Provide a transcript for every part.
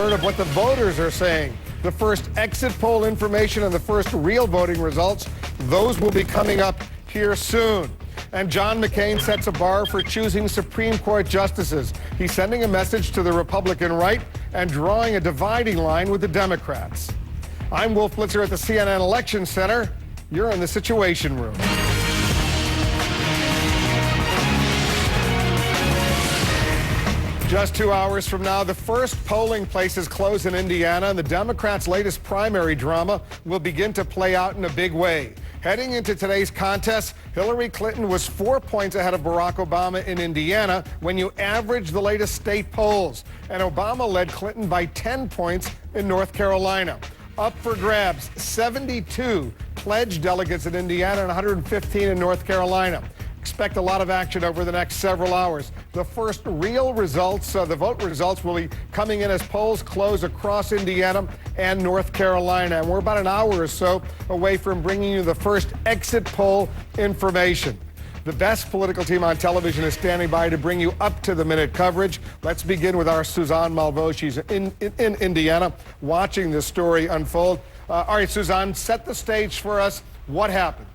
word of what the voters are saying. The first exit poll information and the first real voting results, those will be coming up here soon. And John McCain sets a bar for choosing Supreme Court justices. He's sending a message to the Republican right and drawing a dividing line with the Democrats. I'm Wolf Blitzer at the CNN Election Center. You're in the Situation Room. Just 2 hours from now, the first polling places close in Indiana, and the Democrats' latest primary drama will begin to play out in a big way. Heading into today's contest, Hillary Clinton was 4 points ahead of Barack Obama in Indiana when you average the latest state polls. And Obama led Clinton by 10 points in North Carolina. Up for grabs, 72 pledged delegates in Indiana and 115 in North Carolina. Expect a lot of action over the next several hours. The first real results, the vote results, will be coming in as polls close across Indiana and North Carolina. And we're about an hour or so away from bringing you the first exit poll information. The best political team on television is standing by to bring you up-to-the-minute coverage. Let's begin with our Suzanne Malveaux. She's in Indiana watching this story unfold. All right, Suzanne, set the stage for us. What happened?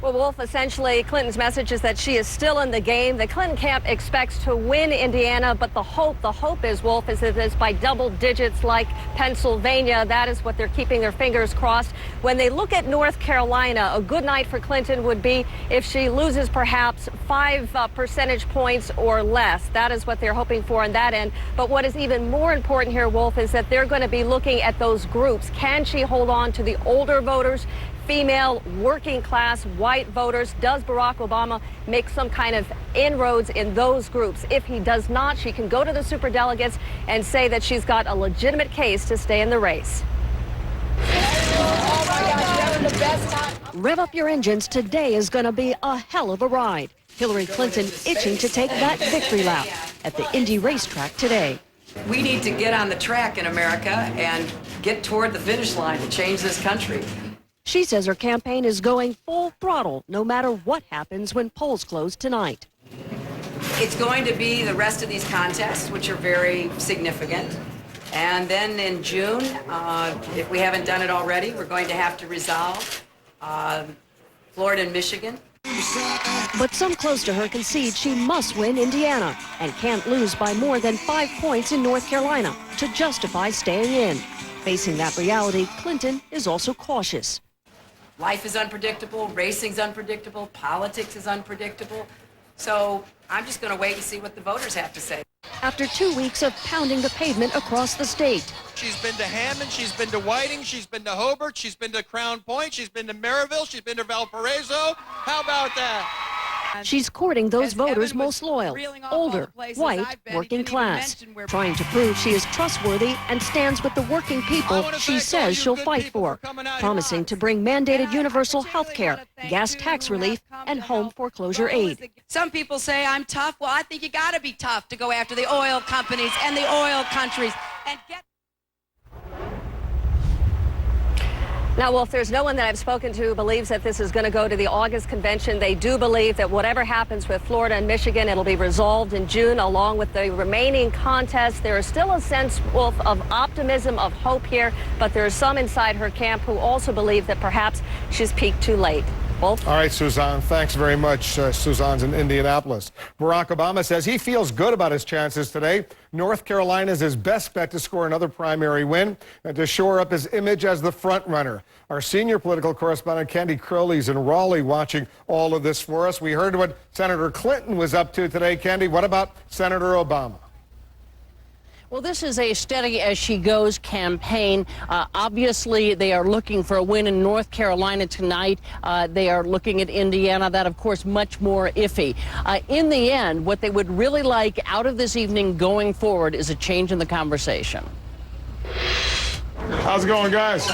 Well, Wolf, essentially, Clinton's message is that she is still in the game. The Clinton camp expects to win Indiana, but the hope is, Wolf, is that it's by double digits like Pennsylvania. That is what they're keeping their fingers crossed. When they look at North Carolina, a good night for Clinton would be if she loses perhaps 5 percentage points or less. That is what they're hoping for on that end. But what is even more important here, Wolf, is that they're going to be looking at those groups. Can she hold on to the older voters? Female, working class, white voters? Does Barack Obama make some kind of inroads in those groups? If he does not, she can go to the superdelegates and say that she's got a legitimate case to stay in the race. Oh my gosh, having the best time. Rev up your engines. Today is going to be a hell of a ride. Hillary Clinton itching to take that victory lap at the Indy racetrack today. We need to get on the track in America and get toward the finish line to change this country. She says her campaign is going full throttle no matter what happens when polls close tonight. It's going to be the rest of these contests, which are very significant. And then in June, if we haven't done it already, we're going to have to resolve Florida and Michigan. But some close to her concede she must win Indiana and can't lose by more than 5 points in North Carolina to justify staying in. Facing that reality, Clinton is also cautious. Life is unpredictable, racing's unpredictable, politics is unpredictable. So I'm just going to wait and see what the voters have to say. After 2 weeks of pounding the pavement across the state. She's been to Hammond, she's been to Whiting, she's been to Hobart, she's been to Crown Point, she's been to Maryville, she's been to Valparaiso. How about that? She's courting those voters most loyal, older, white, working class, trying to prove she is trustworthy and stands with the working people she says she'll fight for, promising to bring mandated universal health care, gas tax relief, and home foreclosure aid. Some people say I'm tough. Well, I think you got to be tough to go after the oil companies and the oil countries and get. Now, Wolf, there's no one that I've spoken to who believes that this is going to go to the August convention. They do believe that whatever happens with Florida and Michigan, it'll be resolved in June, along with the remaining contests. There is still a sense, Wolf, of optimism, of hope here, but there are some inside her camp who also believe that perhaps she's peaked too late. Wolf? All right, Suzanne, thanks very much. Suzanne's in Indianapolis. Barack Obama says he feels good about his chances today. North Carolina is his best bet to score another primary win and to shore up his image as the front runner. Our senior political correspondent, Candy Crowley's in Raleigh watching all of this for us. We heard what Senator Clinton was up to today. Candy, what about Senator Obama? Well, this is a steady as she goes campaign. Obviously, they are looking for a win in North Carolina tonight. They are looking at Indiana. That, of course, much more iffy. In the end, what they would really like out of this evening going forward is a change in the conversation. How's it going, guys?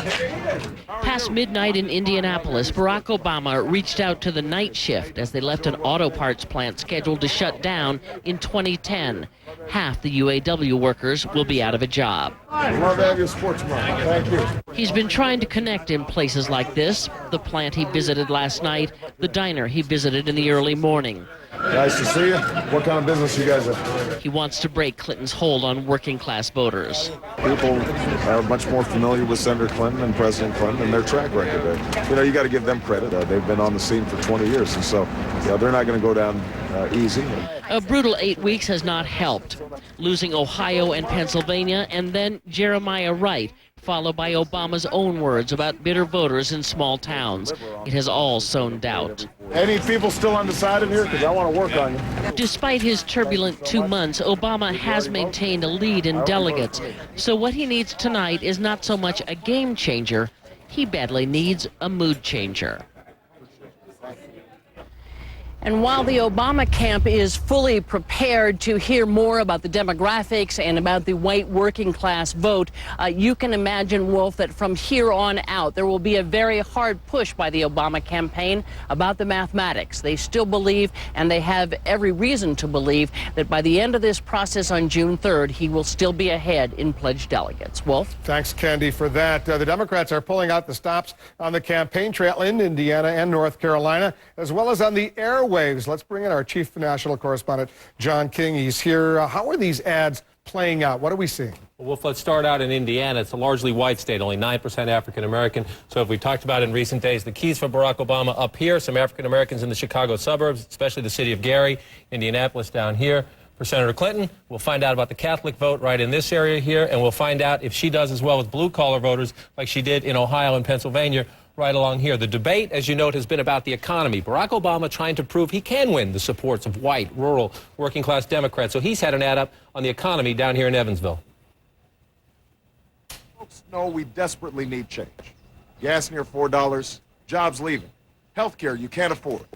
Past midnight in Indianapolis, Barack Obama reached out to the night shift as they left an auto parts plant scheduled to shut down in 2010. Half the UAW workers will be out of a job. I'd love to have your support tomorrow. Thank you. He's been trying to connect in places like this, the plant he visited last night, the diner he visited in the early morning. Nice to see you. What kind of business you guys are? He wants to break Clinton's hold on working-class voters. People are much more familiar with Senator Clinton and President Clinton and their track record. You got to give them credit. They've been on the scene for 20 years, and so they're not going to go down easy. A brutal 8 weeks has not helped. Losing Ohio and Pennsylvania, and then Jeremiah Wright, followed by Obama's own words about bitter voters in small towns. It has all sown doubt. Any people still undecided here? Because I want to work on you. Despite his turbulent 2 months, Obama has maintained a lead in delegates. So what he needs tonight is not so much a game changer. He badly needs a mood changer. And while the Obama camp is fully prepared to hear more about the demographics and about the white working class vote, you can imagine, Wolf, that from here on out, there will be a very hard push by the Obama campaign about the mathematics. They still believe, and they have every reason to believe, that by the end of this process on June 3rd, he will still be ahead in pledged delegates. Wolf? Thanks, Candy, for that. The Democrats are pulling out the stops on the campaign trail in Indiana and North Carolina, as well as on the airwaves. Let's bring in our chief national correspondent, John King. He's here. How are these ads playing out? What are we seeing? Well, Wolf, let's start out in Indiana. It's a largely white state, only 9% African-American. So if we talked about in recent days, the keys for Barack Obama up here, some African-Americans in the Chicago suburbs, especially the city of Gary, Indianapolis down here. For Senator Clinton, we'll find out about the Catholic vote right in this area here, and we'll find out if she does as well with blue-collar voters like she did in Ohio and Pennsylvania right along here. The debate, as you note, has been about the economy. Barack Obama trying to prove he can win the supports of white, rural, working-class Democrats. So he's had an ad up on the economy down here in Evansville. Folks know we desperately need change. Gas near $4, jobs leaving, health care you can't afford.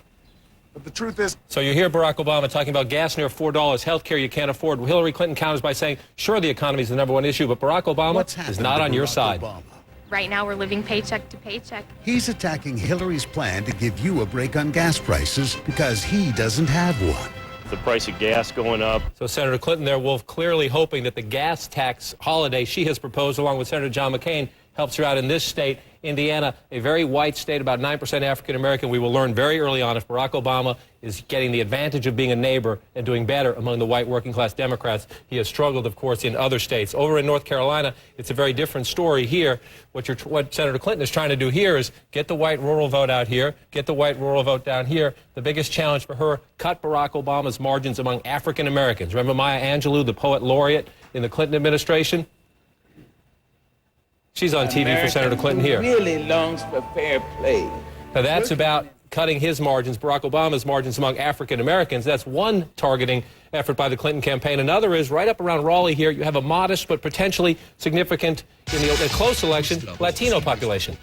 But the truth is... So you hear Barack Obama talking about gas near $4, health care you can't afford. Hillary Clinton counters by saying, sure, the economy is the #1 issue, but Barack Obama is not on your side. Obama? Right now, we're living paycheck to paycheck. He's attacking Hillary's plan to give you a break on gas prices because he doesn't have one. The price of gas going up. So Senator Clinton there, Wolf, clearly hoping that the gas tax holiday she has proposed along with Senator John McCain helps her out in this state. Indiana, a very white state, about 9% African-American. We will learn very early on if Barack Obama is getting the advantage of being a neighbor and doing better among the white working-class Democrats. He has struggled, of course, in other states. Over in North Carolina, it's a very different story here. What Senator Clinton is trying to do here is get the white rural vote out here, get the white rural vote down here. The biggest challenge for her, cut Barack Obama's margins among African-Americans. Remember Maya Angelou, the poet laureate in the Clinton administration? She's on TV for Senator Clinton here. Really longs for fair play. Now that's about cutting his margins, Barack Obama's margins among African Americans. That's one targeting effort by the Clinton campaign. Another is right up around Raleigh here. You have a modest but potentially significant, in the close election, Latino population.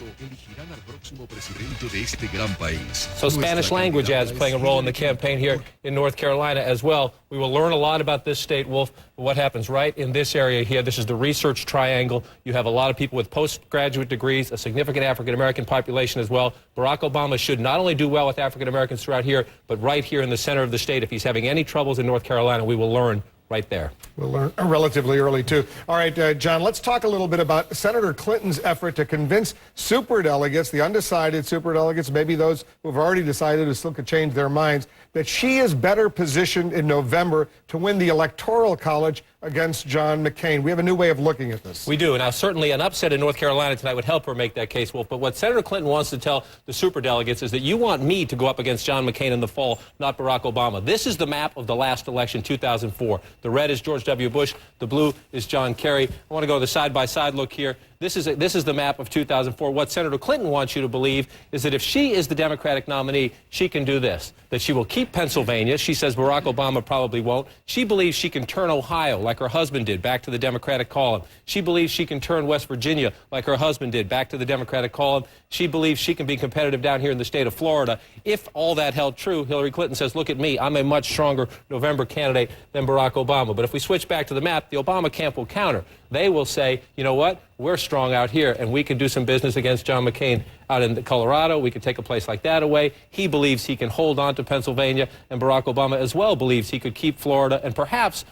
So Spanish language ads playing a role in the campaign here in North Carolina as well. We will learn a lot about this state, Wolf, what happens right in this area here. This is the research triangle. You have a lot of people with postgraduate degrees, a significant African-American population as well. Barack Obama should not only do well with African-Americans throughout here, but right here in the center of the state. If he's having any troubles in North Carolina, we will learn right there. We'll learn relatively early, too. All right, John, let's talk a little bit about Senator Clinton's effort to convince superdelegates, the undecided superdelegates, maybe those who have already decided who still could change their minds, that she is better positioned in November to win the Electoral College against John McCain. We have a new way of looking at this. We do. Now, certainly an upset in North Carolina tonight would help her make that case, Wolf. But what Senator Clinton wants to tell the superdelegates is that you want me to go up against John McCain in the fall, not Barack Obama. This is the map of the last election, 2004. The red is George W. Bush. The blue is John Kerry. I want to go to the side-by-side look here. This is the map of 2004. What Senator Clinton wants you to believe is that if she is the Democratic nominee, she can do this, that she will keep Pennsylvania. She says Barack Obama probably won't. She believes she can turn Ohio, like her husband did, back to the Democratic column. She believes she can turn West Virginia, like her husband did, back to the Democratic column. She believes she can be competitive down here in the state of Florida. If all that held true, Hillary Clinton says, look at me, I'm a much stronger November candidate than Barack Obama. But if we switch back to the map, the Obama camp will counter. They will say, you know what, we're strong out here, and we can do some business against John McCain out in Colorado. We could take a place like that away. He believes he can hold on to Pennsylvania, and Barack Obama as well believes he could keep Florida and perhaps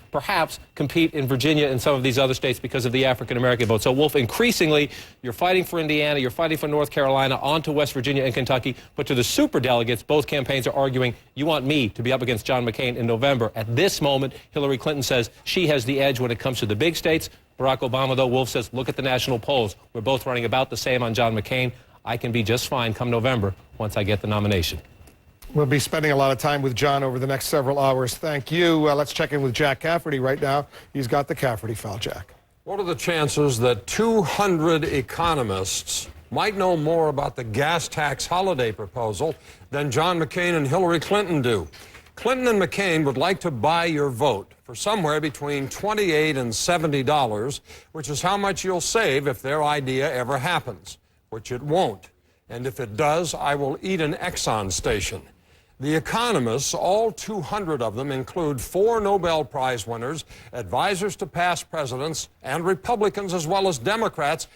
compete in Virginia and some of these other states because of the African-American vote. So, Wolf, increasingly, you're fighting for Indiana, you're fighting for North Carolina, on to West Virginia and Kentucky, but to the superdelegates, both campaigns are arguing, you want me to be up against John McCain in November. At this moment, Hillary Clinton says she has the edge when it comes to the big states. Barack Obama, though, Wolf says, look at the national polls. We're both running about the same on John McCain. I can be just fine come November once I get the nomination. We'll be spending a lot of time with John over the next several hours. Thank you. Let's check in with Jack Cafferty right now. He's got the Cafferty file, Jack. What are the chances that 200 economists might know more about the gas tax holiday proposal than John McCain and Hillary Clinton do? Clinton and McCain would like to buy your vote for somewhere between $28 and $70, which is how much you'll save if their idea ever happens, which it won't. And if it does, I will eat an Exxon station. The economists, all 200 of them, include 4 Nobel Prize winners, advisors to past presidents, and Republicans as well as Democrats,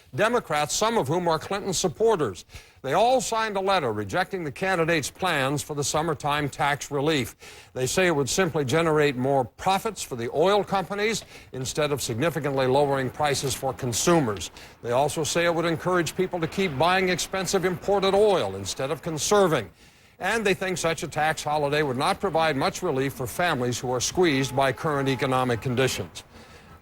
some of whom are Clinton supporters. They all signed a letter rejecting the candidates' plans for the summertime tax relief. They say it would simply generate more profits for the oil companies instead of significantly lowering prices for consumers. They also say it would encourage people to keep buying expensive imported oil instead of conserving. And they think such a tax holiday would not provide much relief for families who are squeezed by current economic conditions.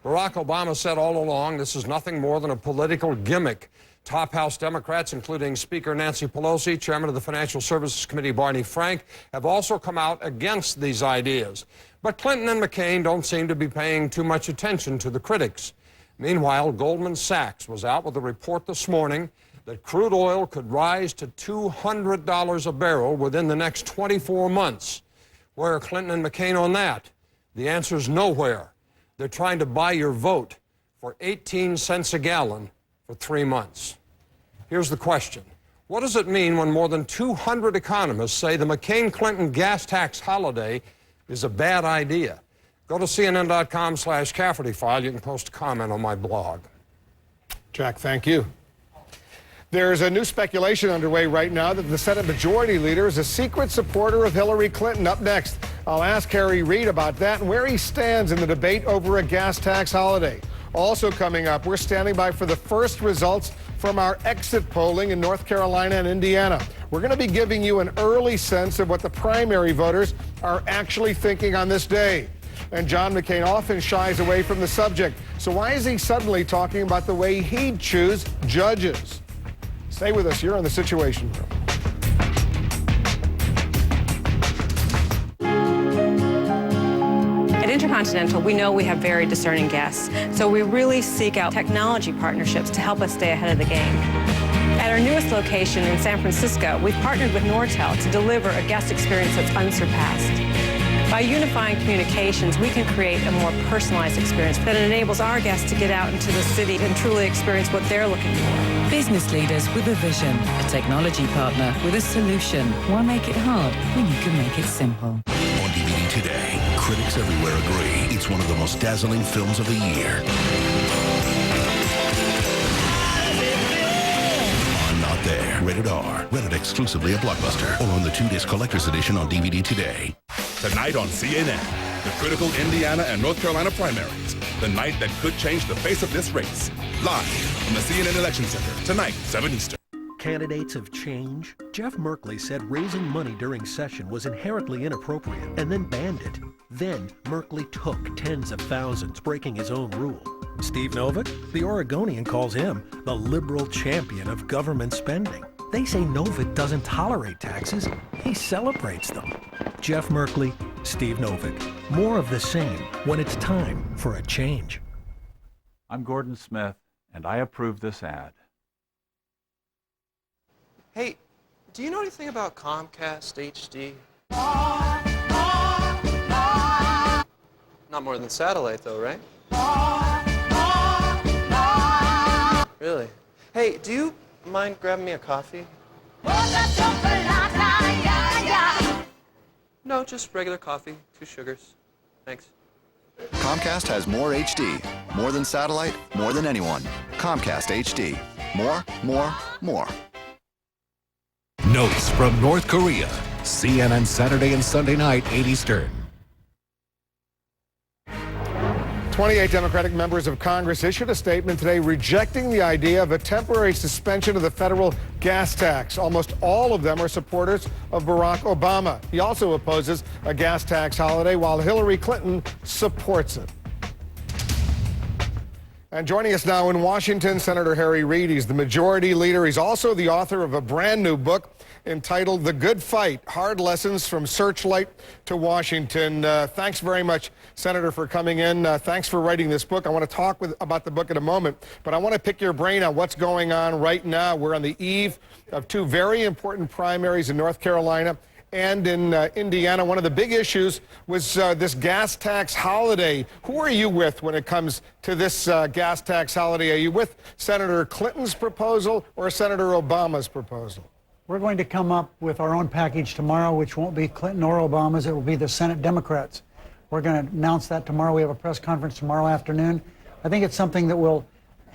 Barack Obama said all along this is nothing more than a political gimmick. Top House Democrats, including Speaker Nancy Pelosi, Chairman of the Financial Services Committee Barney Frank, have also come out against these ideas. But Clinton and McCain don't seem to be paying too much attention to the critics. Meanwhile, Goldman Sachs was out with a report this morning that crude oil could rise to $200 a barrel within the next 24 months. Where are Clinton and McCain on that? The answer is nowhere. They're trying to buy your vote for 18 cents a gallon for 3 months. Here's the question. What does it mean when more than 200 economists say the McCain-Clinton gas tax holiday is a bad idea? Go to CNN.com/Cafferty file. You can post a comment on my blog. Jack, thank you. There's a new speculation underway right now that the Senate Majority Leader is a secret supporter of Hillary Clinton. Up next, I'll ask Harry Reid about that and where he stands in the debate over a gas tax holiday. Also coming up, we're standing by for the first results from our exit polling in North Carolina and Indiana. We're going to be giving you an early sense of what the primary voters are actually thinking on this day. And John McCain often shies away from the subject. So why is he suddenly talking about the way he'd choose judges? Stay with us. You're in the Situation Room. At Intercontinental, we know we have very discerning guests, so we really seek out technology partnerships to help us stay ahead of the game. At our newest location in San Francisco, we've partnered with Nortel to deliver a guest experience that's unsurpassed. By unifying communications, we can create a more personalized experience that enables our guests to get out into the city and truly experience what they're looking for. Business leaders with a vision, a technology partner with a solution. Why make it hard when you can make it simple? On DVD today, critics everywhere agree it's one of the most dazzling films of the year. I'm Not There. Rated R. Rented exclusively at Blockbuster or on the 2-disc collector's edition on DVD today. Tonight on CNN, the critical Indiana and North Carolina primaries. The night that could change the face of this race. Live from the CNN Election Center, tonight, 7 Eastern. Candidates of change? Jeff Merkley said raising money during session was inherently inappropriate and then banned it. Then Merkley took tens of thousands, breaking his own rule. Steve Novick, the Oregonian, calls him the liberal champion of government spending. They say Novick doesn't tolerate taxes, he celebrates them. Jeff Merkley, Steve Novick. More of the same when it's time for a change. I'm Gordon Smith, and I approve this ad. Hey, do you know anything about Comcast HD? Not more than satellite, though, right? Really? Hey, do you mind grabbing me a coffee? No, just regular coffee, 2 sugars. Thanks. Comcast has more HD. More than satellite, more than anyone. Comcast HD. More, more, more. Notes from North Korea. CNN Saturday and Sunday night, 8 Eastern. 28 Democratic members of Congress issued a statement today rejecting the idea of a temporary suspension of the federal gas tax. Almost all of them are supporters of Barack Obama. He also opposes a gas tax holiday, while Hillary Clinton supports it. And joining us now in Washington, Senator Harry Reid. He's the majority leader. He's also the author of a brand new book entitled The Good Fight, Hard Lessons from Searchlight to Washington. Thanks very much, Senator, for coming in. Thanks for writing this book. I want to talk about the book in a moment, but I want to pick your brain on what's going on right now. We're on the eve of two very important primaries in North Carolina and in Indiana. One of the big issues was this gas tax holiday. Who are you with when it comes to this gas tax holiday? Are you with Senator Clinton's proposal or Senator Obama's proposal? We're going to come up with our own package tomorrow, which won't be Clinton or Obama's. It will be the Senate Democrats. We're going to announce that tomorrow. We have a press conference tomorrow afternoon. I think it's something that will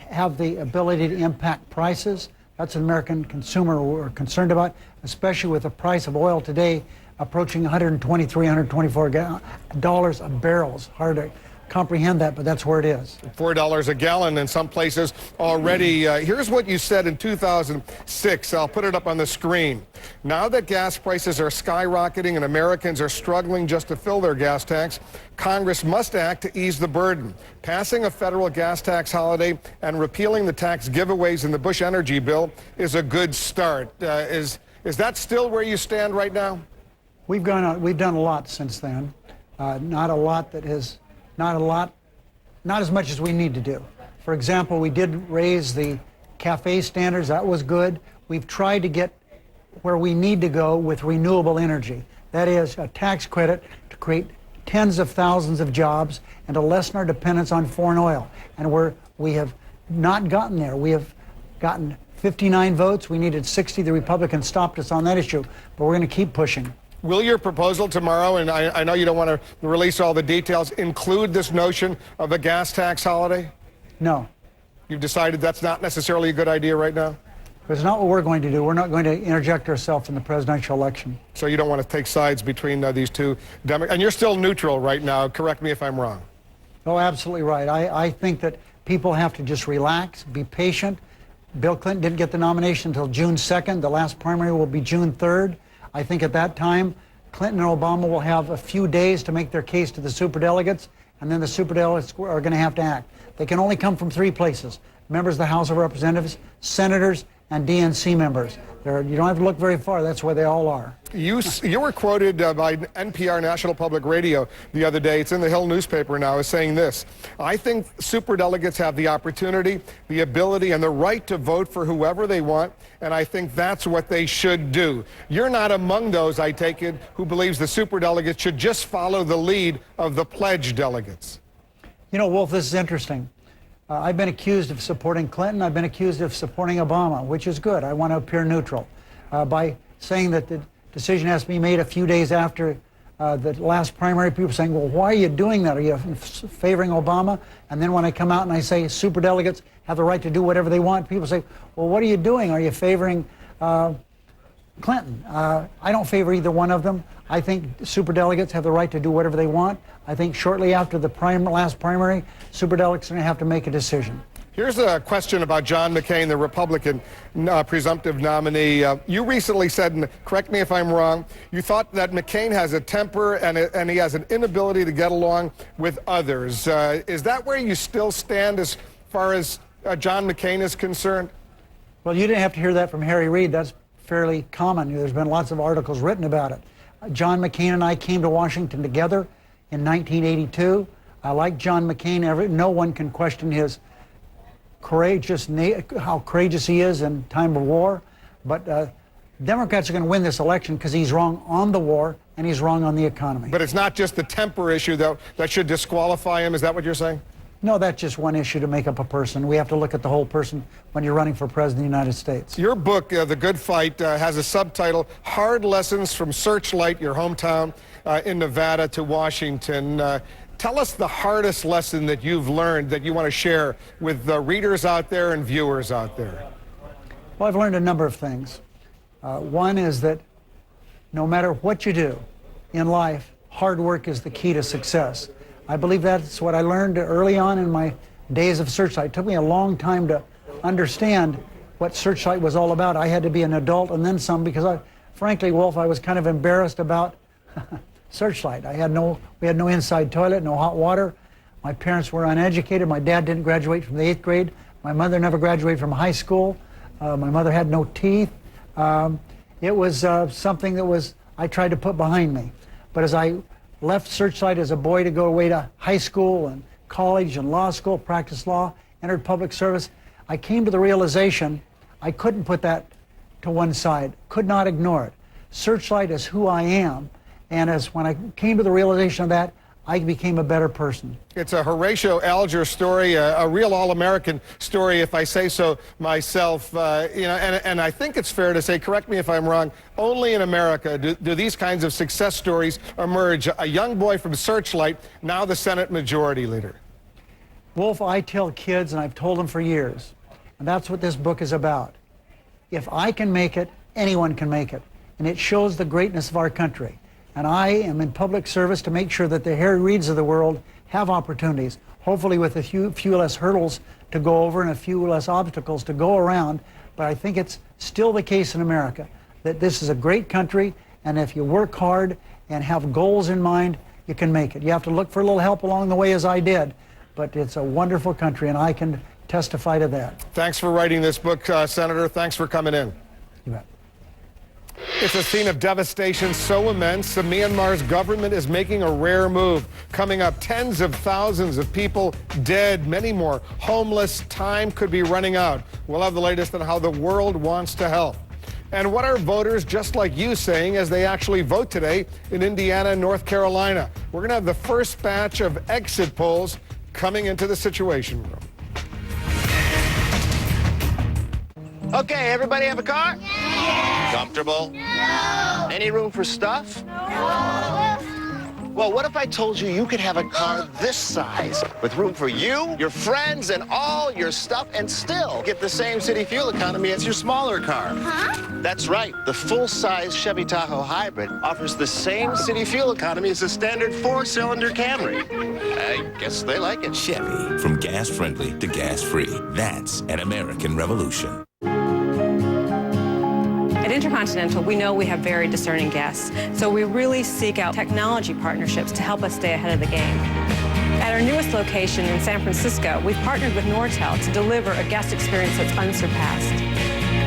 have the ability to impact prices. That's an American consumer we're concerned about, especially with the price of oil today approaching $123, $124 a barrel. It's hard to comprehend that, but that's where it is. $4 a gallon in some places already. Here's what you said in 2006. I'll put it up on the screen. Now that gas prices are skyrocketing and Americans are struggling just to fill their gas tanks, Congress must act to ease the burden. Passing a federal gas tax holiday and repealing the tax giveaways in the Bush energy bill is a good start. Is that still where you stand right now? We've done a lot since then. Not as much as we need to do. For example, we did raise the CAFE standards. That was good. We've tried to get where we need to go with renewable energy. That is a tax credit to create tens of thousands of jobs and to lessen our dependence on foreign oil. And we have not gotten there. We have gotten 59 votes. We needed 60. The Republicans stopped us on that issue, but we're going to keep pushing. Will your proposal tomorrow, and I know you don't want to release all the details, include this notion of a gas tax holiday? No. You've decided that's not necessarily a good idea right now? It's not what we're going to do. We're not going to interject ourselves in the presidential election. So you don't want to take sides between these two Democrats? And you're still neutral right now. Correct me if I'm wrong. Oh, absolutely right. I think that people have to just relax, be patient. Bill Clinton didn't get the nomination until June 2nd. The last primary will be June 3rd. I think at that time, Clinton and Obama will have a few days to make their case to the superdelegates, and then the superdelegates are going to have to act. They can only come from three places: members of the House of Representatives, senators, and DNC members. You don't have to look very far. That's where they all are. You were quoted by NPR National Public Radio the other day. It's in the Hill newspaper now, as saying this: I think superdelegates have the opportunity, the ability, and the right to vote for whoever they want, and I think that's what they should do. You're not among those, I take it, who believes the superdelegates should just follow the lead of the pledged delegates. You know, Wolf, this is interesting. I've been accused of supporting Clinton. I've been accused of supporting Obama, which is good. I want to appear neutral. By saying that the decision has to be made a few days after the last primary, people are saying, well, why are you doing that? Are you favoring Obama? And then when I come out and I say superdelegates have the right to do whatever they want, people say, well, what are you doing? Are you favoring Clinton? I don't favor either one of them. I think superdelegates have the right to do whatever they want. I think shortly after the last primary, superdelegates are going to have to make a decision. Here's a question about John McCain, the Republican presumptive nominee. You recently said, and correct me if I'm wrong, you thought that McCain has a temper and he has an inability to get along with others. Is that where you still stand as far as John McCain is concerned? Well, you didn't have to hear that from Harry Reid. That's fairly common. There's been lots of articles written about it. John McCain and I came to Washington together in 1982. I like John McCain. No one can question his how courageous he is in time of war. But Democrats are going to win this election because he's wrong on the war and he's wrong on the economy. But it's not just the temper issue, though, that should disqualify him. Is that what you're saying? No, that's just one issue to make up a person. We have to look at the whole person when you're running for president of the United States. Your book, The Good Fight, has a subtitle, Hard Lessons from Searchlight, your hometown, in Nevada to Washington. Tell us the hardest lesson that you've learned that you want to share with the readers out there and viewers out there. Well, I've learned a number of things. One is that no matter what you do in life, hard work is the key to success. I believe that's what I learned early on in my days of Searchlight. It took me a long time to understand what Searchlight was all about. I had to be an adult and then some, because frankly, Wolf, I was kind of embarrassed about Searchlight. We had no inside toilet, no hot water. My parents were uneducated. My dad didn't graduate from the 8th grade. My mother never graduated from high school. My mother had no teeth. It was something that I tried to put behind me. But as I left Searchlight as a boy to go away to high school and college and law school, practiced law, entered public service, I came to the realization I couldn't put that to one side, could not ignore it. Searchlight is who I am, and when I came to the realization of that, I became a better person. It's a Horatio Alger story, a real all-American story, if I say so myself. And I think it's fair to say, correct me if I'm wrong, only in America do these kinds of success stories emerge. A young boy from Searchlight, now the Senate Majority Leader. Wolf, I tell kids, and I've told them for years, and that's what this book is about. If I can make it, anyone can make it. And it shows the greatness of our country. And I am in public service to make sure that the Harry Reids of the world have opportunities, hopefully with a few less hurdles to go over and a few less obstacles to go around. But I think it's still the case in America that this is a great country, and if you work hard and have goals in mind, you can make it. You have to look for a little help along the way, as I did, but it's a wonderful country, and I can testify to that. Thanks for writing this book, Senator. Thanks for coming in. You bet. It's a scene of devastation so immense, Myanmar's government is making a rare move. Coming up, tens of thousands of people dead, many more homeless. Time could be running out. We'll have the latest on how the world wants to help. And what are voters just like you saying as they actually vote today in Indiana and North Carolina? We're going to have the first batch of exit polls coming into the Situation Room. Okay, everybody have a car? Yeah. Comfortable? No. Any room for stuff? No. Well, what if I told you you could have a car this size with room for you, your friends, and all your stuff, and still get the same city fuel economy as your smaller car? Huh? That's right. The full-size Chevy Tahoe Hybrid offers the same city fuel economy as a standard 4-cylinder Camry. I guess they like it. Chevy, from gas-friendly to gas-free. That's an American revolution. At Intercontinental, we know we have very discerning guests, so we really seek out technology partnerships to help us stay ahead of the game. At our newest location in San Francisco, we've partnered with Nortel to deliver a guest experience that's unsurpassed.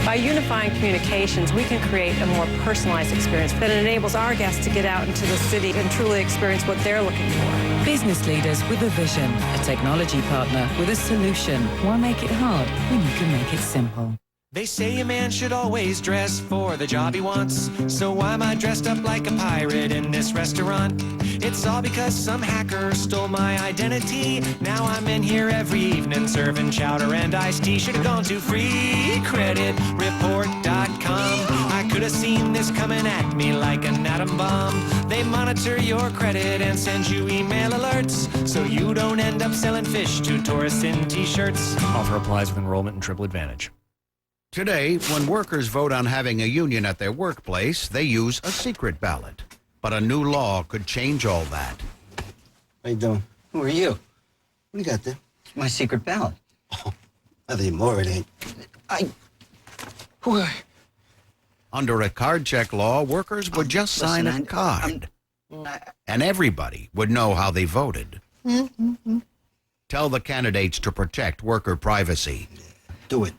By unifying communications, we can create a more personalized experience that enables our guests to get out into the city and truly experience what they're looking for. Business leaders with a vision, a technology partner with a solution. Why make it hard when you can make it simple? They say a man should always dress for the job he wants. So why am I dressed up like a pirate in this restaurant? It's all because some hacker stole my identity. Now I'm in here every evening serving chowder and iced tea. Should have gone to freecreditreport.com. I could have seen this coming at me like an atom bomb. They monitor your credit and send you email alerts, so you don't end up selling fish to tourists in t-shirts. Offer applies with enrollment and Triple Advantage. Today, when workers vote on having a union at their workplace, they use a secret ballot. But a new law could change all that. How you doing? Who are you? What do you got there? It's my secret ballot. Oh, nothing more it ain't. Who are you? Under a card check law, workers would just sign a card. And everybody would know how they voted. Tell the candidates to protect worker privacy. Do it.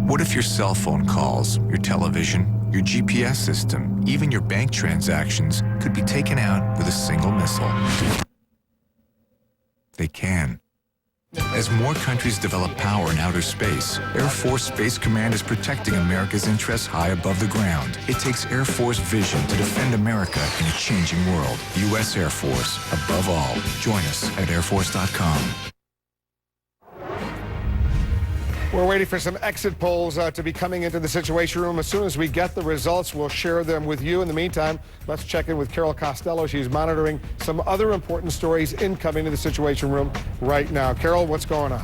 What if your cell phone calls, your television, your GPS system, even your bank transactions could be taken out with a single missile? They can. As more countries develop power in outer space, Air Force Space Command is protecting America's interests high above the ground. It takes Air Force vision to defend America in a changing world. U.S. Air Force, above all. Join us at airforce.com. We're waiting for some exit polls to be coming into the Situation Room. As soon as we get the results, we'll share them with you. In the meantime, let's check in with Carol Costello. She's monitoring some other important stories incoming to the Situation Room right now. Carol, what's going on?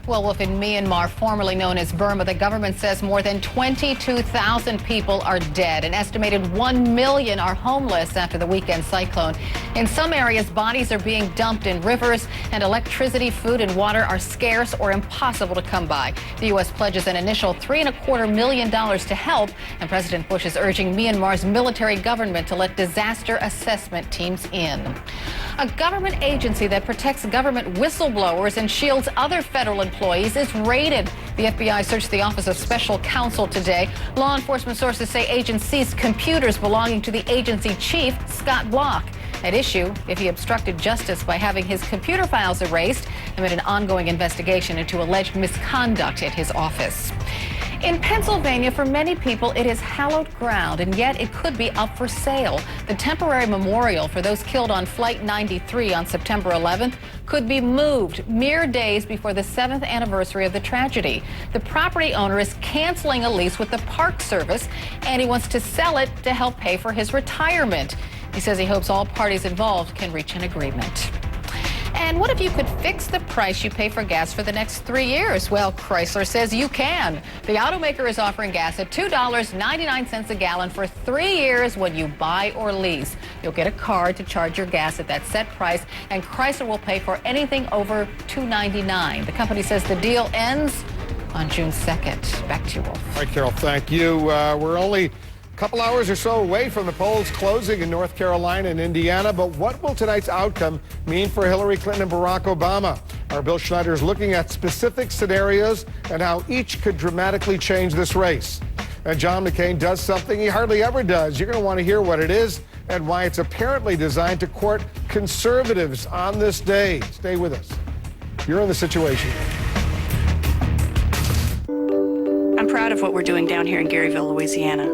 Well, Wolf, in Myanmar, formerly known as Burma, the government says more than 22,000 people are dead. An estimated 1 million are homeless after the weekend cyclone. In some areas, bodies are being dumped in rivers, and electricity, food, and water are scarce or impossible to come by. The U.S. pledges an initial $3.25 million to help, and President Bush is urging Myanmar's military government to let disaster assessment teams in. A government agency that protects government whistleblowers and shields other federal employees is raided. The FBI searched the Office of Special Counsel today. Law enforcement sources say agents seized computers belonging to the agency chief, Scott Block. At issue if he obstructed justice by having his computer files erased amid an ongoing investigation into alleged misconduct at his office. In Pennsylvania, for many people, it is hallowed ground, and yet it could be up for sale. The temporary memorial for those killed on Flight 93 on September 11th could be moved mere days before the 7th anniversary of the tragedy. The property owner is canceling a lease with the Park Service, and he wants to sell it to help pay for his retirement. He says he hopes all parties involved can reach an agreement. And what if you could fix the price you pay for gas for the next 3 years? Well, Chrysler says you can. The automaker is offering gas at $2.99 a gallon for 3 years when you buy or lease. You'll get a card to charge your gas at that set price, and Chrysler will pay for anything over $2.99. The company says the deal ends on June 2nd. Back to you, Wolf. All right, Carol, thank you. We're only couple hours or so away from the polls closing in North Carolina and Indiana, but what will tonight's outcome mean for Hillary Clinton and Barack Obama? Our Bill Schneider is looking at specific scenarios and how each could dramatically change this race. And John McCain does something he hardly ever does. You're going to want to hear what it is and why it's apparently designed to court conservatives on this day. Stay with us. You're in the Situation. I'm proud of what we're doing down here in Garyville, Louisiana.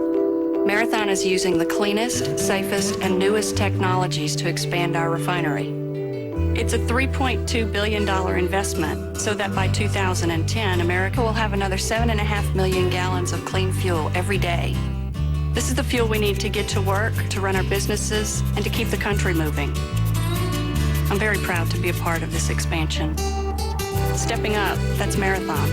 Marathon is using the cleanest, safest, and newest technologies to expand our refinery. It's a $3.2 billion investment so that by 2010, America will have another 7.5 million gallons of clean fuel every day. This is the fuel we need to get to work, to run our businesses, and to keep the country moving. I'm very proud to be a part of this expansion. Stepping up, that's Marathon.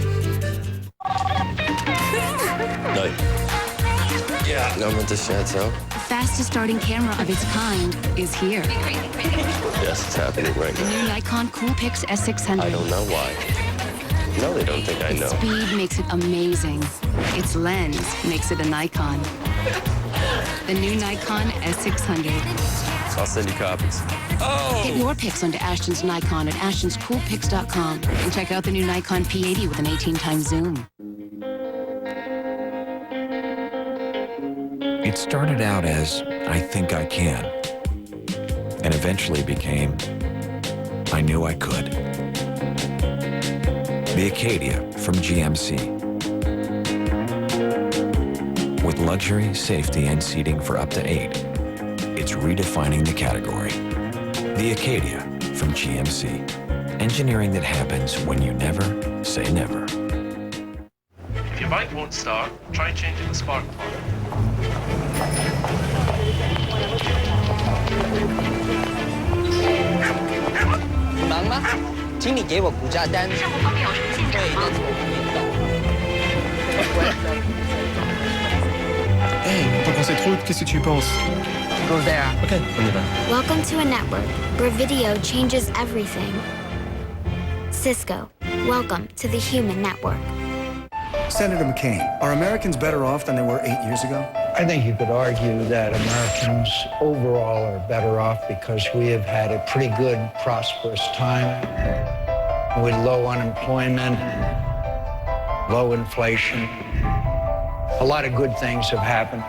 Yeah, no, but this shit, so. The fastest starting camera of its kind is here. Yes, it's happening right The now. new Nikon Coolpix S600. I don't know why. No, they don't think I know. Its speed makes it amazing. Its lens makes it a Nikon. The new Nikon S600. I'll send you copies. Get your pics onto Ashton's Nikon at ashtonscoolpix.com and check out the new Nikon P80 with an 18x zoom. It started out as, I think I can, and eventually became, I knew I could. The Acadia from GMC. With luxury, safety, and seating for up to 8, it's redefining the category. The Acadia from GMC. Engineering that happens when you never say never. If your bike won't start, try changing the spark plug. 你忙吗？请你给我股价单。对，那是我Hey, t'en pensais trop? Qu'est-ce que tu penses? Go there. Ok, on y va. Welcome to a network where video changes everything. Cisco, welcome to the Human Network. Senator McCain, are Americans better off than they were 8 years ago? I think you could argue that Americans overall are better off because we have had a pretty good, prosperous time with low unemployment, low inflation. A lot of good things have happened.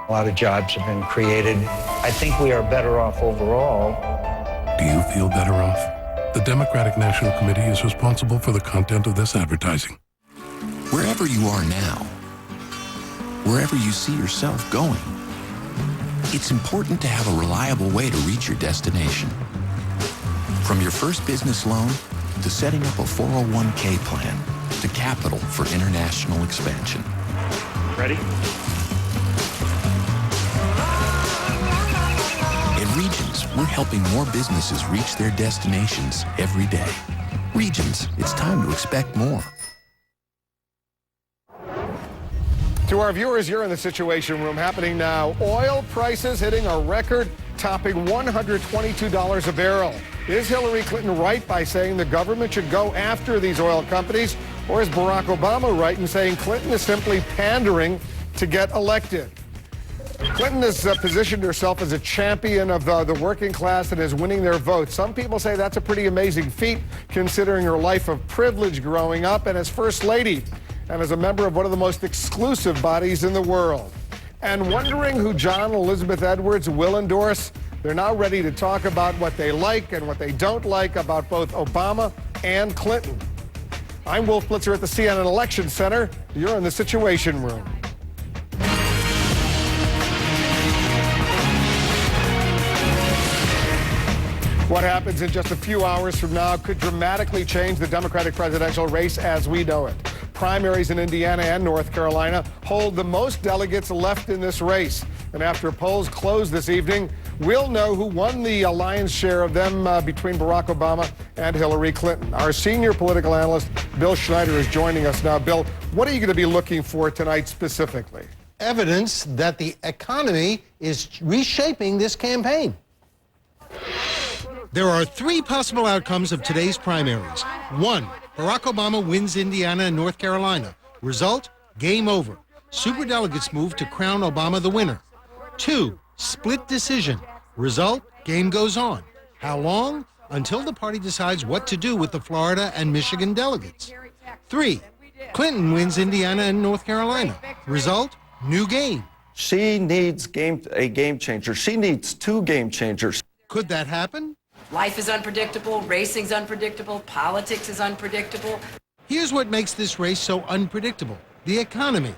A lot of jobs have been created. I think we are better off overall. Do you feel better off? The Democratic National Committee is responsible for the content of this advertising. Wherever you are now, wherever you see yourself going, it's important to have a reliable way to reach your destination. From your first business loan to setting up a 401k plan, the capital for international expansion. Ready? At Regions, we're helping more businesses reach their destinations every day. Regions, it's time to expect more. To our viewers, you're in the Situation Room happening now. Oil prices hitting a record, topping $122 a barrel. Is Hillary Clinton right by saying the government should go after these oil companies? Or is Barack Obama right in saying Clinton is simply pandering to get elected? Clinton has positioned herself as a champion of the working class and is winning their votes. Some people say that's a pretty amazing feat, considering her life of privilege growing up and as First Lady, and as a member of one of the most exclusive bodies in the world. And wondering who John and Elizabeth Edwards will endorse? They're now ready to talk about what they like and what they don't like about both Obama and Clinton. I'm Wolf Blitzer at the CNN Election Center. You're in the Situation Room. What happens in just a few hours from now could dramatically change the Democratic presidential race as we know it. Primaries in Indiana and North Carolina hold the most delegates left in this race. And after polls close this evening, we'll know who won the lion's share of them between Barack Obama and Hillary Clinton. Our senior political analyst, Bill Schneider, is joining us now. Bill, what are you going to be looking for tonight specifically? Evidence that the economy is reshaping this campaign. There are three possible outcomes of today's primaries. One, Barack Obama wins Indiana and North Carolina. Result, game over. Superdelegates move to crown Obama the winner. Two, split decision. Result, game goes on. How long? Until the party decides what to do with the Florida and Michigan delegates. Three, Clinton wins Indiana and North Carolina. Result, new game. She needs a game changer. She needs two game changers. Could that happen? Life is unpredictable, racing's unpredictable, politics is unpredictable. Here's what makes this race so unpredictable: the economy.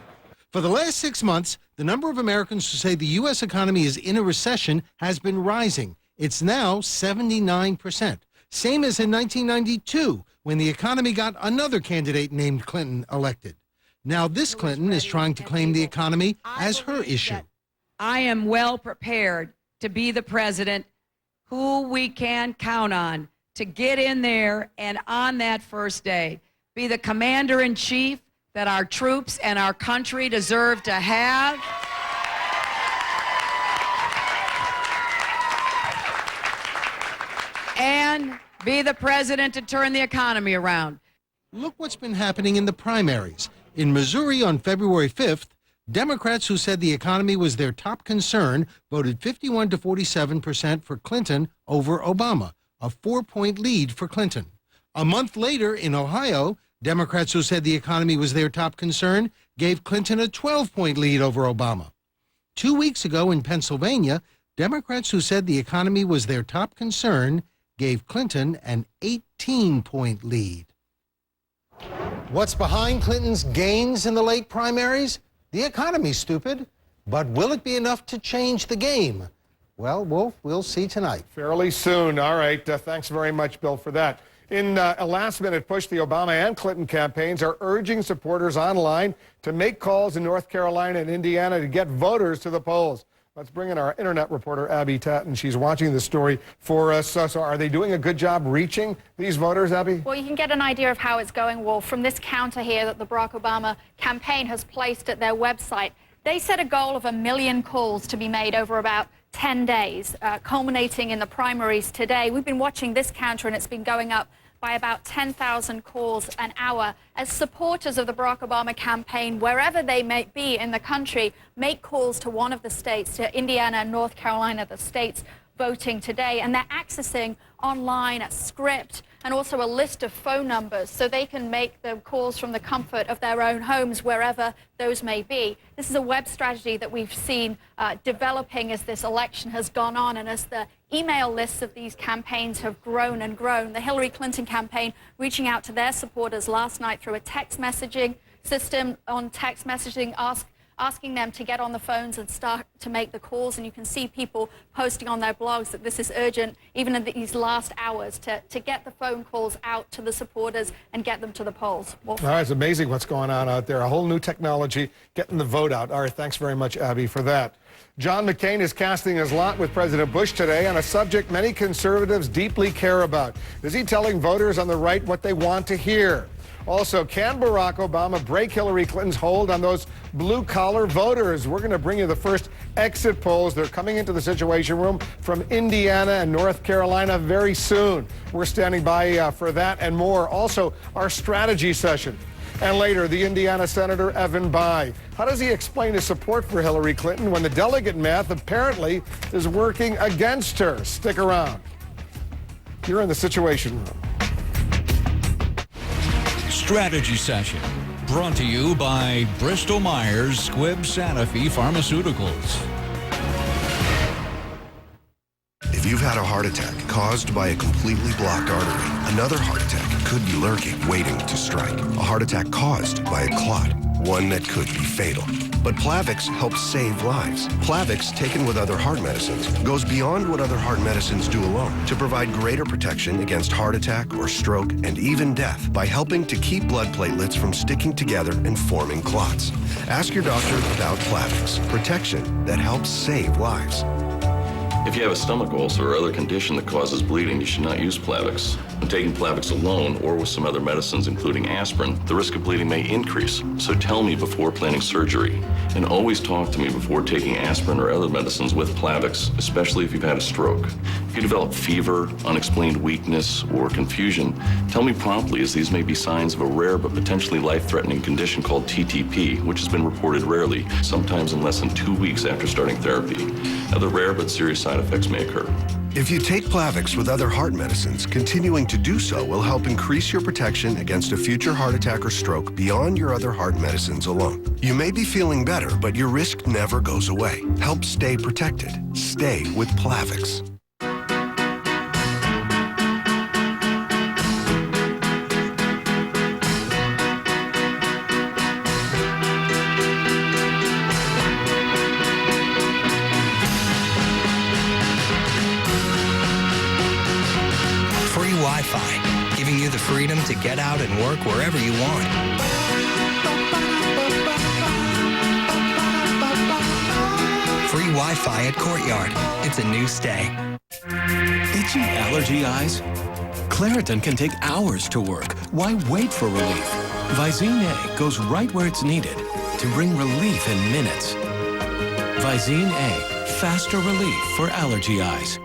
For the last 6 months, the number of Americans who say the U.S. economy is in a recession has been rising. It's now 79%, same as in 1992, when the economy got another candidate named Clinton elected. Now this Clinton is trying to claim the economy as her issue. I am well prepared to be the president who we can count on to get in there and on that first day be the commander-in-chief that our troops and our country deserve to have. And be the president to turn the economy around. Look what's been happening in the primaries. In Missouri on February 5th, Democrats who said the economy was their top concern voted 51 to 47% for Clinton over Obama, a 4-point lead for Clinton. A month later in Ohio, Democrats who said the economy was their top concern gave Clinton a 12-point lead over Obama. 2 weeks ago in Pennsylvania, Democrats who said the economy was their top concern gave Clinton an 18-point lead. What's behind Clinton's gains in the late primaries? The economy's stupid, but will it be enough to change the game? Well, Wolf, we'll see tonight. Fairly soon. All right. Thanks very much, Bill, for that. In a last-minute push, the Obama and Clinton campaigns are urging supporters online to make calls in North Carolina and Indiana to get voters to the polls. Let's bring in our internet reporter, Abby Tatton. She's watching the story for us. So are they doing a good job reaching these voters, Abby? Well, you can get an idea of how it's going, Wolf, from this counter here that the Barack Obama campaign has placed at their website. They set a goal of 1 million calls to be made over about 10 days, culminating in the primaries today. We've been watching this counter, and it's been going up by about 10,000 calls an hour as supporters of the Barack Obama campaign, wherever they may be in the country, make calls to one of the states, to Indiana and North Carolina, the states voting today. And they're accessing online a script and also a list of phone numbers so they can make the calls from the comfort of their own homes, wherever those may be. This is a web strategy that we've seen developing as this election has gone on and as the email lists of these campaigns have grown and grown. The Hillary Clinton campaign reaching out to their supporters last night through a text messaging system on text messaging, asking them to get on the phones and start to make the calls. And you can see people posting on their blogs that this is urgent, even in these last hours, to get the phone calls out to the supporters and get them to the polls. Wolf. It's amazing what's going on out there. A whole new technology getting the vote out. All right, thanks very much, Abby, for that. John McCain is casting his lot with President Bush today on a subject many conservatives deeply care about. Is he telling voters on the right what they want to hear? Also, can Barack Obama break Hillary Clinton's hold on those blue-collar voters? We're going to bring you the first exit polls. They're coming into the Situation Room from Indiana and North Carolina very soon. We're standing by for that and more. Also, our strategy session. And later, the Indiana Senator Evan Bayh. How does he explain his support for Hillary Clinton when the delegate math apparently is working against her? Stick around. You're in the Situation Room. Strategy Session, brought to you by Bristol Myers Squibb Sanofi Pharmaceuticals. If you've had a heart attack caused by a completely blocked artery, another heart attack could be lurking, waiting to strike. A heart attack caused by a clot, one that could be fatal. But Plavix helps save lives. Plavix, taken with other heart medicines, goes beyond what other heart medicines do alone to provide greater protection against heart attack or stroke and even death by helping to keep blood platelets from sticking together and forming clots. Ask your doctor about Plavix, protection that helps save lives. If you have a stomach ulcer or other condition that causes bleeding, you should not use Plavix. When taking Plavix alone or with some other medicines, including aspirin, the risk of bleeding may increase. So tell me before planning surgery. And always talk to me before taking aspirin or other medicines with Plavix, especially if you've had a stroke. If you develop fever, unexplained weakness, or confusion, tell me promptly, as these may be signs of a rare but potentially life-threatening condition called TTP, which has been reported rarely, sometimes in less than 2 weeks after starting therapy. Other rare but serious side effects may occur. If you take Plavix with other heart medicines, continuing to do so will help increase your protection against a future heart attack or stroke beyond your other heart medicines alone. You may be feeling better, but your risk never goes away. Help stay protected. Stay with Plavix. Wi-Fi, giving you the freedom to get out and work wherever you want. Free Wi-Fi at Courtyard. It's a new stay. Itchy allergy eyes? Claritin can take hours to work. Why wait for relief? Visine A goes right where it's needed to bring relief in minutes. Visine A, faster relief for allergy eyes.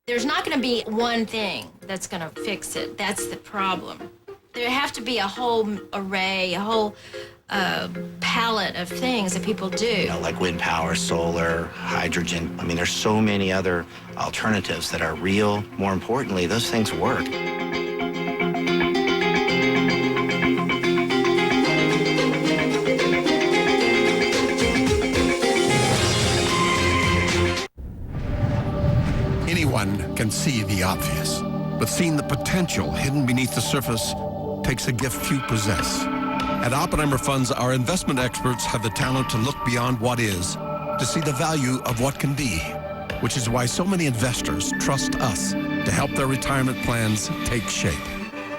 There's not going to be one thing that's going to fix it. That's the problem. There have to be a whole array, a whole palette of things that people do. You know, like wind power, solar, hydrogen. I mean, there's so many other alternatives that are real. More importantly, those things work. Anyone can see the obvious, but seeing the potential hidden beneath the surface takes a gift few possess. At Oppenheimer Funds, our investment experts have the talent to look beyond what is, to see the value of what can be, which is why so many investors trust us to help their retirement plans take shape.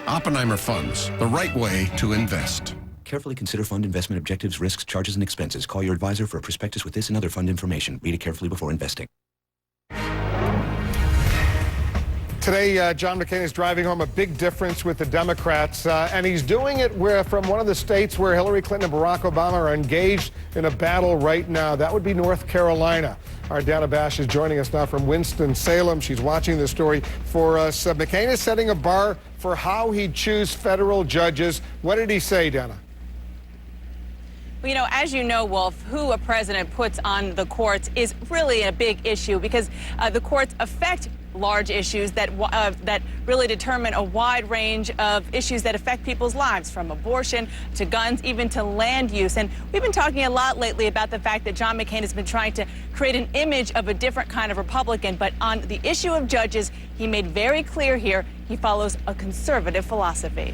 Oppenheimer Funds, the right way to invest. Carefully consider fund investment objectives, risks, charges, and expenses. Call your advisor for a prospectus with this and other fund information. Read it carefully before investing. Today, John McCain is driving home a big difference with the Democrats, and he's doing it from one of the states where Hillary Clinton and Barack Obama are engaged in a battle right now. That would be North Carolina. Our Dana Bash is joining us now from Winston-Salem. She's watching this story for us. McCain is setting a bar for how he'd choose federal judges. What did he say, Dana? Well, you know, as you know, Wolf, who a president puts on the courts is really a big issue because the courts affect large issues that really determine a wide range of issues that affect people's lives, from abortion to guns, even to land use. And we've been talking a lot lately about the fact that John McCain has been trying to create an image of a different kind of Republican. But on the issue of judges, he made very clear here he follows a conservative philosophy.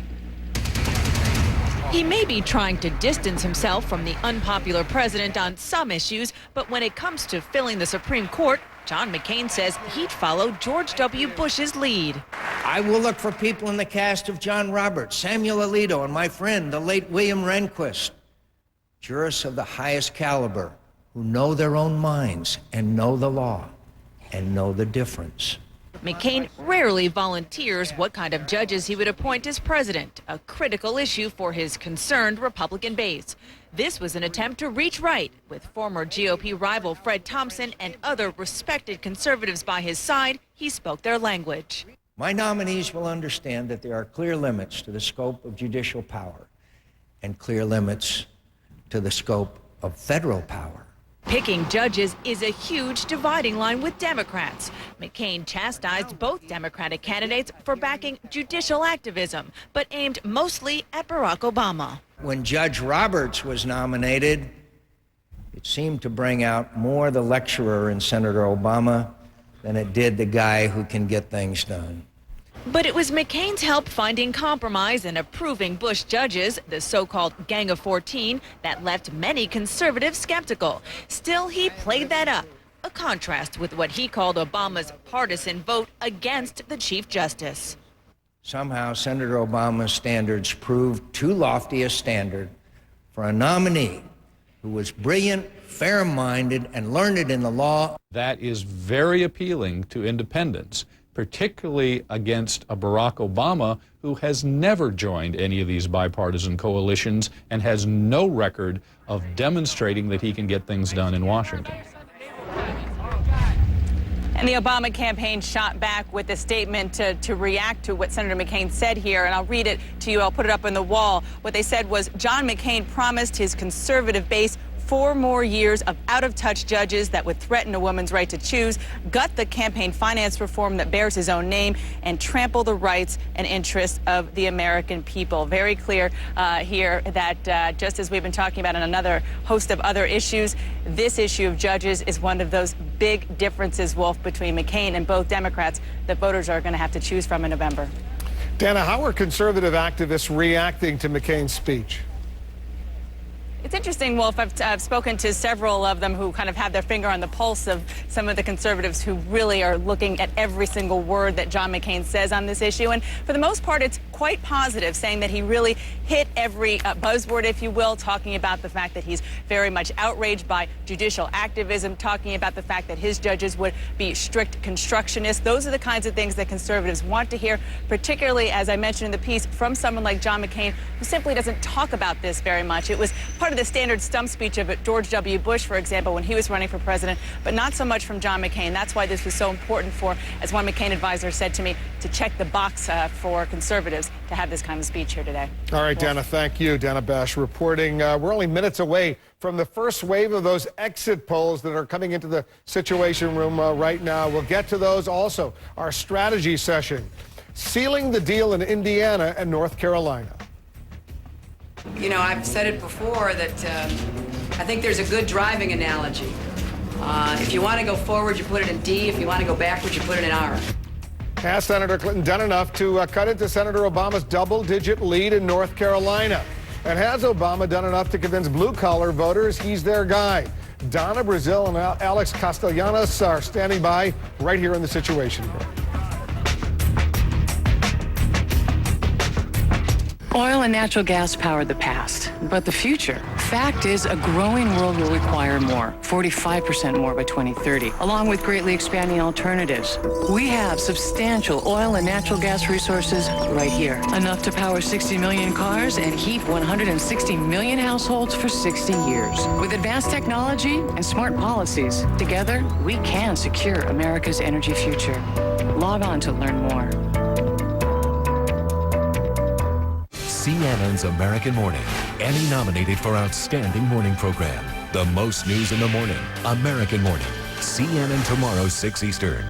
He may be trying to distance himself from the unpopular president on some issues, but when it comes to filling the Supreme Court, John McCain says he'd follow George W. Bush's lead. I will look for people in the cast of John Roberts, Samuel Alito, and my friend, the late William Rehnquist, jurists of the highest caliber who know their own minds and know the law and know the difference. McCain rarely volunteers what kind of judges he would appoint as president, a critical issue for his concerned Republican base. This was an attempt to reach right with former GOP rival Fred Thompson and other respected conservatives by his side. He spoke their language. My nominees will understand that there are clear limits to the scope of judicial power and clear limits to the scope of federal power. Picking judges is a huge dividing line with Democrats. McCain chastised both Democratic candidates for backing judicial activism, but aimed mostly at Barack Obama. When Judge Roberts was nominated, it seemed to bring out more the lecturer in Senator Obama than it did the guy who can get things done. But it was McCain's help finding compromise and approving Bush judges, the so-called Gang of 14, that left many conservatives skeptical. Still, he played that up, a contrast with what he called Obama's partisan vote against the Chief Justice. Somehow, Senator Obama's standards proved too lofty a standard for a nominee who was brilliant, fair-minded, and learned in the law. That is very appealing to independents, particularly against a Barack Obama who has never joined any of these bipartisan coalitions and has no record of demonstrating that he can get things done in Washington. And the Obama campaign shot back with a statement to react to what Senator McCain said here, and I'll read it to you. I'll put it up on the wall. What they said was, John McCain promised his conservative base 4 more years of out-of-touch judges that would threaten a woman's right to choose, gut the campaign finance reform that bears his own name, and trample the rights and interests of the American people. Very clear here that just as we've been talking about in another host of other issues, this issue of judges is one of those big differences, Wolf, between McCain and both Democrats that voters are going to have to choose from in November. Dana, how are conservative activists reacting to McCain's speech? It's interesting, Wolf. I've spoken to several of them who kind of have their finger on the pulse of some of the conservatives who really are looking at every single word that John McCain says on this issue. And for the most part, it's quite positive, saying that he really hit every buzzword, if you will, talking about the fact that he's very much outraged by judicial activism, talking about the fact that his judges would be strict constructionists. Those are the kinds of things that conservatives want to hear, particularly, as I mentioned in the piece, from someone like John McCain, who simply doesn't talk about this very much. It was part of the standard stump speech of George W. Bush, for example, when he was running for president, but not so much from John McCain. That's why this was so important for, as one McCain advisor said to me, to check the box for conservatives to have this kind of speech here today. All right, Dana, thank you. Dana Bash reporting. We're only minutes away from the first wave of those exit polls that are coming into the Situation Room right now. We'll get to those also. Our strategy session, sealing the deal in Indiana and North Carolina. You know, I've said it before that I think there's a good driving analogy. If you want to go forward, you put it in D. If you want to go backwards, you put it in R. Has Senator Clinton done enough to cut into Senator Obama's double-digit lead in North Carolina? And has Obama done enough to convince blue-collar voters he's their guy? Donna Brazil and Alex Castellanos are standing by right here in the Situation Room. Oil and natural gas powered the past, but the future. Fact is, a growing world will require more, 45% more by 2030, along with greatly expanding alternatives. We have substantial oil and natural gas resources right here, enough to power 60 million cars and heat 160 million households for 60 years. With advanced technology and smart policies, together, we can secure America's energy future. Log on to learn more. CNN's American Morning. Emmy nominated for Outstanding Morning Program. The most news in the morning. American Morning. CNN tomorrow, 6 Eastern.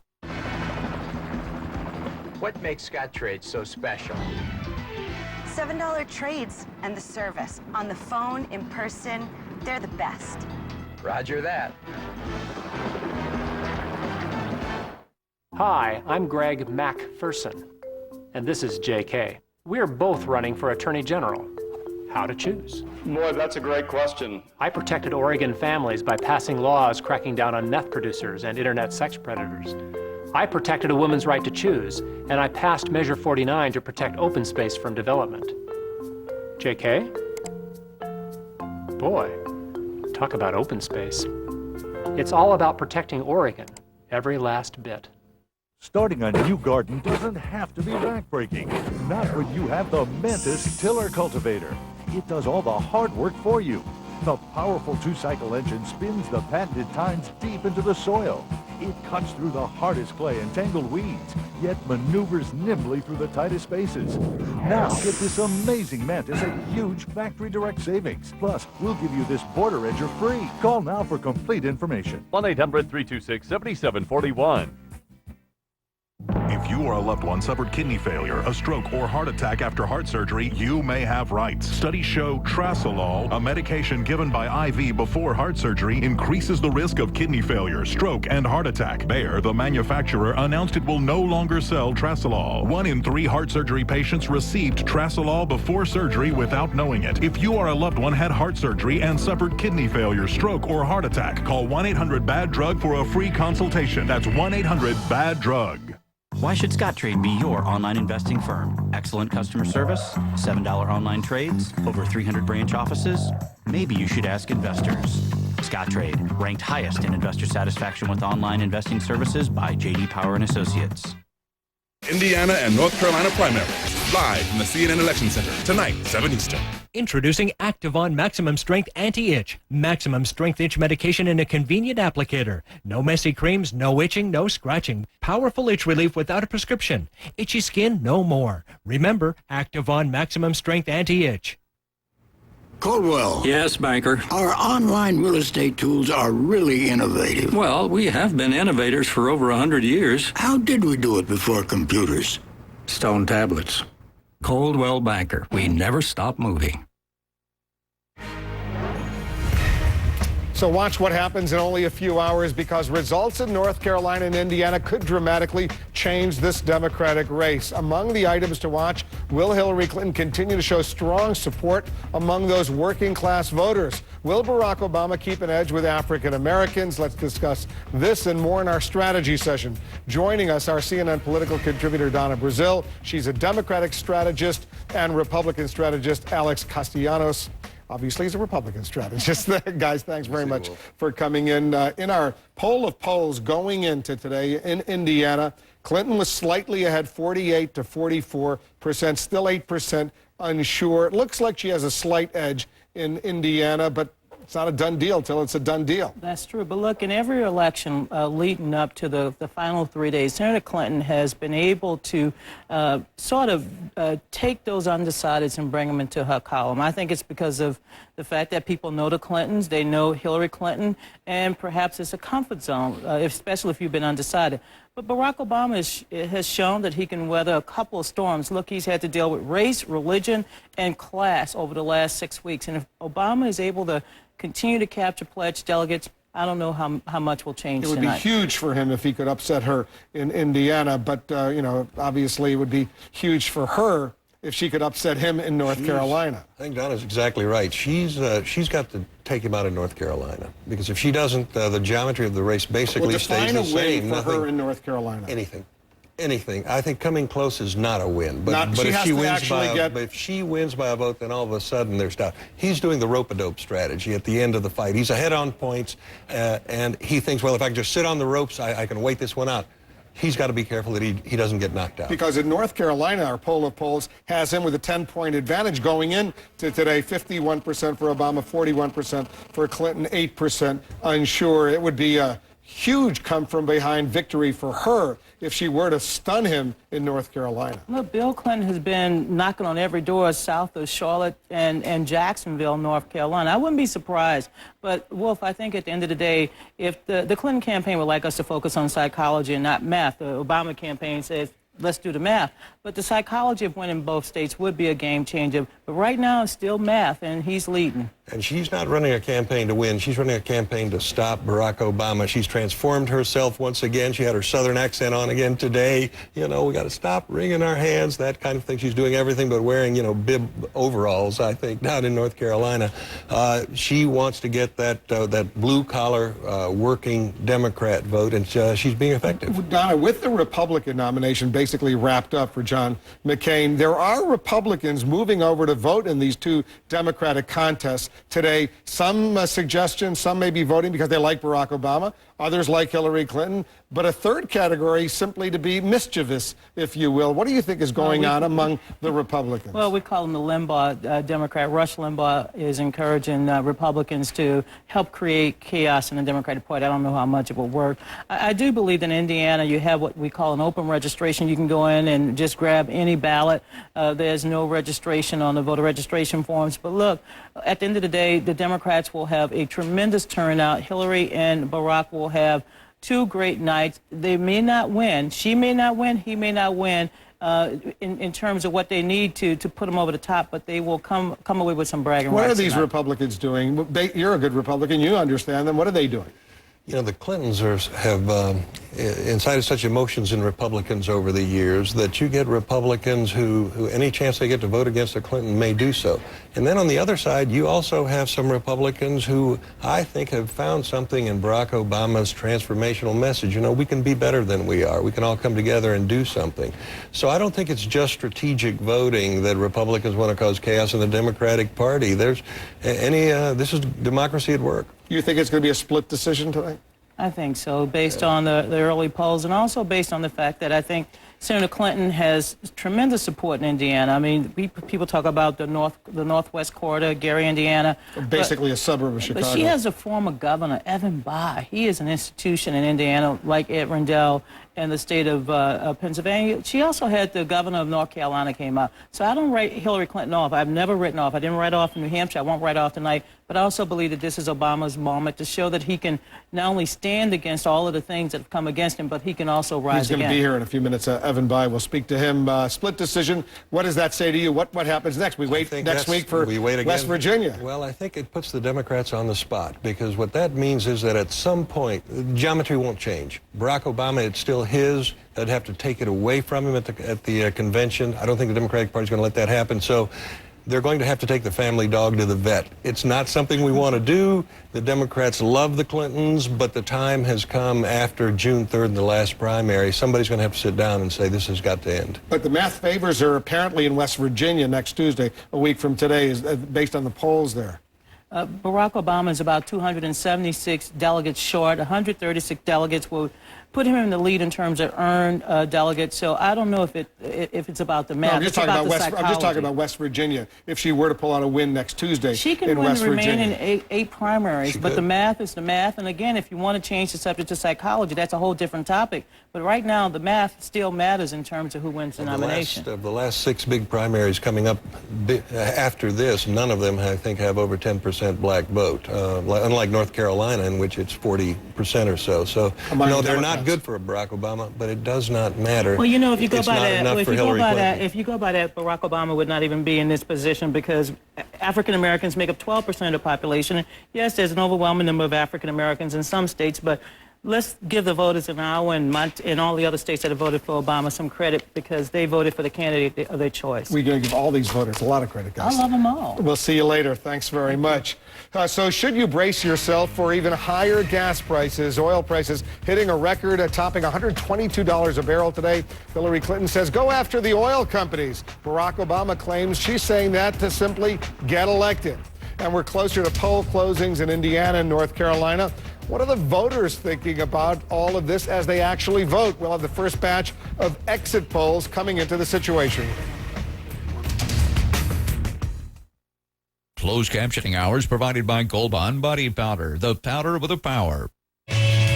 What makes Scottrade so special? $7 trades and the service. On the phone, in person, they're the best. Roger that. Hi, I'm Greg MacPherson, and this is JK. We're both running for Attorney General. how to choose. Boy, that's a great question. I protected Oregon families by passing laws cracking down on meth producers and internet sex predators. I protected a woman's right to choose, and I passed Measure 49 to protect open space from development. JK? Boy, talk about open space. It's all about protecting Oregon, every last bit. Starting a new garden doesn't have to be backbreaking. Not when you have the Mantis Tiller Cultivator. It does all the hard work for you. The powerful two-cycle engine spins the patented tines deep into the soil. It cuts through the hardest clay and tangled weeds, yet maneuvers nimbly through the tightest spaces. Now get this amazing Mantis at huge factory direct savings. Plus, we'll give you this border edger free. Call now for complete information. 1-800-326-7741. If you or a loved one suffered kidney failure, a stroke, or heart attack after heart surgery, you may have rights. Studies show Trasolol, a medication given by IV before heart surgery, increases the risk of kidney failure, stroke, and heart attack. Bayer, the manufacturer, announced it will no longer sell Trasolol. 1 in 3 heart surgery patients received Trasolol before surgery without knowing it. If you or a loved one had heart surgery and suffered kidney failure, stroke, or heart attack, call 1-800-BAD-DRUG for a free consultation. That's 1-800-BAD-DRUG. Why should Scottrade be your online investing firm? Excellent customer service, $7 online trades, over 300 branch offices? Maybe you should ask investors. Scottrade, ranked highest in investor satisfaction with online investing services by J.D. Power and Associates. Indiana and North Carolina primaries, live from the CNN Election Center, tonight, 7 Eastern. Introducing Activon Maximum Strength Anti-Itch. Maximum Strength Itch medication in a convenient applicator. No messy creams, no itching, no scratching. Powerful itch relief without a prescription. Itchy skin, no more. Remember, Activon Maximum Strength Anti-Itch. Caldwell. Yes, banker. Our online real estate tools are really innovative. Well, we have been innovators for over 100 years. How did we do it before computers? Stone tablets. Coldwell Banker. We never stop moving. So watch what happens in only a few hours, because results in North Carolina and Indiana could dramatically change this Democratic race. Among the items to watch, will Hillary Clinton continue to show strong support among those working class voters? Will Barack Obama keep an edge with African Americans? Let's discuss this and more in our strategy session. Joining us, our CNN political contributor, Donna Brazil. She's a Democratic strategist, and Republican strategist, Alex Castellanos. Obviously, he's a Republican strategist. Guys, thanks very much for coming in. In our poll of polls going into today in Indiana, Clinton was slightly ahead, 48 to 44%, still 8% unsure. It looks like she has a slight edge in Indiana, but it's not a done deal till it's a done deal. That's true. But look, in every election leading up to the final 3 days, Senator Clinton has been able to take those undecideds and bring them into her column. I think it's because of the fact that people know the Clintons, they know Hillary Clinton, and perhaps it's a comfort zone, especially if you've been undecided. But Barack Obama has shown that he can weather a couple of storms. Look, he's had to deal with race, religion, and class over the last 6 weeks. And if Obama is able to continue to capture pledged delegates, I don't know how much will change tonight. It would be huge for him if he could upset her in Indiana, but, obviously it would be huge for her if she could upset him in North Carolina. I think Donna's exactly right. She's got to take him out in North Carolina, because if she doesn't, the geometry of the race basically stays the same. Define a win for her in North Carolina. Anything. I think coming close is not a win. But if she wins by a vote, then all of a sudden there's doubt. He's doing the rope-a-dope strategy at the end of the fight. He's ahead on points, and he thinks, well, if I can just sit on the ropes, I can wait this one out. He's got to be careful that he doesn't get knocked out. Because in North Carolina, our poll of polls has him with a 10-point advantage going into today. 51% for Obama, 41% for Clinton, 8% unsure. It would be a huge come-from-behind victory for her if she were to stun him in North Carolina. Look, Bill Clinton has been knocking on every door south of Charlotte and Jacksonville, North Carolina. I wouldn't be surprised. But, Wolf, I think at the end of the day, if the Clinton campaign would like us to focus on psychology and not math, the Obama campaign says let's do the math. But the psychology of winning both states would be a game changer. But right now, it's still math, and he's leading. And she's not running a campaign to win. She's running a campaign to stop Barack Obama. She's transformed herself once again. She had her Southern accent on again today. You know, we got to stop wringing our hands, that kind of thing. She's doing everything but wearing, you know, bib overalls, I think, down in North Carolina. She wants to get that blue-collar working Democrat vote, and she's being effective. Donna, with the Republican nomination basically wrapped up for John McCain, there are Republicans moving over to vote in these two Democratic contests today. Some suggestions, some may be voting because they like Barack Obama, others like Hillary Clinton, but a third category simply to be mischievous, if you will. What do you think is going on among the Republicans? Well, we call him the Limbaugh Democrat. Rush Limbaugh is encouraging Republicans to help create chaos in the Democratic Party. I don't know how much it will work. I do believe that in Indiana you have what we call an open registration. You can go in and just grab any ballot. There's no registration on the voter registration forms. But look, at the end of the day, the Democrats will have a tremendous turnout. Hillary and Barack will have two great nights. They may not win. She may not win. He may not win in terms of what they need to put them over the top, but they will come away with some bragging rights. What are these tonight. Republicans doing? You're a good Republican. You understand them. What are they doing? You know, the Clintons have incited such emotions in Republicans over the years that you get Republicans who any chance they get to vote against a Clinton may do so. And then on the other side, you also have some Republicans who I think have found something in Barack Obama's transformational message. You know, we can be better than we are. We can all come together and do something. So I don't think it's just strategic voting that Republicans want to cause chaos in the Democratic Party. This is democracy at work. You think it's going to be a split decision tonight? I think so, based on the early polls, and also based on the fact that I think Senator Clinton has tremendous support in Indiana. I mean, people talk about the Northwest Corridor, Gary, Indiana. Basically a suburb of Chicago. But she has a former governor, Evan Bayh. He is an institution in Indiana, like Ed Rendell in the state of Pennsylvania. She also had the governor of North Carolina came out. So I don't write Hillary Clinton off. I've never written off. I didn't write off in New Hampshire. I won't write off tonight. But I also believe that this is Obama's moment to show that he can not only stand against all of the things that have come against him, but he can also rise He's going to be here in a few minutes. Evan Bayh, we'll speak to him. Split decision. What does that say to you? What happens next? We wait next week for West Virginia. Well, I think it puts the Democrats on the spot, because what that means is that at some point, geometry won't change. Barack Obama, it's still his. They'd have to take it away from him at the convention. I don't think the Democratic Party is going to let that happen. So they're going to have to take the family dog to the vet. It's not something we want to do. The Democrats love the Clintons, but the time has come after June 3rd in the last primary. Somebody's going to have to sit down and say this has got to end. But the math favors are apparently in West Virginia next Tuesday, a week from today, is based on the polls there. Barack Obama is about 276 delegates short. 136 delegates will put him in the lead in terms of earned delegates. So I don't know if it's about the math. No, I'm just talking about West Virginia. If she were to pull out a win next Tuesday, she can win the remaining eight primaries. But the math is the math. And again, if you want to change the subject to psychology, that's a whole different topic. But right now, the math still matters in terms of who wins the nomination. Of the last 6 big primaries coming up after this, none of them, I think, have over 10% black vote, unlike North Carolina, in which it's 40% or so. So, no, they're not good for Barack Obama, but it does not matter. Well, you know, if you go by that, Barack Obama would not even be in this position, because African Americans make up 12% of the population. Yes, there's an overwhelming number of African Americans in some states, but let's give the voters in Iowa and all the other states that have voted for Obama some credit, because they voted for the candidate of their choice. We're going to give all these voters a lot of credit, guys. I love them all. We'll see you later. Thanks very much. So should you brace yourself for even higher gas prices, oil prices hitting a record, topping $122 a barrel today? Hillary Clinton says go after the oil companies. Barack Obama claims she's saying that to simply get elected. And we're closer to poll closings in Indiana and North Carolina. What are the voters thinking about all of this as they actually vote? We'll have the first batch of exit polls coming into the situation. Closed captioning hours provided by Gold Bond Body Powder, the powder with the power.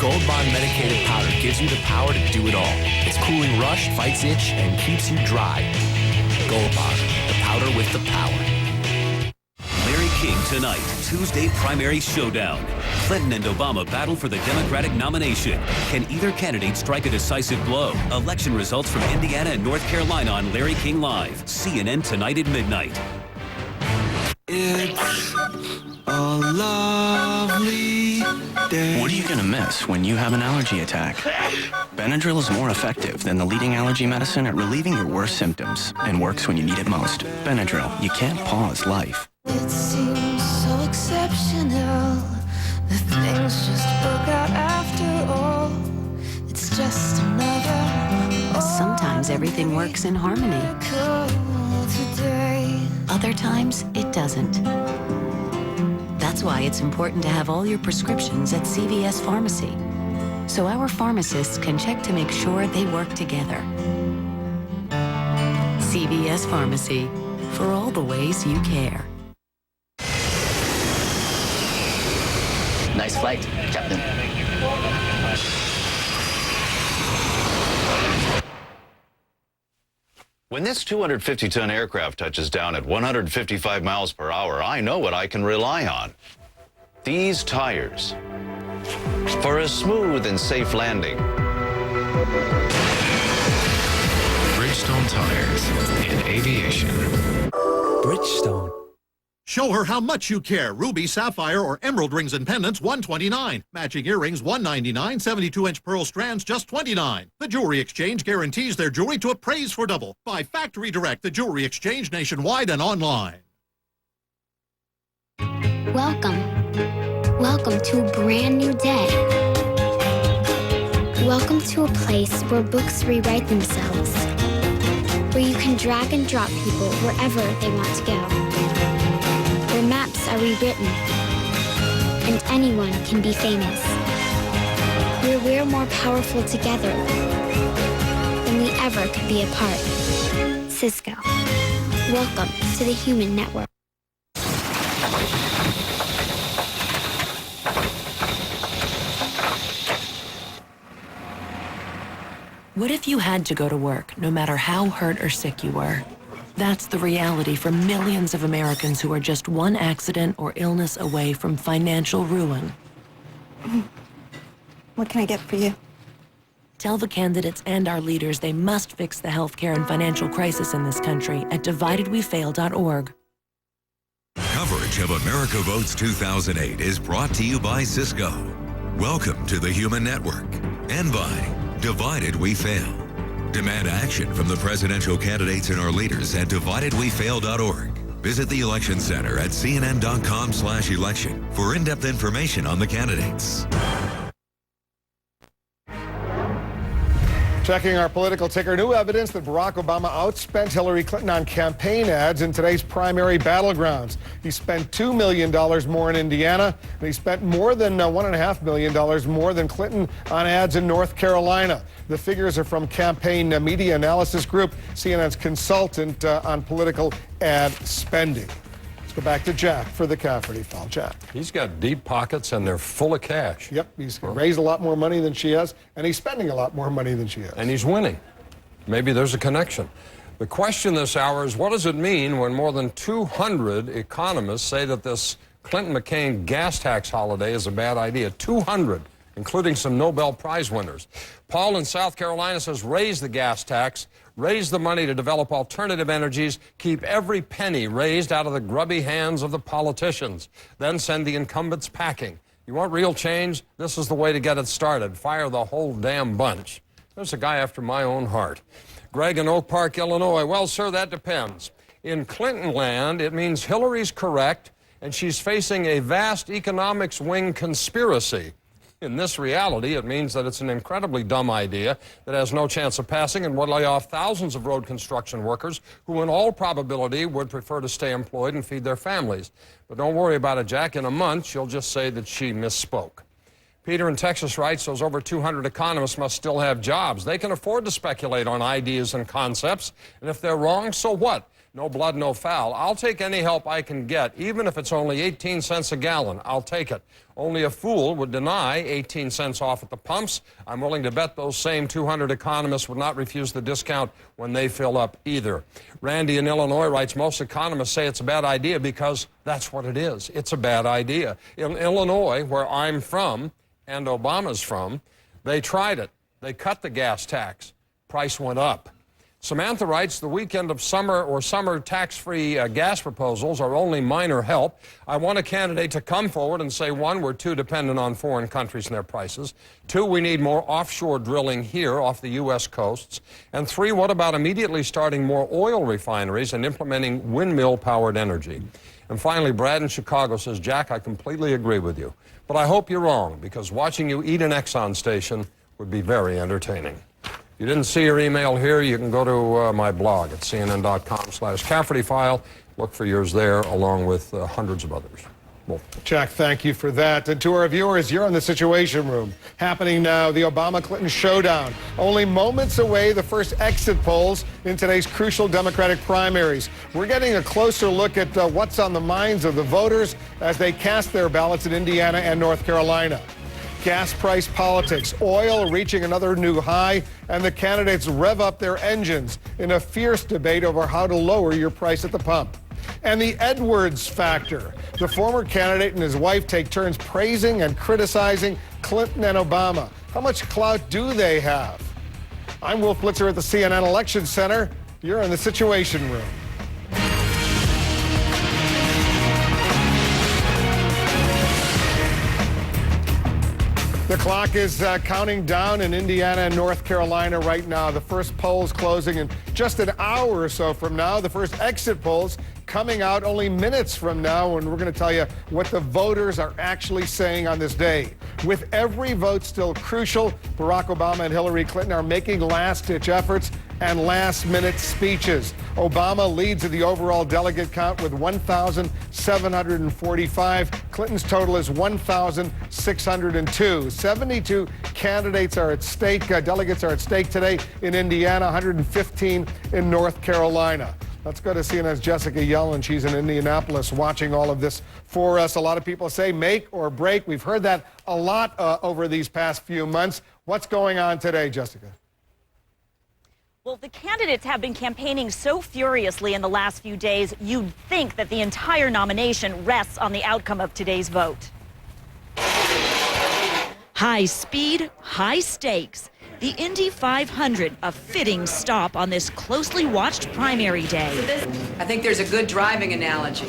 Gold Bond medicated powder gives you the power to do it all. Its cooling rush fights itch and keeps you dry. Gold Bond, the powder with the power. Mary King tonight. Tuesday primary showdown. Clinton and Obama battle for the Democratic nomination. Can either candidate strike a decisive blow? Election results from Indiana and North Carolina on Larry King Live. CNN tonight at midnight. It's a lovely day. What are you going to miss when you have an allergy attack? Benadryl is more effective than the leading allergy medicine at relieving your worst symptoms and works when you need it most. Benadryl, you can't pause life. It seems so exceptional. The things just work out after all. It's just another. Sometimes everything works in harmony. Other times it doesn't. That's why it's important to have all your prescriptions at CVS Pharmacy, so our pharmacists can check to make sure they work together. CVS Pharmacy, for all the ways you care. Nice flight, Captain. When this 250-ton aircraft touches down at 155 miles per hour, I know what I can rely on. These tires. For a smooth and safe landing. Bridgestone tires in aviation. Bridgestone. Show her how much you care. Ruby, sapphire, or emerald rings and pendants, $129. Matching earrings, $199. 72-inch pearl strands, just $29. The Jewelry Exchange guarantees their jewelry to appraise for double. By Factory Direct, the Jewelry Exchange nationwide and online. Welcome. Welcome to a brand new day. Welcome to a place where books rewrite themselves. Where you can drag and drop people wherever they want to go. Where maps are rewritten, and anyone can be famous. Where we're more powerful together than we ever could be apart. Cisco. Welcome to the Human Network. What if you had to go to work, no matter how hurt or sick you were? That's the reality for millions of Americans who are just one accident or illness away from financial ruin. What can I get for you? Tell the candidates and our leaders they must fix the healthcare and financial crisis in this country at dividedwefail.org. Coverage of America Votes 2008 is brought to you by Cisco. Welcome to the Human Network. And by Divided We Fail. Demand action from the presidential candidates and our leaders at dividedwefail.org. Visit the Election Center at cnn.com/election for in-depth information on the candidates. Checking our political ticker, new evidence that Barack Obama outspent Hillary Clinton on campaign ads in today's primary battlegrounds. He spent $2 million more in Indiana, and he spent more than $1.5 million more than Clinton on ads in North Carolina. The figures are from Campaign Media Analysis Group, CNN's consultant on political ad spending. Let's go back to Jack for the Cafferty File. Jack. He's got deep pockets and they're full of cash. Yep, he's raised a lot more money than she has, and he's spending a lot more money than she has. And he's winning. Maybe there's a connection. The question this hour is, what does it mean when more than 200 economists say that this Clinton-McCain gas tax holiday is a bad idea? 200, including some Nobel Prize winners. Paul in South Carolina says raise the gas tax, raise the money to develop alternative energies, keep every penny raised out of the grubby hands of the politicians, then send the incumbents packing. You want real change? This is the way to get it started. Fire the whole damn bunch. There's a guy after my own heart. Greg in Oak Park, Illinois. Well, sir, that depends. In Clinton land, it means Hillary's correct, and she's facing a vast economics wing conspiracy. In this reality, it means that it's an incredibly dumb idea that has no chance of passing and would lay off thousands of road construction workers who in all probability would prefer to stay employed and feed their families. But don't worry about it, Jack. In a month, she'll just say that she misspoke. Peter in Texas writes, those over 200 economists must still have jobs. They can afford to speculate on ideas and concepts, and if they're wrong, so what? no blood, no foul. I'll take any help I can get, even if it's only 18 cents a gallon. I'll take it. Only a fool would deny 18 cents off at the pumps. I'm willing to bet those same 200 economists would not refuse the discount when they fill up either. Randy in Illinois writes, most economists say it's a bad idea because that's what it is. It's a bad idea. In Illinois, where I'm from and Obama's from, they tried it. They cut the gas tax. Price went up. Samantha writes, the weekend of summer tax-free gas proposals are only minor help. I want a candidate to come forward and say, one, we're too dependent on foreign countries and their prices. Two, we need more offshore drilling here off the U.S. coasts. And three, what about immediately starting more oil refineries and implementing windmill-powered energy? And finally, Brad in Chicago says, Jack, I completely agree with you. But I hope you're wrong, because watching you eat an Exxon station would be very entertaining. If you didn't see your email here, you can go to my blog at cnn.com/Cafferty File. Look for yours there, along with hundreds of others. Well, Jack, thank you for that. And to our viewers, you're in the Situation Room. Happening now, the Obama-Clinton showdown. Only moments away, the first exit polls in today's crucial Democratic primaries. We're getting a closer look at what's on the minds of the voters as they cast their ballots in Indiana and North Carolina. Gas price politics, oil reaching another new high, and the candidates rev up their engines in a fierce debate over how to lower your price at the pump. And the Edwards factor. The former candidate and his wife take turns praising and criticizing Clinton and Obama. How much clout do they have? I'm Wolf Blitzer at the CNN Election Center. You're in the Situation Room. The clock is counting down in Indiana and North Carolina right now. The first polls closing in just an hour or so from now. The first exit polls coming out only minutes from now, and we're going to tell you what the voters are actually saying on this day. With every vote still crucial, Barack Obama and Hillary Clinton are making last-ditch efforts and last-minute speeches. Obama leads the overall delegate count with 1,745. Clinton's total is 1,602. 72 candidates are at stake. Delegates are at stake today in Indiana, 115 in North Carolina. Let's go to CNN's Jessica Yellen. She's in Indianapolis watching all of this for us. A lot of people say make or break. We've heard that a lot over these past few months. What's going on today, Jessica? Well, the candidates have been campaigning so furiously in the last few days, you'd think that the entire nomination rests on the outcome of today's vote. High speed, high stakes. The Indy 500, a fitting stop on this closely watched primary day. I think there's a good driving analogy.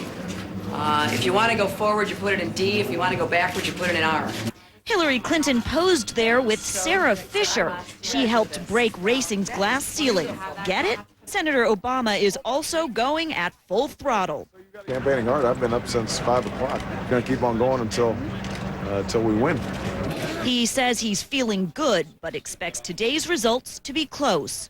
If you want to go forward, you put it in D. If you want to go backwards, you put it in R. Hillary Clinton posed there with Sarah Fisher. She helped break racing's glass ceiling. Get it? Senator Obama is also going at full throttle. Campaigning hard. I've been up since 5 o'clock. Going to keep on going until we win. He says he's feeling good, but expects today's results to be close.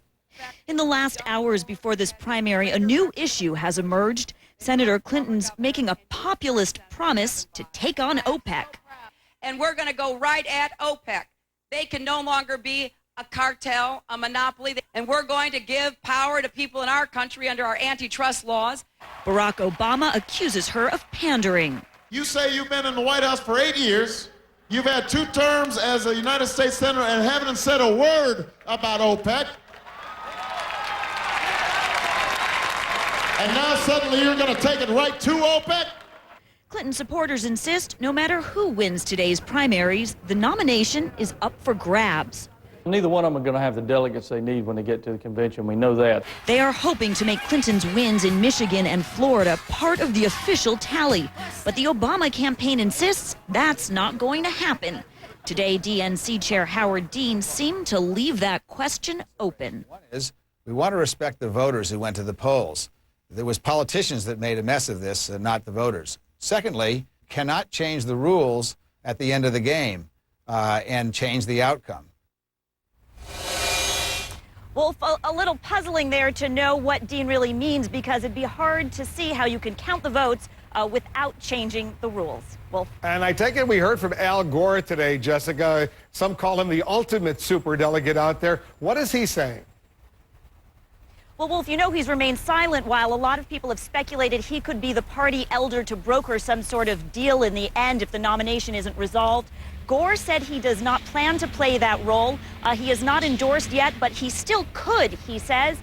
In the last hours before this primary, a new issue has emerged. Senator Clinton's making a populist promise to take on OPEC. And we're going to go right at OPEC. They can no longer be a cartel, a monopoly, and we're going to give power to people in our country under our antitrust laws. Barack Obama accuses her of pandering. You say you've been in the White House for 8 years. You've had 2 terms as a United States Senator and haven't said a word about OPEC. And now suddenly you're going to take it right to OPEC? Clinton supporters insist no matter who wins today's primaries, the nomination is up for grabs. Neither one of them are going to have the delegates they need when they get to the convention. We know that. They are hoping to make Clinton's wins in Michigan and Florida part of the official tally. But the Obama campaign insists that's not going to happen. Today, DNC Chair Howard Dean seemed to leave that question open. One is, we want to respect the voters who went to the polls. There was politicians that made a mess of this, not the voters. Secondly, cannot change the rules at the end of the game and change the outcome. Well, a little puzzling there to know what Dean really means, because it'd be hard to see how you can count the votes without changing the rules. Well, and I take it we heard from Al Gore today, Jessica. Some call him the ultimate superdelegate out there. What is he saying? Well, Wolf, you know he's remained silent while a lot of people have speculated he could be the party elder to broker some sort of deal in the end if the nomination isn't resolved. Gore said he does not plan to play that role. He is not endorsed yet, but he still could, he says.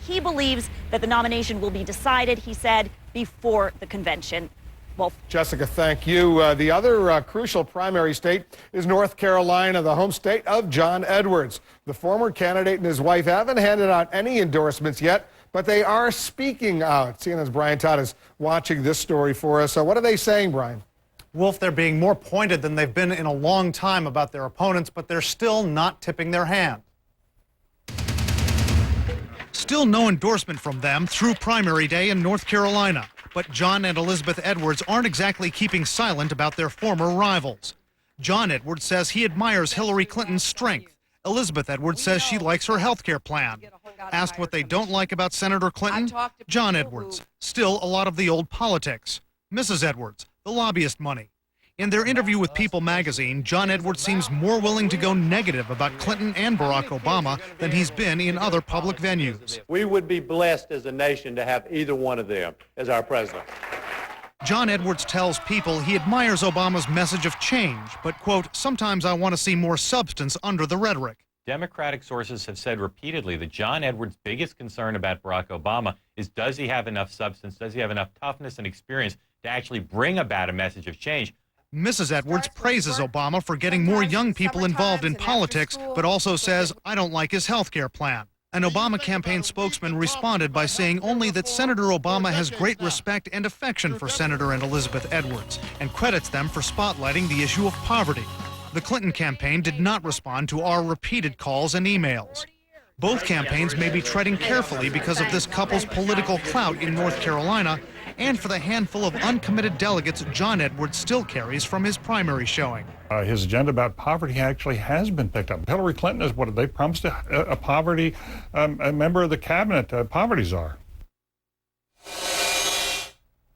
He believes that the nomination will be decided, he said, before the convention. Wolf. Jessica, thank you. The other crucial primary state is North Carolina, the home state of John Edwards. The former candidate and his wife haven't handed out any endorsements yet, but they are speaking out. CNN's Brian Todd is watching this story for us. So what are they saying, Brian? Wolf, they're being more pointed than they've been in a long time about their opponents, but they're still not tipping their hand. Still no endorsement from them through primary day in North Carolina. But John and Elizabeth Edwards aren't exactly keeping silent about their former rivals. John Edwards says he admires Hillary Clinton's strength. Elizabeth Edwards says she likes her health care plan. Asked what they don't like about Senator Clinton, John Edwards, still a lot of the old politics. Mrs. Edwards, the lobbyist money. In their interview with People magazine, John Edwards seems more willing to go negative about Clinton and Barack Obama than he's been in other public venues. We would be blessed as a nation to have either one of them as our president. John Edwards tells People he admires Obama's message of change, but, quote, sometimes I want to see more substance under the rhetoric. Democratic sources have said repeatedly that John Edwards' biggest concern about Barack Obama is, does he have enough substance, does he have enough toughness and experience to actually bring about a message of change? Mrs. Edwards praises Obama for getting more young people involved in politics, but also says, I don't like his health care plan. An Obama campaign spokesman responded by saying only that Senator Obama has great respect and affection for Senator and Elizabeth Edwards, and credits them for spotlighting the issue of poverty. The Clinton campaign did not respond to our repeated calls and emails. Both campaigns may be treading carefully because of this couple's political clout in North Carolina, and for the handful of uncommitted delegates John Edwards still carries from his primary showing. His agenda about poverty actually has been picked up. Hillary Clinton is what they promised a poverty, a member of the cabinet, poverty czar.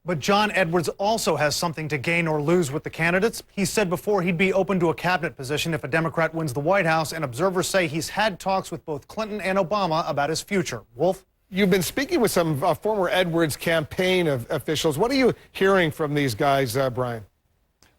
But John Edwards also has something to gain or lose with the candidates. He said before he'd be open to a cabinet position if a Democrat wins the White House, and observers say he's had talks with both Clinton and Obama about his future. Wolf? You've been speaking with some former Edwards campaign officials. What are you hearing from these guys, Brian?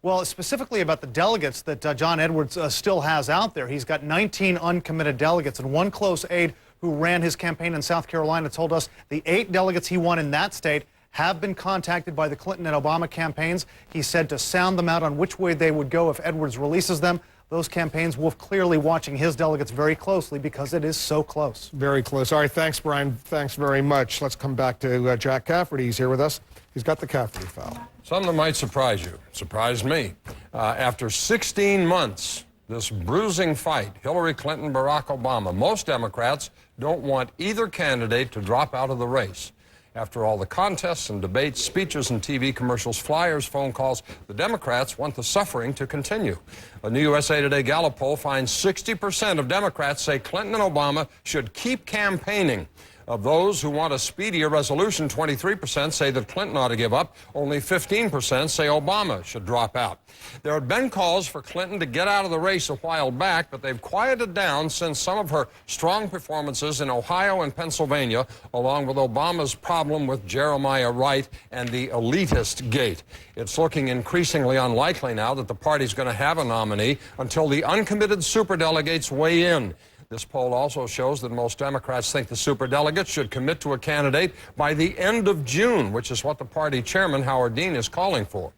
Well, specifically about the delegates that John Edwards still has out there. He's got 19 uncommitted delegates, and one close aide who ran his campaign in South Carolina told us the 8 delegates he won in that state have been contacted by the Clinton and Obama campaigns. He said to sound them out on which way they would go if Edwards releases them. Those campaigns, Wolf, clearly watching his delegates very closely because it is so close. Very close. All right, thanks, Brian. Thanks very much. Let's come back to Jack Cafferty. He's here with us. He's got the Cafferty file. Something that might surprise you. Surprised me. After 16 months, this bruising fight, Hillary Clinton, Barack Obama, most Democrats don't want either candidate to drop out of the race. After all the contests and debates, speeches and TV commercials, flyers, phone calls, the Democrats want the suffering to continue. A new USA Today Gallup poll finds 60% of Democrats say Clinton and Obama should keep campaigning. Of those who want a speedier resolution, 23% say that Clinton ought to give up. Only 15% say Obama should drop out. There had been calls for Clinton to get out of the race a while back, but they've quieted down since some of her strong performances in Ohio and Pennsylvania, along with Obama's problem with Jeremiah Wright and the elitist gate. It's looking increasingly unlikely now that the party's going to have a nominee until the uncommitted superdelegates weigh in. This poll also shows that most Democrats think the superdelegates should commit to a candidate by the end of June, which is what the party chairman, Howard Dean, is calling for.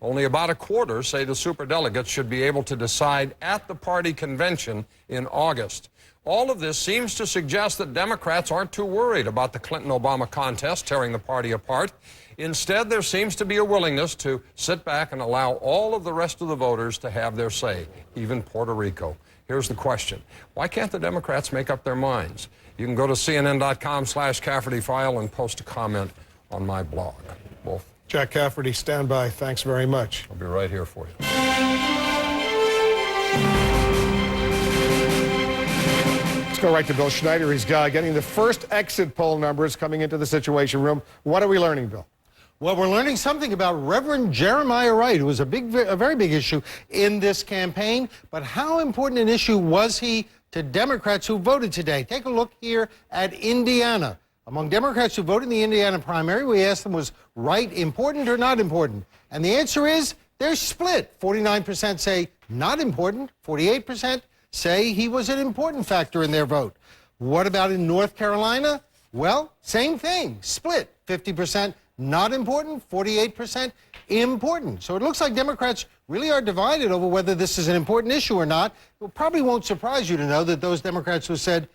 Only about a quarter say the superdelegates should be able to decide at the party convention in August. All of this seems to suggest that Democrats aren't too worried about the Clinton-Obama contest tearing the party apart. Instead, there seems to be a willingness to sit back and allow all of the rest of the voters to have their say, even Puerto Rico. Here's the question. Why can't the Democrats make up their minds? You can go to CNN.com/Cafferty file and post a comment on my blog. Wolf. Jack Cafferty, stand by. Thanks very much. I'll be right here for you. Let's go right to Bill Schneider. He's getting the first exit poll numbers coming into the Situation Room. What are we learning, Bill? Well, we're learning something about Reverend Jeremiah Wright, who was a very big issue in this campaign. But how important an issue was he to Democrats who voted today? Take a look here at Indiana. Among Democrats who voted in the Indiana primary, we asked them, was Wright important or not important? And the answer is they're split. 49% say not important. 48% say he was an important factor in their vote. What about in North Carolina? Well, same thing, split. 50% not important, 48% important. So it looks like Democrats really are divided over whether this is an important issue or not. It probably won't surprise you to know that those Democrats who said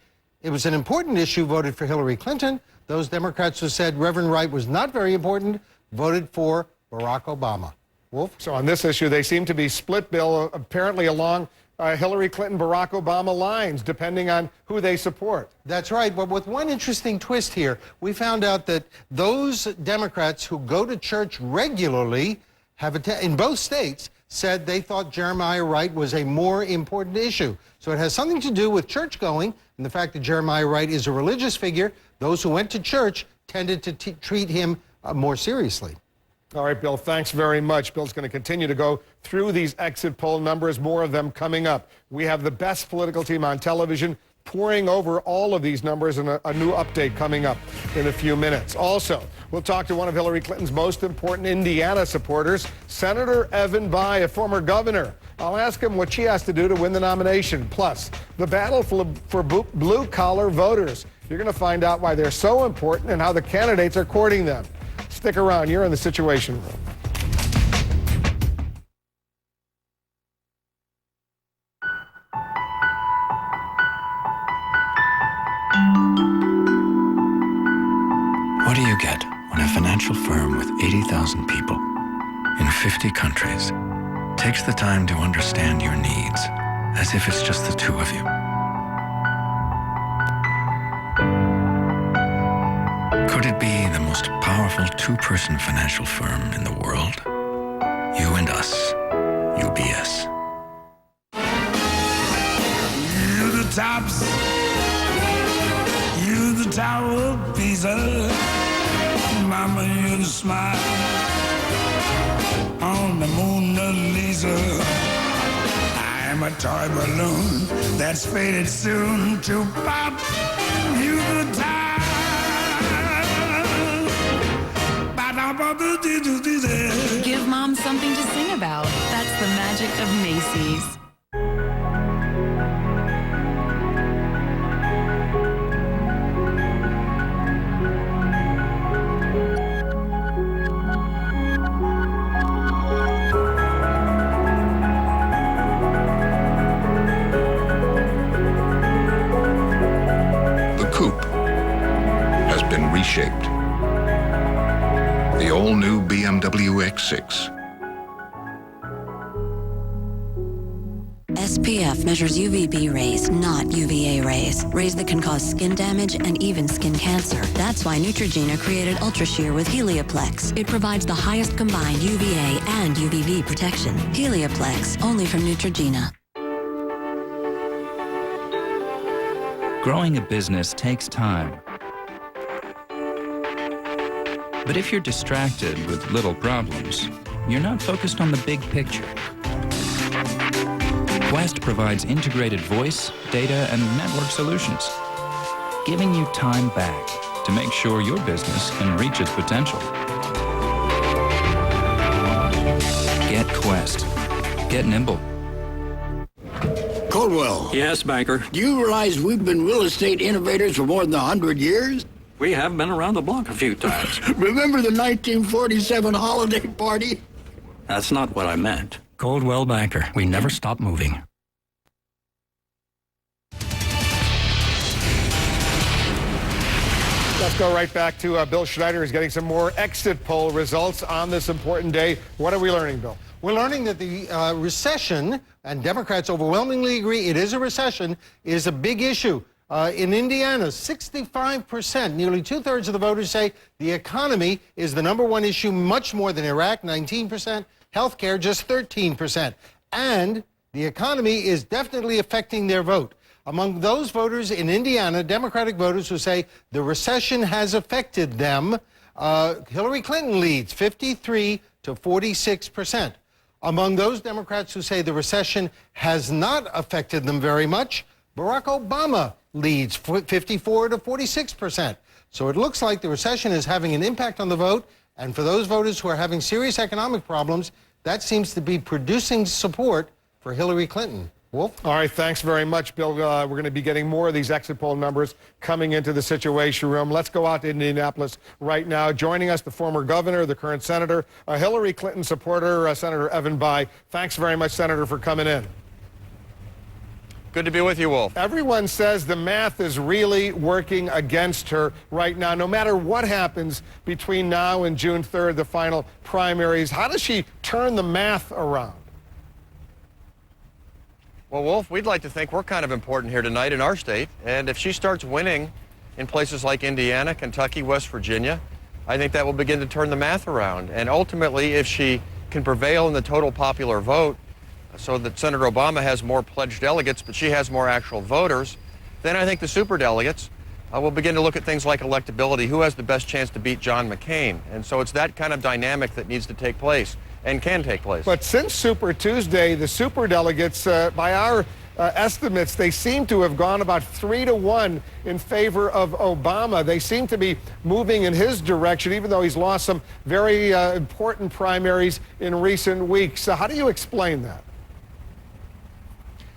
it was an important issue voted for Hillary Clinton. Those Democrats who said Reverend Wright was not very important voted for Barack Obama. Wolf? So on this issue, they seem to be split, Bill, apparently along Hillary Clinton, Barack Obama lines, depending on who they support. That's right, but with one interesting twist here, we found out that those Democrats who go to church regularly have, in both states, said they thought Jeremiah Wright was a more important issue. So it has something to do with church going and the fact that Jeremiah Wright is a religious figure. Those who went to church tended to treat him more seriously. All right, Bill, thanks very much. Bill's going to continue to go through these exit poll numbers, more of them coming up. We have the best political team on television pouring over all of these numbers, and a new update coming up in a few minutes. Also, we'll talk to one of Hillary Clinton's most important Indiana supporters, Senator Evan Bayh, a former governor. I'll ask him what she has to do to win the nomination. Plus, the battle for blue-collar voters. You're going to find out why they're so important and how the candidates are courting them. Stick around. You're in the Situation Room. What do you get when a financial firm with 80,000 people in 50 countries takes the time to understand your needs as if it's just the two of you? Could it be the most powerful two-person financial firm in the world? You and us, UBS. You the tops, you the Tower of Pisa, Mama, you the smile on the Mona Lisa. I'm a toy balloon that's faded soon to pop. You the top. Give Mom something to sing about. That's the magic of Macy's. The coupe has been reshaped. The all-new BMW X6. SPF measures UVB rays, not UVA rays. Rays that can cause skin damage and even skin cancer. That's why Neutrogena created Ultra Sheer with Helioplex. It provides the highest combined UVA and UVB protection. Helioplex, only from Neutrogena. Growing a business takes time. But if you're distracted with little problems, you're not focused on the big picture. Quest provides integrated voice, data, and network solutions, giving you time back to make sure your business can reach its potential. Get Quest. Get nimble. Coldwell. Yes, banker. Do you realize we've been real estate innovators for more than 100 years? We have been around the block a few times. Remember the 1947 holiday party? That's not what I meant. Coldwell Banker. We never stop moving. Let's go right back to Bill Schneider, who's getting some more exit poll results on this important day. What are we learning, Bill? We're learning that the recession, and Democrats overwhelmingly agree it is a recession, is a big issue. In Indiana, 65%, nearly two-thirds of the voters say the economy is the #1 issue, much more than Iraq, 19%, health care, just 13%. And the economy is definitely affecting their vote. Among those voters in Indiana, Democratic voters who say the recession has affected them, Hillary Clinton leads 53 to 46%. Among those Democrats who say the recession has not affected them very much, Barack Obama leads 54 to 46%. So it looks like the recession is having an impact on the vote. And for those voters who are having serious economic problems, that seems to be producing support for Hillary Clinton. Wolf? All right, thanks very much, Bill. We're going to be getting more of these exit poll numbers coming into the Situation Room. Let's go out to Indianapolis right now. Joining us, the former governor, the current senator, a Hillary Clinton supporter, Senator Evan Bayh. Thanks very much, Senator, for coming in. Good to be with you, Wolf. Everyone says the math is really working against her right now. No matter what happens between now and June 3rd, the final primaries, how does she turn the math around? Well, Wolf, we'd like to think we're kind of important here tonight in our state. And if she starts winning in places like Indiana, Kentucky, West Virginia, I think that will begin to turn the math around. And ultimately, if she can prevail in the total popular vote, so that Senator Obama has more pledged delegates, but she has more actual voters, then I think the superdelegates will begin to look at things like electability. Who has the best chance to beat John McCain? And so it's that kind of dynamic that needs to take place and can take place. But since Super Tuesday, the superdelegates, by our estimates, they seem to have gone about 3-1 in favor of Obama. They seem to be moving in his direction, even though he's lost some very important primaries in recent weeks. So how do you explain that?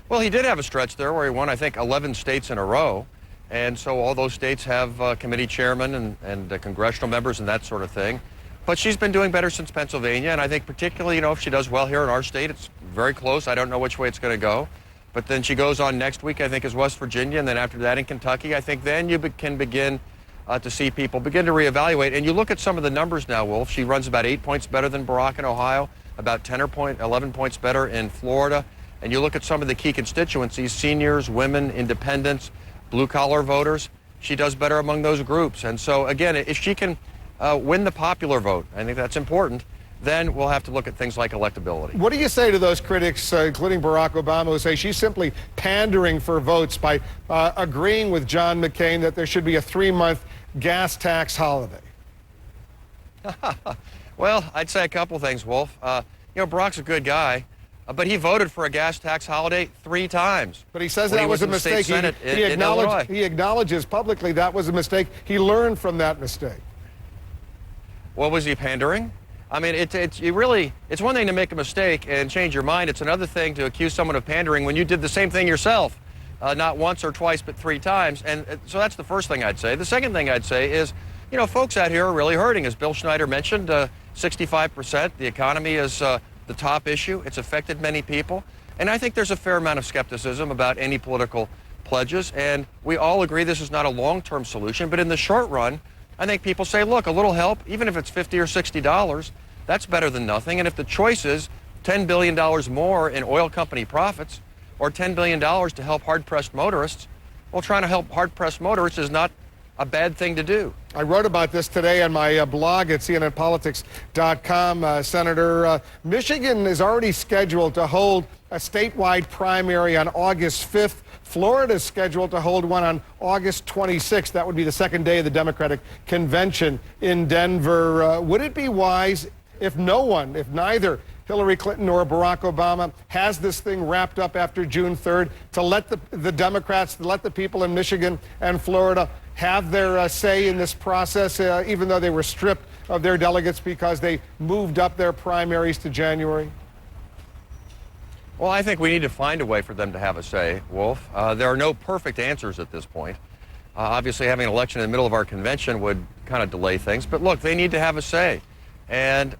Well, he did have a stretch there where he won, I think, 11 states in a row. And so all those states have committee chairmen and congressional members and that sort of thing. But she's been doing better since Pennsylvania. And I think particularly, if she does well here in our state, it's very close. I don't know which way it's going to go. But then she goes on next week, I think, is West Virginia. And then after that in Kentucky, I think then you can begin to see people begin to reevaluate. And you look at some of the numbers now, Wolf. She runs about 8 points better than Barack in Ohio, about 11 points better in Florida. And you look at some of the key constituencies, seniors, women, independents, blue-collar voters, she does better among those groups. And so, again, if she can win the popular vote, I think that's important, then we'll have to look at things like electability. What do you say to those critics, including Barack Obama, who say she's simply pandering for votes by agreeing with John McCain that there should be a 3-month gas tax holiday? Well, I'd say a couple things, Wolf. Barack's a good guy. But he voted for a gas tax holiday 3 times. But he says that was a mistake. He acknowledges publicly that was a mistake. He learned from that mistake. Well, was he pandering? I mean, it's one thing to make a mistake and change your mind. It's another thing to accuse someone of pandering when you did the same thing yourself, not once or twice, but 3 times. And so that's the first thing I'd say. The second thing I'd say is, folks out here are really hurting. As Bill Schneider mentioned, 65%. The economy is the top issue. It's affected many people. And I think there's a fair amount of skepticism about any political pledges. And we all agree this is not a long-term solution. But in the short run, I think people say, look, a little help, even if it's $50 or $60, that's better than nothing. And if the choice is $10 billion more in oil company profits or $10 billion to help hard-pressed motorists, well, trying to help hard-pressed motorists is not a bad thing to do. I wrote about this today on my blog at cnnpolitics.com, Senator. Michigan is already scheduled to hold a statewide primary on August 5th. Florida is scheduled to hold one on August 26th. That would be the second day of the Democratic convention in Denver. Would it be wise if neither Hillary Clinton or Barack Obama has this thing wrapped up after June 3rd, to let the Democrats, to let the people in Michigan and Florida have their say in this process, even though they were stripped of their delegates because they moved up their primaries to January? Well, I think we need to find a way for them to have a say, Wolf. There are no perfect answers at this point. Obviously, having an election in the middle of our convention would kind of delay things. But look, they need to have a say. And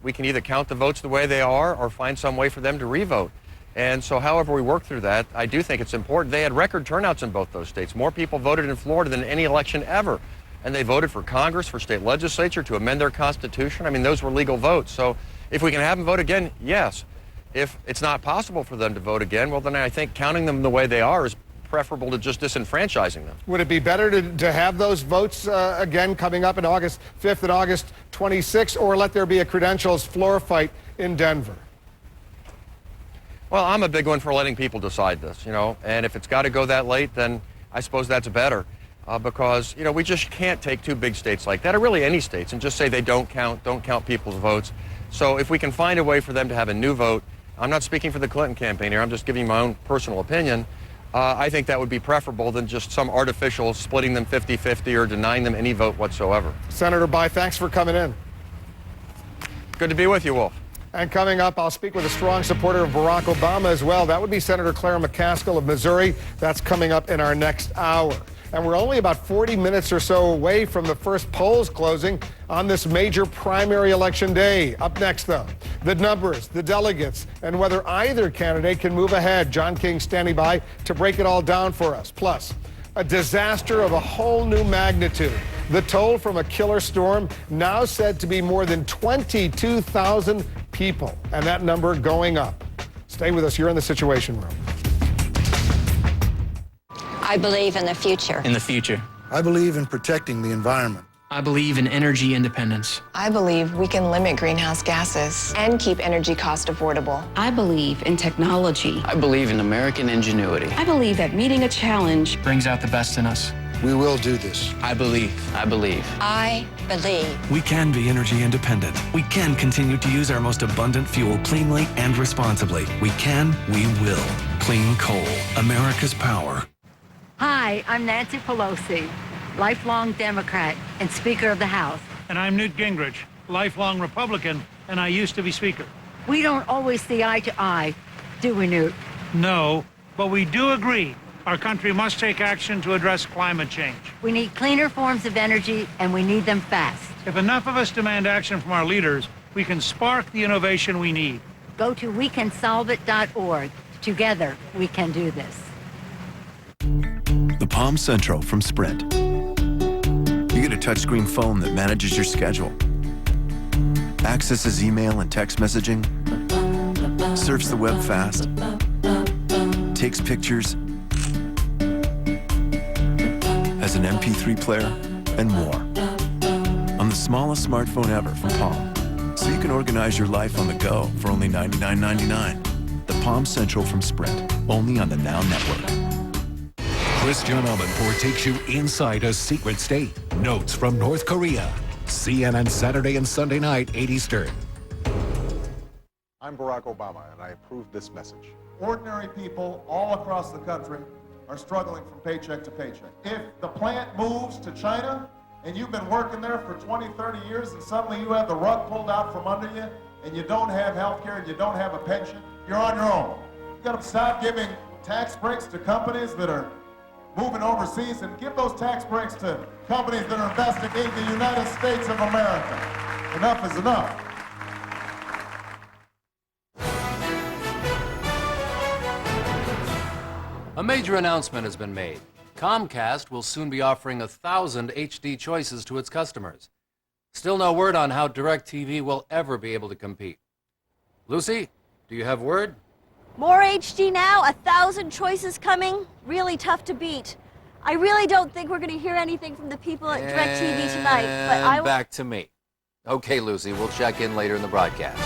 we can either count the votes the way they are or find some way for them to re-vote. And so however we work through that, I do think it's important. They had record turnouts in both those states. More people voted in Florida than any election ever. And they voted for Congress, for state legislature, to amend their constitution. I mean, those were legal votes. So if we can have them vote again, yes. If it's not possible for them to vote again, well, then I think counting them the way they are is preferable to just disenfranchising them. Would it be better to have those votes again coming up in August 5th and August 26th, or let there be a credentials floor fight in Denver? Well, I'm a big one for letting people decide this, and if it's got to go that late, then I suppose that's better. Because, we just can't take 2 big states like that, or really any states, and just say they don't count people's votes. So if we can find a way for them to have a new vote, I'm not speaking for the Clinton campaign here, I'm just giving you my own personal opinion, I think that would be preferable than just some artificial splitting them 50-50 or denying them any vote whatsoever. Senator Bai, thanks for coming in. Good to be with you, Wolf. And coming up, I'll speak with a strong supporter of Barack Obama as well. That would be Senator Claire McCaskill of Missouri. That's coming up in our next hour. And we're only about 40 minutes or so away from the first polls closing on this major primary election day. Up next, though, the numbers, the delegates, and whether either candidate can move ahead. John King standing by to break it all down for us. Plus, a disaster of a whole new magnitude. The toll from a killer storm now said to be more than 22,000 people, and that number going up. Stay with us. You're in the Situation Room. I believe in the future. In the future. I believe in protecting the environment. I believe in energy independence. I believe we can limit greenhouse gases and keep energy cost affordable. I believe in technology. I believe in American ingenuity. I believe that meeting a challenge brings out the best in us. We will do this. I believe. I believe. I believe. We can be energy independent. We can continue to use our most abundant fuel cleanly and responsibly. We can, we will. Clean coal, America's power. Hi, I'm Nancy Pelosi, lifelong Democrat and Speaker of the House. And I'm Newt Gingrich, lifelong Republican, and I used to be Speaker. We don't always see eye to eye, do we, Newt? No, but we do agree our country must take action to address climate change. We need cleaner forms of energy, and we need them fast. If enough of us demand action from our leaders, we can spark the innovation we need. Go to wecansolveit.org. Together, we can do this. The Palm Central from Sprint. You get a touchscreen phone that manages your schedule, accesses email and text messaging, surfs the web fast, takes pictures, has an MP3 player, and more. On the smallest smartphone ever from Palm. So you can organize your life on the go for only $99.99. The Palm Central from Sprint, only on the Now Network. Christian Amanpour takes you inside a secret state. Notes from North Korea. CNN Saturday and Sunday night, 8 Eastern. I'm Barack Obama, and I approve this message. Ordinary people all across the country are struggling from paycheck to paycheck. If the plant moves to China and you've been working there for 20, 30 years and suddenly you have the rug pulled out from under you and you don't have health care and you don't have a pension, you're on your own. You gotta stop giving tax breaks to companies that are moving overseas and give those tax breaks to companies that are investing in the United States of America. Enough is enough. A major announcement has been made. Comcast will soon be offering 1,000 HD choices to its customers. Still no word on how DirecTV will ever be able to compete. Lucy, do you have word? More HD now, 1,000 choices coming. Really tough to beat. I really don't think we're going to hear anything from the people at DirecTV tonight. But Back to me. Okay, Lucy, we'll check in later in the broadcast.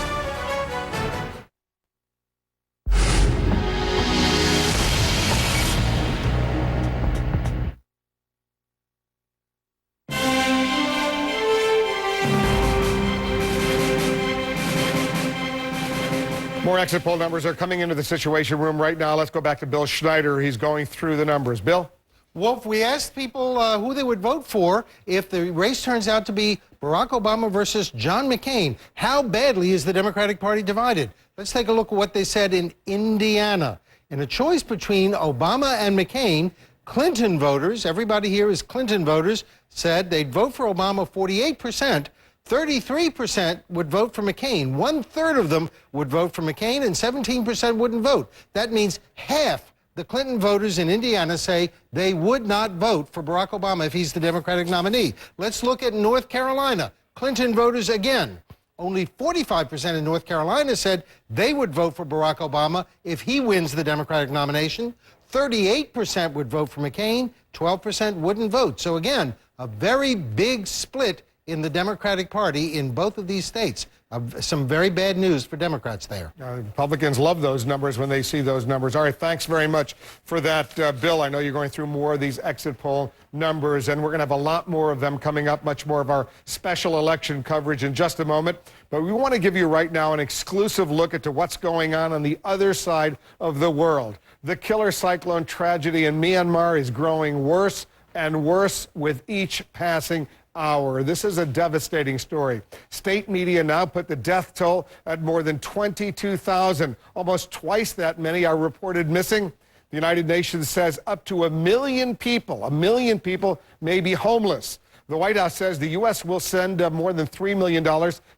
More exit poll numbers are coming into the Situation Room right now. Let's go back to Bill Schneider. He's going through the numbers. Bill? Wolf, we asked people who they would vote for if the race turns out to be Barack Obama versus John McCain. How badly is the Democratic Party divided? Let's take a look at what they said in Indiana. In a choice between Obama and McCain, Clinton voters, everybody here is Clinton voters, said they'd vote for Obama 48%. 33% would vote for McCain. 1/3 of them would vote for McCain, and 17% wouldn't vote. That means half the Clinton voters in Indiana say they would not vote for Barack Obama if he's the Democratic nominee. Let's look at North Carolina. Clinton voters again. Only 45% in North Carolina said they would vote for Barack Obama if he wins the Democratic nomination. 38% would vote for McCain. 12% wouldn't vote. So again, a very big split in the Democratic Party in both of these states. Some very bad news for Democrats there. Republicans love those numbers when they see those numbers. All right, thanks very much for that, Bill. I know you're going through more of these exit poll numbers, and we're going to have a lot more of them coming up, much more of our special election coverage in just a moment. But we want to give you right now an exclusive look into what's going on the other side of the world. The killer cyclone tragedy in Myanmar is growing worse and worse with each passing hour. This is a devastating story. State media now put the death toll at more than 22,000. Almost twice that many are reported missing. The United Nations says up to 1 million people may be homeless. The White House says the U.S. will send more than $3 million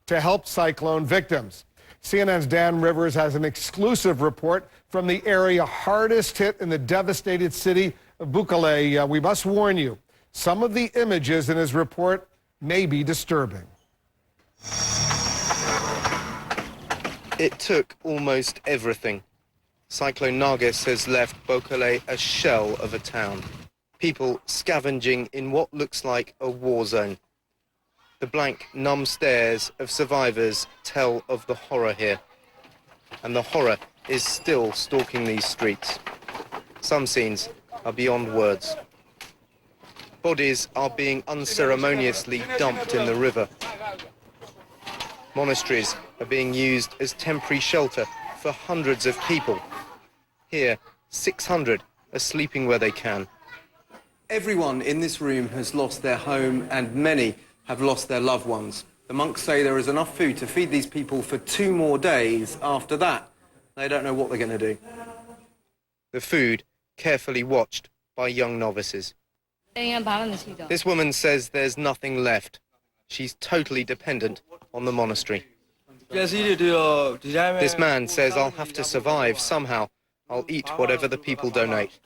to help cyclone victims. CNN's Dan Rivers has an exclusive report from the area hardest hit in the devastated city of Bukale. We must warn you, some of the images in his report may be disturbing. It took almost everything. Cyclone Nargis has left Bokale a shell of a town. People scavenging in what looks like a war zone. The blank, numb stares of survivors tell of the horror here. And the horror is still stalking these streets. Some scenes are beyond words. Bodies are being unceremoniously dumped in the river. Monasteries are being used as temporary shelter for hundreds of people. Here, 600 are sleeping where they can. Everyone in this room has lost their home and many have lost their loved ones. The monks say there is enough food to feed these people for 2 more days. After that, they don't know what they're going to do. The food carefully watched by young novices. This woman says there's nothing left. She's totally dependent on the monastery. This man says I'll have to survive somehow. I'll eat whatever the people donate.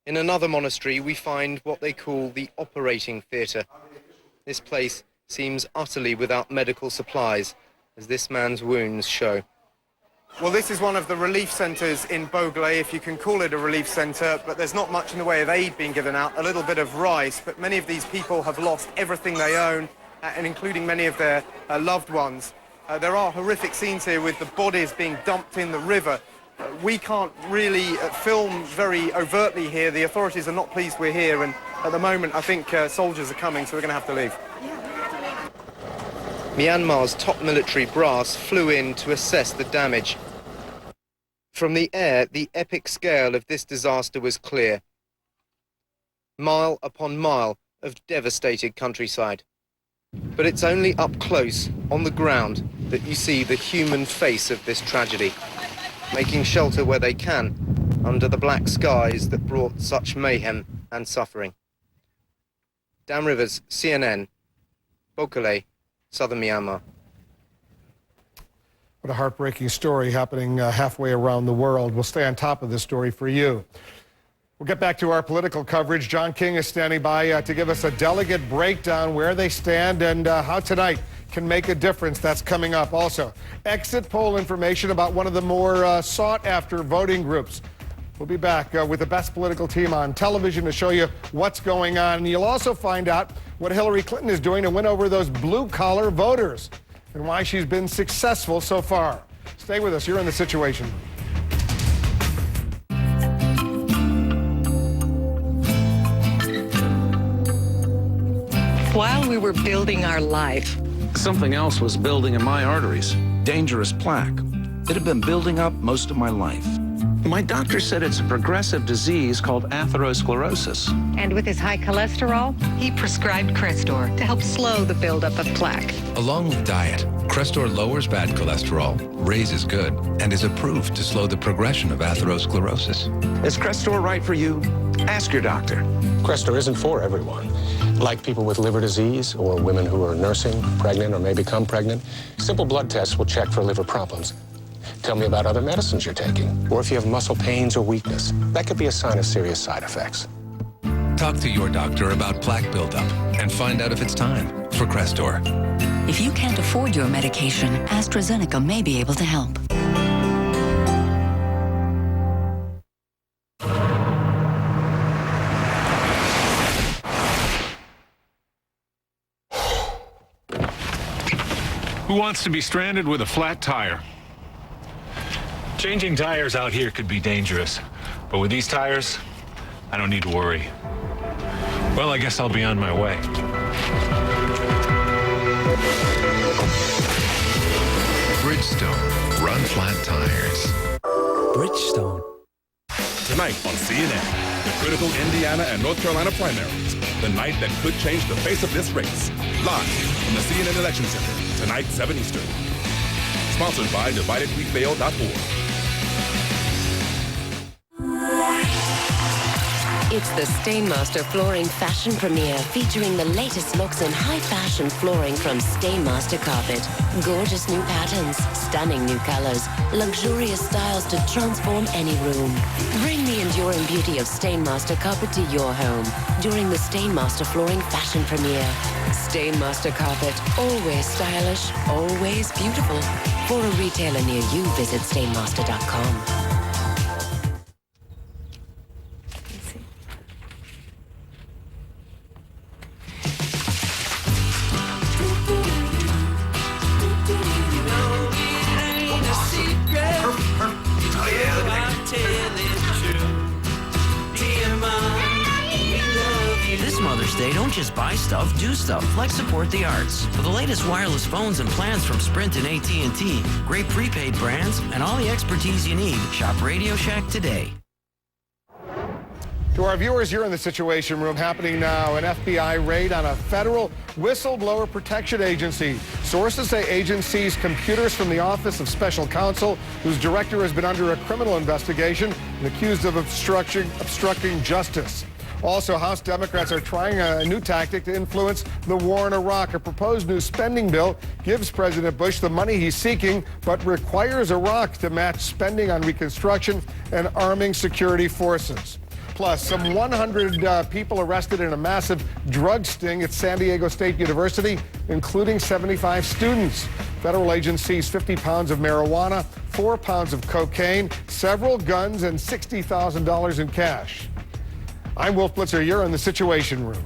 In another monastery, we find what they call the operating theatre. This place seems utterly without medical supplies, as this man's wounds show. Well, this is one of the relief centres in Bogale, if you can call it a relief centre, but there's not much in the way of aid being given out, a little bit of rice, but many of these people have lost everything they own, and including many of their loved ones. There are horrific scenes here with the bodies being dumped in the river. We can't really film very overtly here. The authorities are not pleased we're here, and at the moment I think soldiers are coming, so we're going to have to leave. Myanmar's top military brass flew in to assess the damage. From the air, the epic scale of this disaster was clear. Mile upon mile of devastated countryside. But it's only up close, on the ground, that you see the human face of this tragedy, making shelter where they can, under the black skies that brought such mayhem and suffering. Dan Rivers, CNN, Bokale, southern Myanmar. What a heartbreaking story happening halfway around the world. We'll stay on top of this story for you. We'll get back to our political coverage. John King is standing by to give us a delegate breakdown where they stand and how tonight can make a difference. That's coming up. Also, exit poll information about one of the more sought-after voting groups. We'll be back with the best political team on television to show you what's going on. And you'll also find out what Hillary Clinton is doing to win over those blue-collar voters and why she's been successful so far. Stay with us. You're in The Situation. While we were building our life, something else was building in my arteries. Dangerous plaque. It had been building up most of my life. My doctor said it's a progressive disease called atherosclerosis. And with his high cholesterol, he prescribed Crestor to help slow the buildup of plaque. Along with diet, Crestor lowers bad cholesterol, raises good, and is approved to slow the progression of atherosclerosis. Is Crestor right for you? Ask your doctor. Crestor isn't for everyone. Like people with liver disease or women who are nursing, pregnant, or may become pregnant, simple blood tests will check for liver problems. Tell me about other medicines you're taking, or if you have muscle pains or weakness. That could be a sign of serious side effects. Talk to your doctor about plaque buildup and find out if it's time for Crestor. If you can't afford your medication, AstraZeneca may be able to help. Who wants to be stranded with a flat tire? Changing tires out here could be dangerous, but with these tires, I don't need to worry. Well, I guess I'll be on my way. Bridgestone. Run flat tires. Bridgestone. Tonight on CNN, the critical Indiana and North Carolina primaries. The night that could change the face of this race. Live from the CNN Election Center. Tonight, 7 Eastern. Sponsored by DividedWeFail.org. It's the Stainmaster Flooring Fashion Premiere, featuring the latest looks in high-fashion flooring from Stainmaster Carpet. Gorgeous new patterns, stunning new colors, luxurious styles to transform any room. Bring the enduring beauty of Stainmaster Carpet to your home during the Stainmaster Flooring Fashion Premiere. Stainmaster Carpet, always stylish, always beautiful. For a retailer near you, visit stainmaster.com. This Mother's Day, don't just buy stuff, do stuff, like support the arts. For the latest wireless phones and plans from Sprint and AT&T, great prepaid brands, and all the expertise you need, shop Radio Shack today. To our viewers here in the Situation Room, happening now, an FBI raid on a federal whistleblower protection agency. Sources say agency's computers from the Office of Special Counsel, whose director has been under a criminal investigation and accused of obstructing justice. Also, House Democrats are trying a new tactic to influence the war in Iraq. A proposed new spending bill gives President Bush the money he's seeking, but requires Iraq to match spending on reconstruction and arming security forces. Plus, some 100 people arrested in a massive drug sting at San Diego State University, including 75 students. Federal agents seized 50 pounds of marijuana, 4 pounds of cocaine, several guns, and $60,000 in cash. I'm Wolf Blitzer. You're in the Situation Room.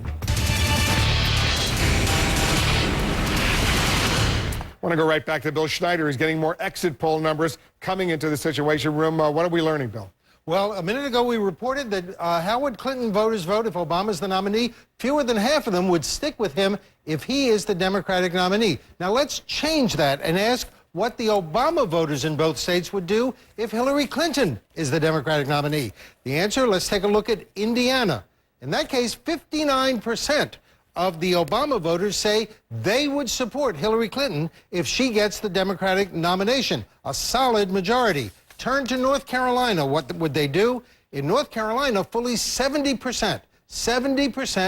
I want to go right back to Bill Schneider. He's getting more exit poll numbers coming into the Situation Room. What are we learning, Bill? Well, a minute ago we reported that how would Clinton voters vote if Obama's the nominee? Fewer than half of them would stick with him if he is the Democratic nominee. Now let's change that and ask what the Obama voters in both states would do if Hillary Clinton is the Democratic nominee. The answer, let's take a look at Indiana. In that case, 59% of the Obama voters say they would support Hillary Clinton if she gets the Democratic nomination, a solid majority. Turn to North Carolina. What would they do? In North Carolina, fully 70%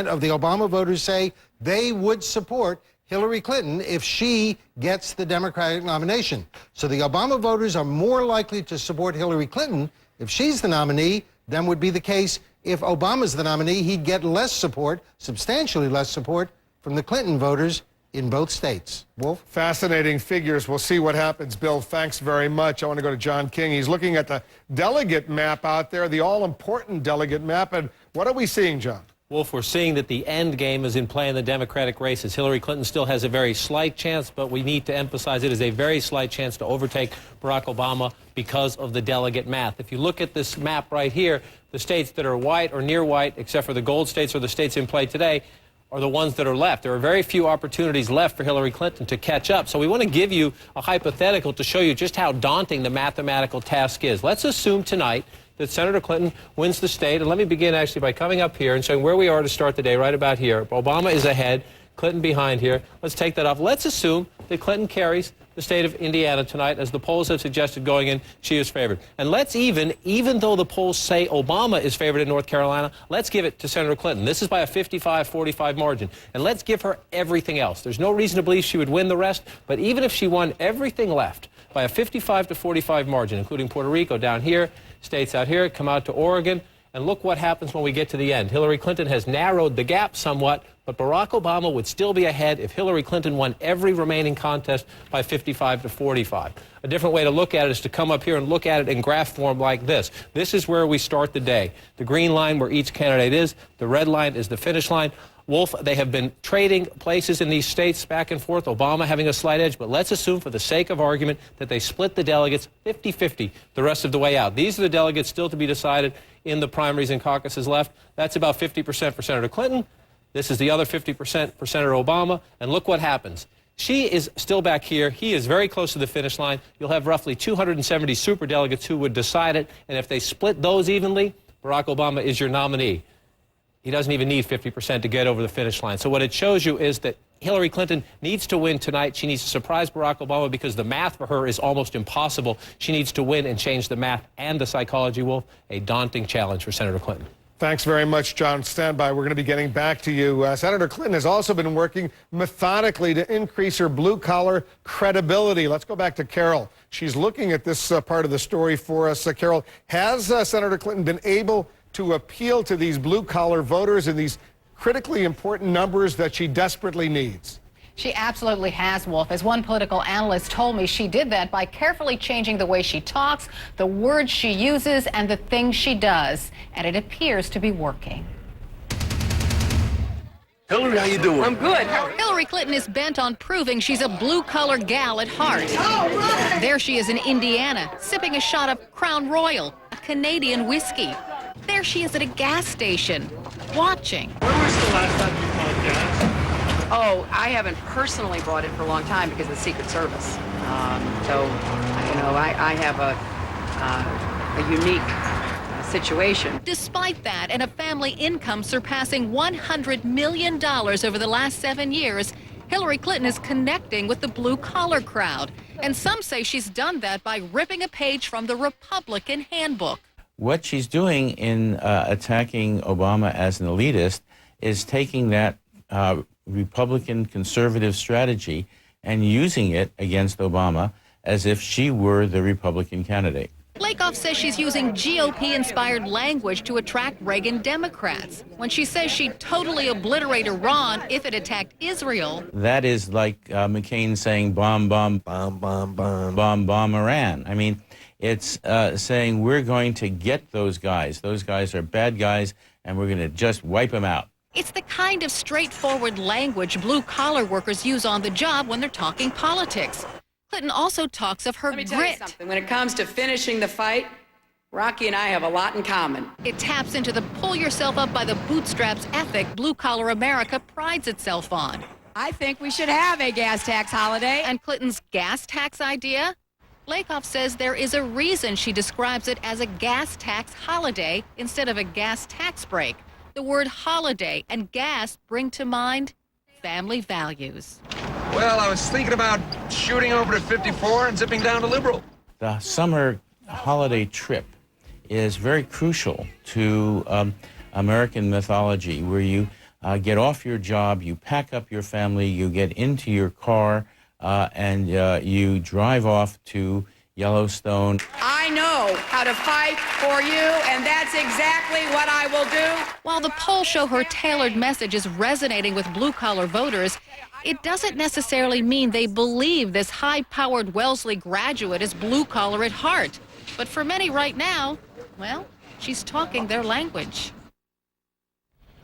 of the Obama voters say they would support Hillary Clinton if she gets the Democratic nomination. So the Obama voters are more likely to support Hillary Clinton if she's the nominee than would be the case if Obama's the nominee. He'd get less support, substantially less support, from the Clinton voters in both states. Wolf? Fascinating figures. We'll see what happens. Bill, thanks very much. I want to go to John King. He's looking at the delegate map out there, the all-important delegate map. And what are we seeing, John? Wolf, we're seeing that the end game is in play in the Democratic races. Hillary Clinton still has a very slight chance, but we need to emphasize it is a very slight chance to overtake Barack Obama because of the delegate math. If you look at this map right here, the states that are white or near white, except for the gold states or the states in play today, are the ones that are left. There are very few opportunities left for Hillary Clinton to catch up. So we want to give you a hypothetical to show you just how daunting the mathematical task is. Let's assume tonight that Senator Clinton wins the state. And let me begin actually by coming up here and showing where we are to start the day, right about here. Obama is ahead, Clinton behind here. Let's take that off. Let's assume that Clinton carries the state of Indiana tonight. As the polls have suggested going in, she is favored. And let's even though the polls say Obama is favored in North Carolina, let's give it to Senator Clinton. This is by a 55-45 margin. And let's give her everything else. There's no reason to believe she would win the rest, but even if she won everything left by a 55-45 margin, including Puerto Rico down here, states out here, come out to Oregon, and look what happens when we get to the end. Hillary Clinton has narrowed the gap somewhat, but Barack Obama would still be ahead if Hillary Clinton won every remaining contest by 55-45. A different way to look at it is to come up here and look at it in graph form like this. This is where we start the day. The green line where each candidate is, the red line is the finish line. Wolf, they have been trading places in these states back and forth, Obama having a slight edge, but let's assume for the sake of argument that they split the delegates 50-50 the rest of the way out. These are the delegates still to be decided in the primaries and caucuses left. That's about 50% for Senator Clinton. This is the other 50% for Senator Obama. And look what happens. She is still back here. He is very close to the finish line. You'll have roughly 270 superdelegates who would decide it. And if they split those evenly, Barack Obama is your nominee. He doesn't even need 50% to get over the finish line. So what it shows you is that Hillary Clinton needs to win tonight. She needs to surprise Barack Obama because the math for her is almost impossible. She needs to win and change the math and the psychology, Wolf. A daunting challenge for Senator Clinton. Thanks very much, John. Stand by. We're going to be getting back to you. Senator Clinton has also been working methodically to increase her blue-collar credibility. Let's go back to Carol. She's looking at this part of the story for us. Carol, has Senator Clinton been able to appeal to these blue-collar voters in these critically important numbers that she desperately needs? She absolutely has, Wolf. As one political analyst told me, she did that by carefully changing the way she talks, the words she uses, and the things she does. And it appears to be working. Hillary, how you doing? I'm good. Hillary Clinton is bent on proving she's a blue-collar gal at heart. There she is in Indiana, sipping a shot of Crown Royal, a Canadian whiskey. There she is at a gas station, watching. When was the last time you bought gas? Oh, I haven't personally bought it for a long time because of the Secret Service. I have a unique situation. Despite that, and a family income surpassing $100 million over the last 7 years, Hillary Clinton is connecting with the blue-collar crowd. And some say she's done that by ripping a page from the Republican handbook. What she's doing in attacking Obama as an elitist is taking that Republican conservative strategy and using it against Obama as if she were the Republican candidate. Lakoff says she's using GOP-inspired language to attract Reagan Democrats. When she says she'd totally obliterate Iran if it attacked Israel. That is like McCain saying bomb, bomb, bomb, bomb, bomb, bomb, bomb Iran. I mean, it's saying we're going to get those guys. Those guys are bad guys, and we're going to just wipe them out. It's the kind of straightforward language blue-collar workers use on the job when they're talking politics. Clinton also talks of her Let me tell you something. When it comes to finishing the fight, Rocky and I have a lot in common. It taps into the pull-yourself-up-by-the-bootstraps ethic blue-collar America prides itself on. I think we should have a gas tax holiday. And Clinton's gas tax idea? Lakoff says there is a reason she describes it as a gas tax holiday instead of a gas tax break. The word holiday and gas bring to mind family values. Well, I was thinking about shooting over to 54 and zipping down to Liberal. The summer holiday trip is very crucial to American mythology, where you get off your job, you pack up your family, you get into your car, and you drive off to Yellowstone. I know how to fight for you, and that's exactly what I will do. While the polls show her tailored message is resonating with blue-collar voters, it doesn't necessarily mean they believe this high-powered Wellesley graduate is blue-collar at heart. But for many right now, well, she's talking their language.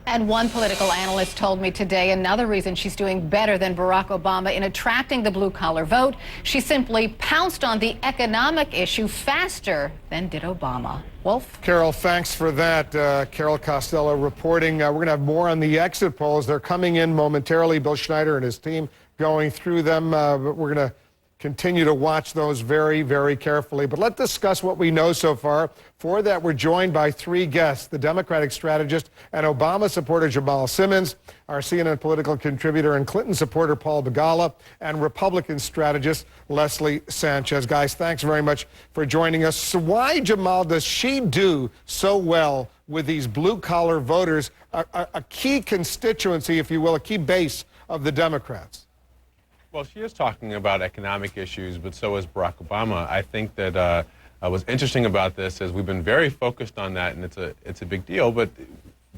And one political analyst told me today another reason she's doing better than Barack Obama in attracting the blue-collar vote. She simply pounced on the economic issue faster than did Obama. Wolf? Carol, thanks for that. Carol Costello reporting. We're going to have more on the exit polls. They're coming in momentarily. Bill Schneider and his team going through them. But we're going to continue to watch those very, very carefully. But let's discuss what we know so far. For that, we're joined by three guests: the Democratic strategist and Obama supporter Jamal Simmons, our CNN political contributor and Clinton supporter Paul Begala, and Republican strategist Leslie Sanchez. Guys, thanks very much for joining us. So why, Jamal, does she do so well with these blue-collar voters, a key constituency, if you will, a key base of the Democrats? Well, she is talking about economic issues, but so is Barack Obama. I think that what's interesting about this is we've been very focused on that, and it's a big deal. But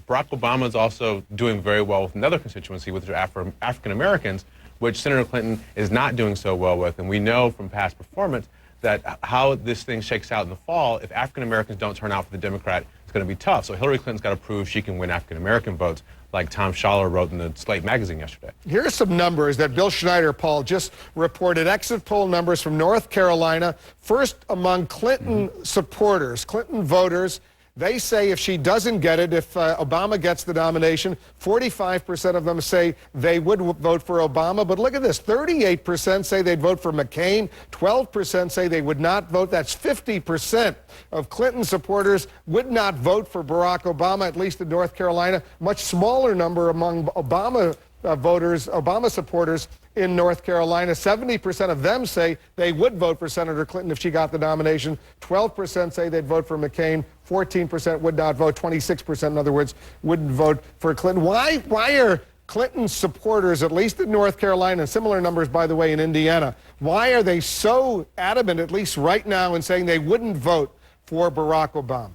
Barack Obama is also doing very well with another constituency, which are African Americans, which Senator Clinton is not doing so well with. And we know from past performance that how this thing shakes out in the fall, if African Americans don't turn out for the Democrat, it's going to be tough. So Hillary Clinton's got to prove she can win African American votes, like Tom Schaller wrote in the Slate magazine yesterday. Here are some numbers that Bill Schneider, Paul, just reported. Exit poll numbers from North Carolina. First among Clinton supporters, Clinton voters. They say if she doesn't get it, if Obama gets the nomination, 45% of them say they would vote for Obama. But look at this, 38% say they'd vote for McCain, 12% say they would not vote. That's 50% of Clinton supporters would not vote for Barack Obama, at least in North Carolina. Much smaller number among Obama voters, Obama supporters in North Carolina. 70% of them say they would vote for Senator Clinton if she got the nomination. 12% say they'd vote for McCain. 14% would not vote. 26%, in other words, wouldn't vote for Clinton. Why are Clinton supporters, at least in North Carolina, and similar numbers, by the way, in Indiana, why are they so adamant, at least right now, in saying they wouldn't vote for Barack Obama?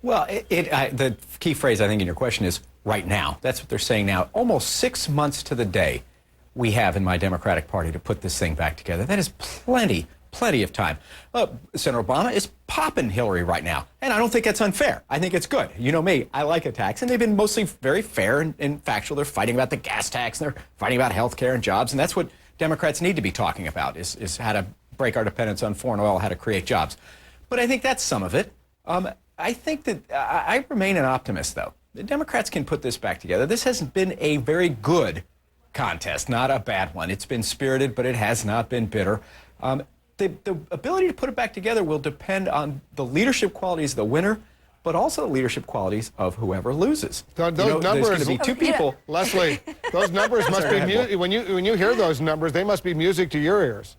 Well, the key phrase, I think, in your question is right now. That's what they're saying now. Almost 6 months to the day we have in my Democratic Party to put this thing back together. That is plenty of time. Senator Obama is popping Hillary right now, and I don't think that's unfair. I think it's good. You know me, I like attacks, and they've been mostly very fair and factual. They're fighting about the gas tax, and they're fighting about health care and jobs, and that's what Democrats need to be talking about, is how to break our dependence on foreign oil, how to create jobs. But I think that's some of it. I think that I remain an optimist, though. The Democrats can put this back together. This hasn't been a very good contest, not a bad one. It's been spirited, but it has not been bitter. The ability to put it back together will depend on the leadership qualities of the winner, but also the leadership qualities of whoever loses. Those numbers, there's going to be two people. Leslie, those numbers must be when you hear those numbers, they must be music to your ears.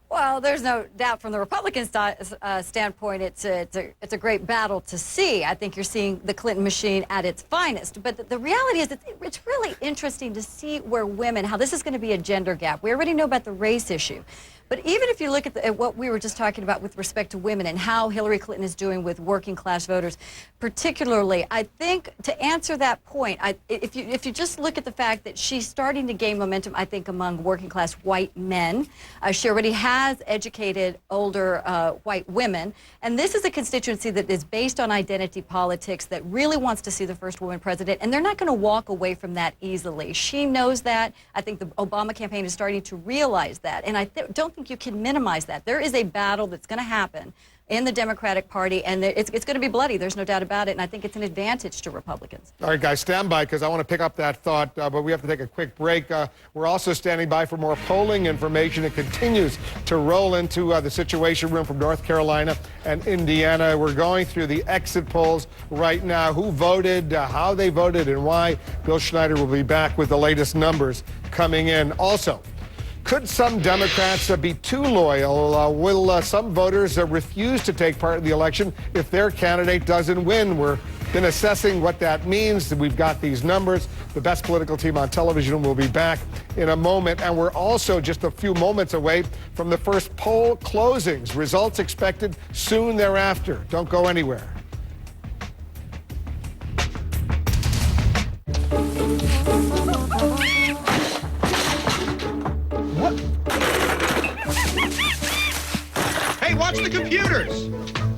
Well, there's no doubt from the Republican standpoint, it's a great battle to see. I think you're seeing the Clinton machine at its finest. But the reality is it's really interesting to see where women, how this is going to be a gender gap. We already know about the race issue. But even if you look at what we were just talking about with respect to women and how Hillary Clinton is doing with working class voters, particularly, I think to answer that point, if you just look at the fact that she's starting to gain momentum, I think, among working class white men. She already has educated older white women. And this is a constituency that is based on identity politics, that really wants to see the first woman president. And they're not going to walk away from that easily. She knows that. I think the Obama campaign is starting to realize that. And I don't think you can minimize that. There is a battle that's going to happen in the Democratic Party, and it's going to be bloody. There's no doubt about it, and I think it's an advantage to Republicans. All right, guys, stand by, because I want to pick up that thought, but we have to take a quick break. We're also standing by for more polling information. It continues to roll into the Situation Room from North Carolina and Indiana. We're going through the exit polls right now, who voted, how they voted, and why. Bill Schneider will be back with the latest numbers coming in. Also, could some Democrats be too loyal? Will some voters refuse to take part in the election if their candidate doesn't win? We've been assessing what that means. We've got these numbers. The best political team on television will be back in a moment. And we're also just a few moments away from the first poll closings. Results expected soon thereafter. Don't go anywhere. Hey, watch the computers!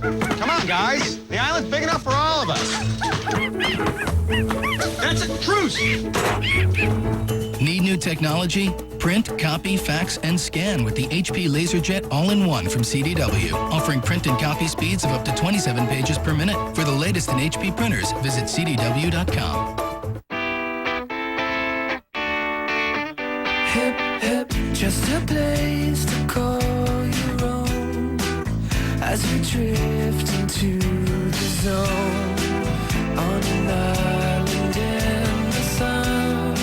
Come on, guys. The island's big enough for all of us. That's a truce! Need new technology? Print, copy, fax, and scan with the HP LaserJet All-in-One from CDW, offering print and copy speeds of up to 27 pages per minute. For the latest in HP printers, visit CDW.com. Hip, hip, just a place to call your own as we drift into the zone on an island in the sun.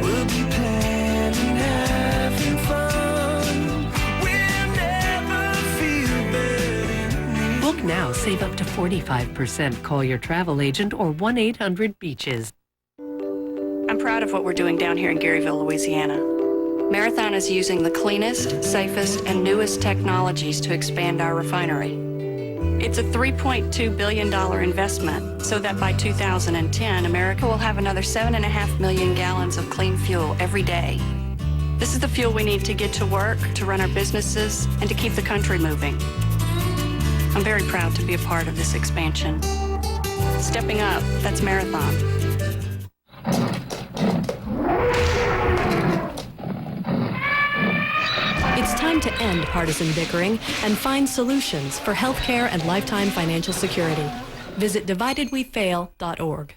We'll be playing and having fun. We'll never feel better. Book now, save up to 45%. Call your travel agent or 1-800-BEACHES. I'm proud of what we're doing down here in Garyville, Louisiana. Marathon is using the cleanest, safest, and newest technologies to expand our refinery. It's a $3.2 billion investment so that by 2010, America will have another 7.5 million gallons of clean fuel every day. This is the fuel we need to get to work, to run our businesses, and to keep the country moving. I'm very proud to be a part of this expansion. Stepping up, that's Marathon. It's time to end partisan bickering and find solutions for healthcare and lifetime financial security. Visit dividedwefail.org.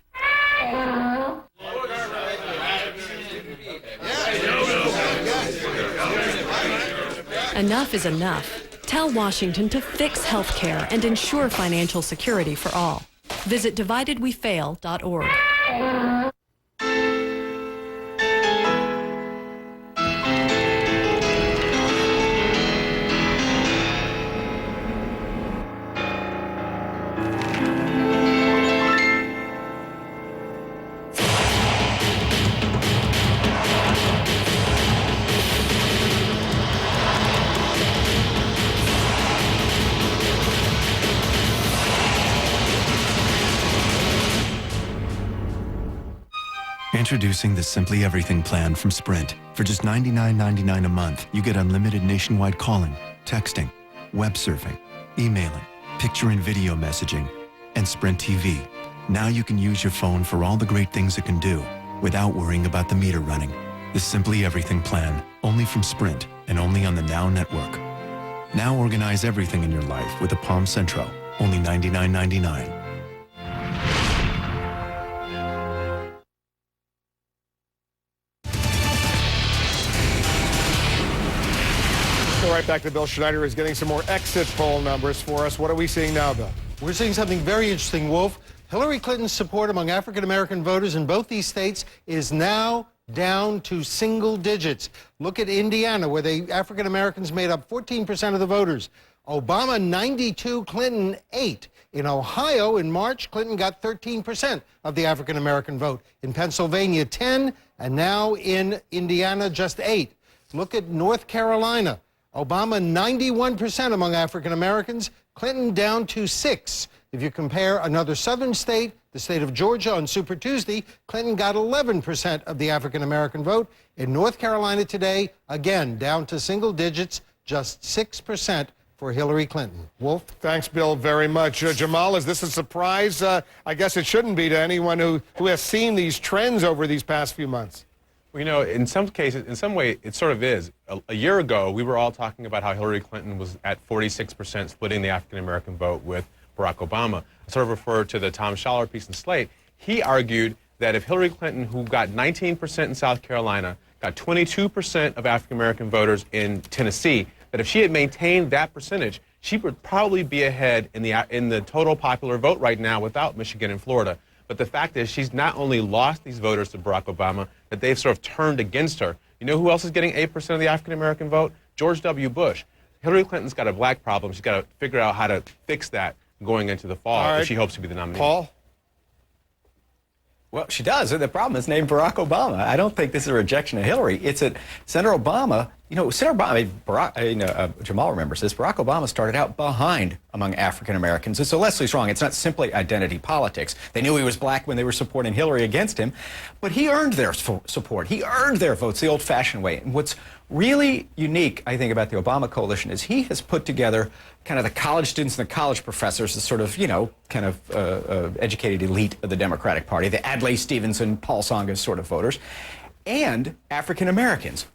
Enough is enough. Tell Washington to fix health care and ensure financial security for all. Visit dividedwefail.org. Introducing the Simply Everything plan from Sprint. For just $99.99 a month, you get unlimited nationwide calling, texting, web surfing, emailing, picture and video messaging, and Sprint TV. Now you can use your phone for all the great things it can do without worrying about the meter running. The Simply Everything plan, only from Sprint and only on the Now Network. Now organize everything in your life with a Palm Centro, only $99.99. Right back to Bill Schneider, who's getting some more exit poll numbers for us. What are we seeing now, Bill? We're seeing something very interesting, Wolf. Hillary Clinton's support among African-American voters in both these states is now down to single digits. Look at Indiana, where the African-Americans made up 14% of the voters. Obama 92, Clinton 8. In Ohio, in March, Clinton got 13% of the African-American vote. In Pennsylvania, 10, and now in Indiana, just 8. Look at North Carolina. Obama 91% among African Americans, Clinton down to 6. If you compare another southern state, the state of Georgia, on Super Tuesday, Clinton got 11% of the African American vote. In North Carolina today, again, down to single digits, just 6% for Hillary Clinton. Wolf? Thanks, Bill, very much. Jamal, is this a surprise? I guess it shouldn't be to anyone who has seen these trends over these past few months. Well, you know, in some cases, in some way, it sort of is. A year ago, we were all talking about how Hillary Clinton was at 46%, splitting the African-American vote with Barack Obama. I sort of refer to the Tom Schaller piece in Slate. He argued that if Hillary Clinton, who got 19% in South Carolina, got 22% of African-American voters in Tennessee, that if she had maintained that percentage, she would probably be ahead in the total popular vote right now without Michigan and Florida. But the fact is, she's not only lost these voters to Barack Obama, that they've sort of turned against her. You know who else is getting 8% of the African-American vote? George W. Bush. Hillary Clinton's got a black problem. She's got to figure out how to fix that going into the fall if she hopes to be the nominee. Paul? Well, she does. The problem is named Barack Obama. I don't think this is a rejection of Hillary. It's that Senator Obama, Senator Obama, Jamal remembers this, Barack Obama started out behind among African Americans. And so Leslie's wrong. It's not simply identity politics. They knew he was black when they were supporting Hillary against him, but he earned their support. He earned their votes the old-fashioned way. And what's really unique, I think, about the Obama coalition is he has put together kind of the college students and the college professors, the sort of, educated elite of the Democratic Party, the Adlai Stevenson, Paul Tsongas sort of voters, and African Americans.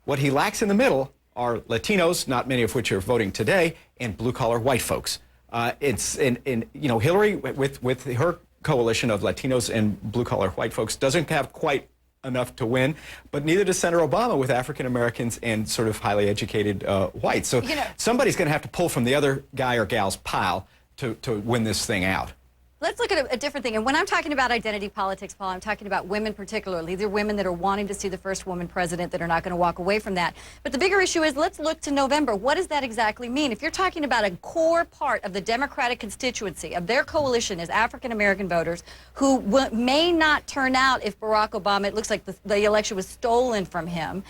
What he lacks in the middle are Latinos, not many of which are voting today, and blue-collar white folks. Hillary, with her coalition of Latinos and blue-collar white folks, doesn't have quite enough to win, but neither does Senator Obama with African Americans and sort of highly educated whites. So somebody's going to have to pull from the other guy or gal's pile to win this thing out. Let's look at a different thing. And when I'm talking about identity politics, Paul, I'm talking about women particularly. These are women that are wanting to see the first woman president that are not going to walk away from that. But the bigger issue is, let's look to November. What does that exactly mean? If you're talking about a core part of the Democratic constituency, of their coalition is African-American voters who may not turn out if Barack Obama, it looks like the election was stolen from him,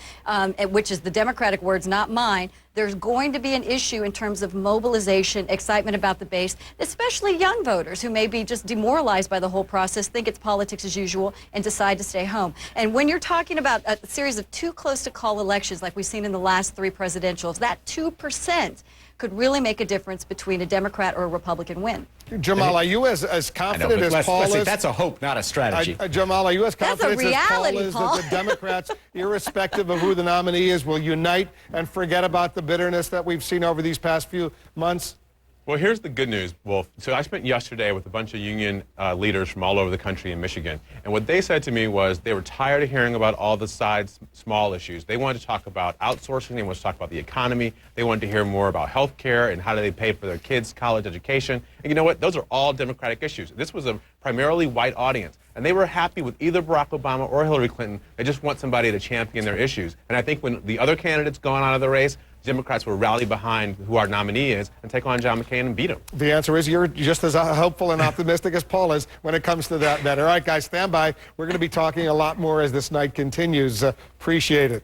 which is the Democratic words, not mine. there's going to be an issue in terms of mobilization, excitement about the base, especially young voters who may be just demoralized by the whole process, think it's politics as usual, and decide to stay home. And when you're talking about a series of too close to call elections like we've seen in the last 3 presidentials, that 2% could really make a difference between a Democrat or a Republican win. Jamal, are you as confident as Paul is? That's a hope, not a strategy. Jamal, are you as confident as Paul is Paul. that the Democrats, irrespective of who the nominee is, will unite and forget about the bitterness that we've seen over these past few months? Well, here's the good news, Wolf. So I spent yesterday with a bunch of union leaders from all over the country in Michigan. And what they said to me was they were tired of hearing about all the small issues. They wanted to talk about outsourcing. They wanted to talk about the economy. They wanted to hear more about health care and how do they pay for their kids' college education. And you know what? Those are all Democratic issues. This was a primarily white audience. And they were happy with either Barack Obama or Hillary Clinton. They just want somebody to champion their issues. And I think when the other candidates gone out of the race, Democrats will rally behind who our nominee is and take on John McCain and beat him. The answer is you're just as hopeful and optimistic as Paul is when it comes to that. All right, guys, stand by. We're going to be talking a lot more as this night continues. Appreciate it.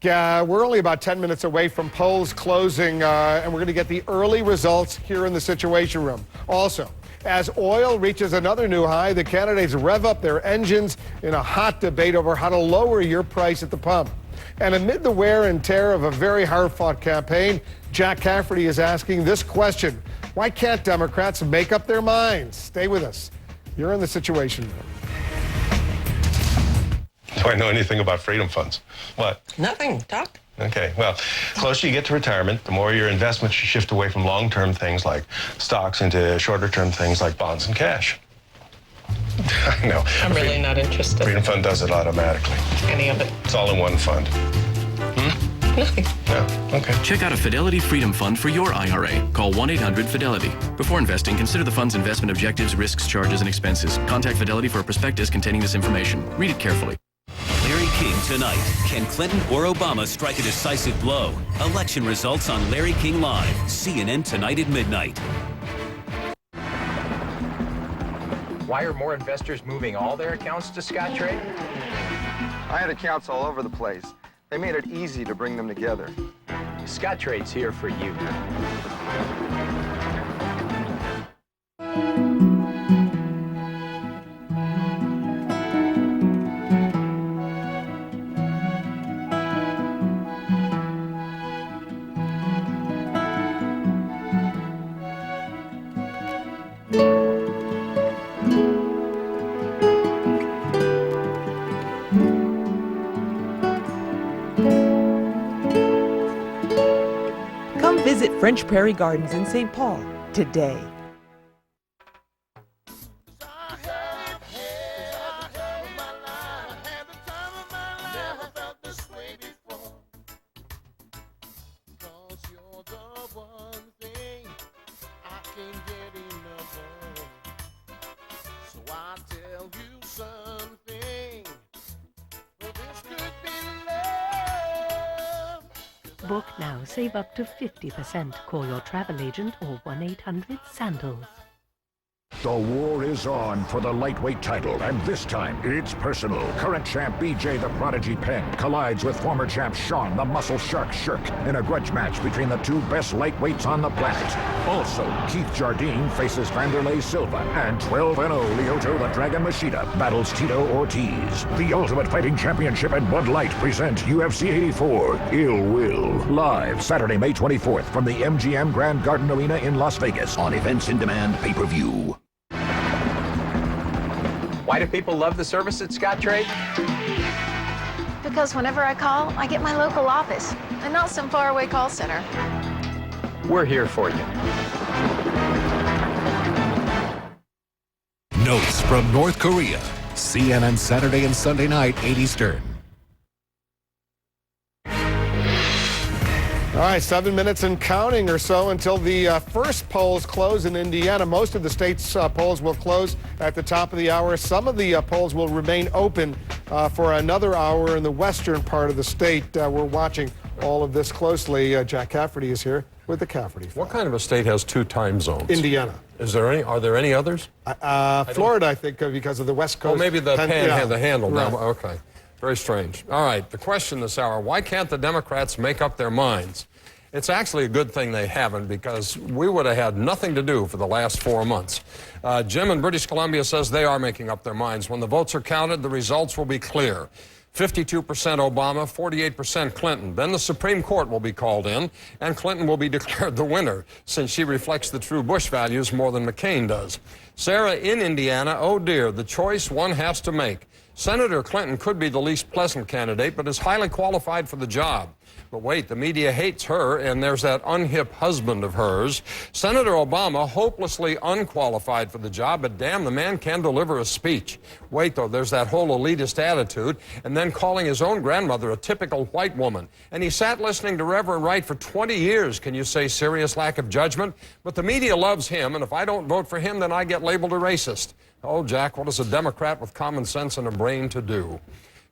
We're only about 10 minutes away from polls closing, and we're going to get the early results here in the Situation Room. Also, as oil reaches another new high, the candidates rev up their engines in a hot debate over how to lower your price at the pump. And amid the wear and tear of a very hard-fought campaign, Jack Cafferty is asking this question: why can't Democrats make up their minds? Stay with us. You're in the Situation Room. Do I know anything about freedom funds? What? Nothing. Talk. Okay, well, the closer you get to retirement, the more your investments shift away from long-term things like stocks into shorter-term things like bonds and cash. I know. I'm really not interested. Freedom Fund does it automatically. Any of it. It's all in one fund. Nothing. No? Okay. Check out a Fidelity Freedom Fund for your IRA. Call 1-800-FIDELITY. Before investing, consider the fund's investment objectives, risks, charges, and expenses. Contact Fidelity for a prospectus containing this information. Read it carefully. Larry King tonight. Can Clinton or Obama strike a decisive blow? Election results on Larry King Live. CNN tonight at midnight. Why are more investors moving all their accounts to Scottrade? I had accounts all over the place. They made it easy to bring them together. Scottrade's here for you. Visit French Prairie Gardens in St. Paul today. Book now. Save up to 50%. Call your travel agent or 1-800-SANDALS. The war is on for the lightweight title, and this time it's personal. Current champ BJ the Prodigy Penn collides with former champ Sean the Muscle Shark Shirk in a grudge match between the two best lightweights on the planet. Also, Keith Jardine faces Vanderlei Silva, and 12-0 Lyoto the Dragon Machida battles Tito Ortiz. The Ultimate Fighting Championship and Bud Light present UFC 84 Ill Will. Live Saturday, May 24th from the MGM Grand Garden Arena in Las Vegas on Events in Demand pay-per-view. Why do people love the service at Scottrade? Because whenever I call, I get my local office and not some faraway call center. We're here for you. Notes from North Korea. CNN Saturday and Sunday night, 8 Eastern. All right, 7 minutes and counting or so until the first polls close in Indiana. Most of the state's polls will close at the top of the hour. Some of the polls will remain open for another hour in the western part of the state. We're watching all of this closely. Jack Cafferty is here with the Cafferty File. What kind of a state has 2 time zones? Indiana. Is there any? Are there any others? Florida, I think, because of the West Coast. Oh, maybe the the handle. Right. Okay. Very strange. All right, the question this hour, why can't the Democrats make up their minds? It's actually a good thing they haven't, because we would have had nothing to do for the last 4 months. Jim in British Columbia says they are making up their minds. When the votes are counted, the results will be clear. 52% Obama, 48% Clinton. Then the Supreme Court will be called in, and Clinton will be declared the winner, since she reflects the true Bush values more than McCain does. Sarah in Indiana, oh dear, the choice one has to make. Senator Clinton could be the least pleasant candidate, but is highly qualified for the job. But wait, the media hates her, and there's that unhip husband of hers. Senator Obama, hopelessly unqualified for the job, but damn, the man can deliver a speech. Wait, though, there's that whole elitist attitude, and then calling his own grandmother a typical white woman. And he sat listening to Reverend Wright for 20 years. Can you say serious lack of judgment? But the media loves him, and if I don't vote for him, then I get labeled a racist. Oh, Jack, what is a Democrat with common sense and a brain to do?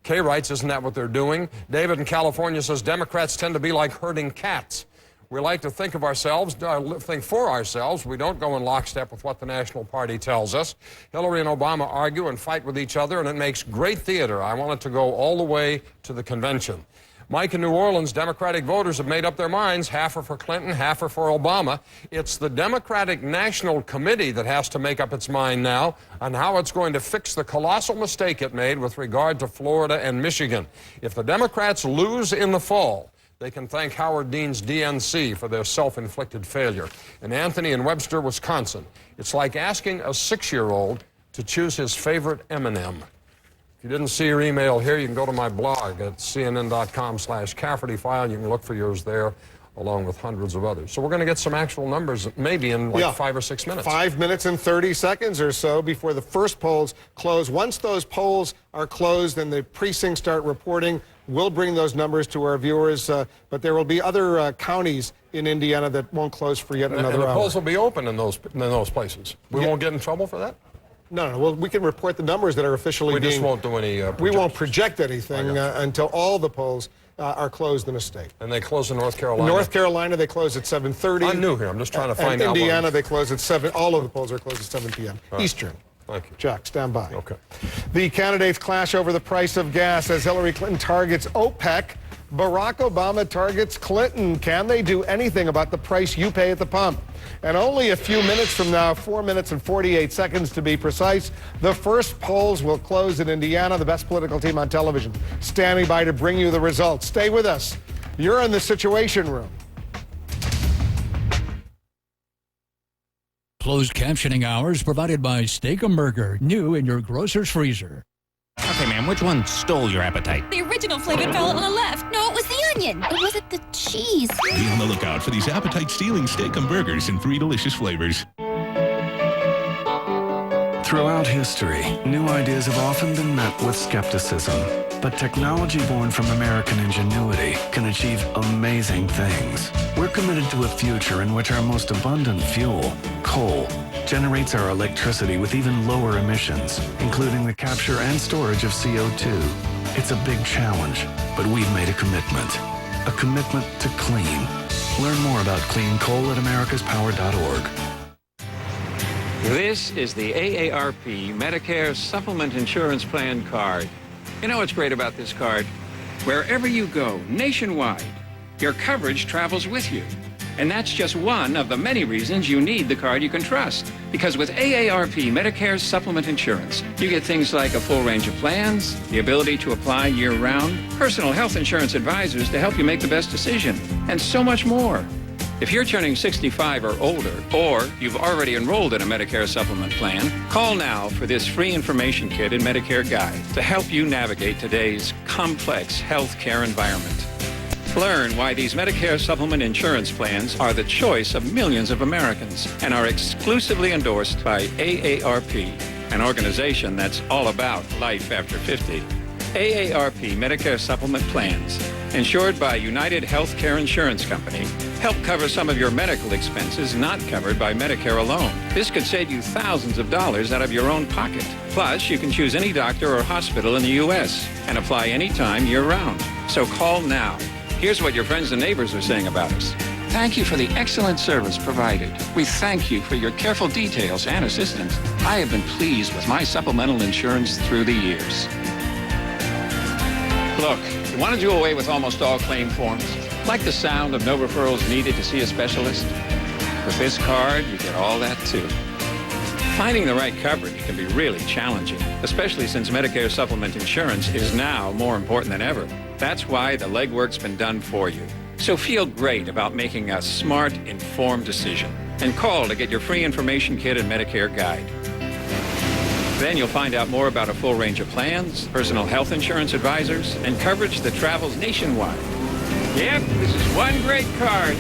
Kay writes, isn't that what they're doing? David in California says Democrats tend to be like herding cats. We like to think of ourselves, think for ourselves. We don't go in lockstep with what the National Party tells us. Hillary and Obama argue and fight with each other, and it makes great theater. I want it to go all the way to the convention. Mike in New Orleans, Democratic voters have made up their minds. Half are for Clinton, half are for Obama. It's the Democratic National Committee that has to make up its mind now on how it's going to fix the colossal mistake it made with regard to Florida and Michigan. If the Democrats lose in the fall, they can thank Howard Dean's DNC for their self-inflicted failure. And Anthony in Webster, Wisconsin, it's like asking a 6-year-old to choose his favorite M&M. If you didn't see your email here, you can go to my blog at cnn.com/Cafferty file. You can look for yours there, along with hundreds of others. So we're going to get some actual numbers maybe in like 5 or 6 minutes. 5 minutes and 30 seconds or so before the first polls close. Once those polls are closed and the precincts start reporting, we'll bring those numbers to our viewers. But there will be other counties in Indiana that won't close for yet another hour. And the polls will be open in those places. We won't get in trouble for that? No. Well, we can report the numbers that are officially We just won't do any we won't project anything until all the polls are closed in a state. And they close in North Carolina? In North Carolina, they close at 7:30. I'm new here. I'm just trying to find out. In Indiana, they close at 7. All of the polls are closed at 7 p.m. Eastern. Thank you. Jack, stand by. Okay. The candidates clash over the price of gas as Hillary Clinton targets OPEC. Barack Obama targets Clinton. Can they do anything about the price you pay at the pump? And only a few minutes from now, 4 minutes and 48 seconds to be precise, the first polls will close in Indiana, the best political team on television, standing by to bring you the results. Stay with us. You're in the Situation Room. Closed captioning hours provided by Steak 'N Burger, new in your grocer's freezer. Okay, ma'am, which one stole your appetite? The original flavor fell on the left. No, it was the onion. Or was it the cheese? Be on the lookout for these appetite-stealing steak and burgers in 3 delicious flavors. Throughout history, new ideas have often been met with skepticism. But technology born from American ingenuity can achieve amazing things. We're committed to a future in which our most abundant fuel, coal, generates our electricity with even lower emissions, including the capture and storage of CO2. It's a big challenge, but we've made a commitment to clean. Learn more about clean coal at americaspower.org. This is the AARP Medicare Supplement Insurance Plan card. You know what's great about this card? Wherever you go, nationwide, your coverage travels with you. And that's just one of the many reasons you need the card you can trust. Because with AARP Medicare Supplement Insurance, you get things like a full range of plans, the ability to apply year-round, personal health insurance advisors to help you make the best decision, and so much more. If you're turning 65 or older, or you've already enrolled in a Medicare supplement plan, call now for this free information kit and Medicare guide to help you navigate today's complex healthcare environment. Learn why these Medicare supplement insurance plans are the choice of millions of Americans and are exclusively endorsed by AARP, an organization that's all about life after 50. AARP Medicare Supplement Plans, insured by United Healthcare Insurance Company, help cover some of your medical expenses not covered by Medicare alone. This could save you thousands of dollars out of your own pocket. Plus, you can choose any doctor or hospital in the U.S. and apply anytime year-round. So call now. Here's what your friends and neighbors are saying about us. Thank you for the excellent service provided. We thank you for your careful details and assistance. I have been pleased with my supplemental insurance through the years. Look, you want to do away with almost all claim forms? Like the sound of no referrals needed to see a specialist? With this card, you get all that too. Finding the right coverage can be really challenging, especially since Medicare supplement insurance is now more important than ever. That's why the legwork's been done for you. So feel great about making a smart, informed decision. And call to get your free information kit and Medicare guide. Then you'll find out more about a full range of plans, personal health insurance advisors, and coverage that travels nationwide. Yep, this is one great card.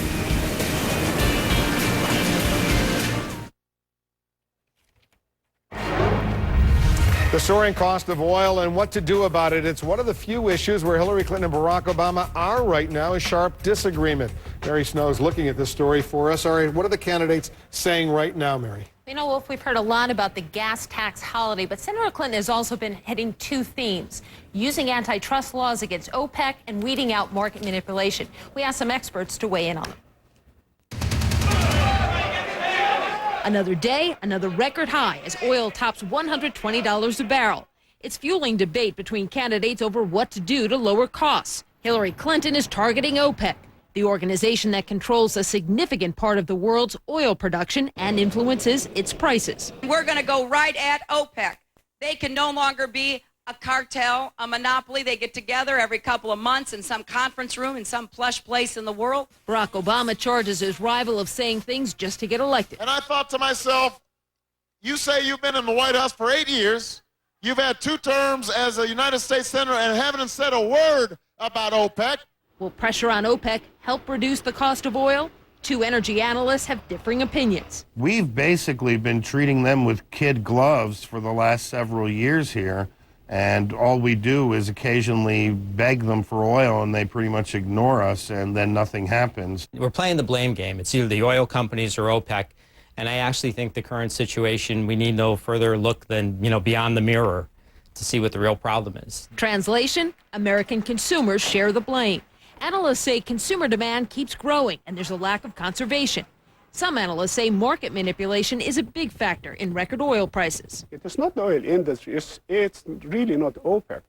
The soaring cost of oil and what to do about it. It's one of the few issues where Hillary Clinton and Barack Obama are right now in sharp disagreement. Mary Snow's looking at this story for us. All right, what are the candidates saying right now, Mary? You know, Wolf, we've heard a lot about the gas tax holiday, but Senator Clinton has also been hitting two themes: using antitrust laws against OPEC and weeding out market manipulation. We asked some experts to weigh in on it. Another day, another record high as oil tops $120 a barrel. It's fueling debate between candidates over what to do to lower costs. Hillary Clinton is targeting OPEC, the organization that controls a significant part of the world's oil production and influences its prices. We're going to go right at OPEC. They can no longer be a cartel, a monopoly. They get together every couple of months in some conference room in some plush place in the world. Barack Obama charges his rival of saying things just to get elected. And I thought to myself, you say you've been in the White House for 8 years, you've had 2 terms as a United States senator and haven't said a word about OPEC. Will pressure on OPEC help reduce the cost of oil? Two energy analysts have differing opinions. We've basically been treating them with kid gloves for the last several years here. And all we do is occasionally beg them for oil, and they pretty much ignore us, and then nothing happens. We're playing the blame game. It's either the oil companies or OPEC. And I actually think the current situation, we need no further look than, beyond the mirror to see what the real problem is. Translation: American consumers share the blame. Analysts say consumer demand keeps growing, and there's a lack of conservation. Some analysts say market manipulation is a big factor in record oil prices. It is not the oil industry. It's really not OPEC.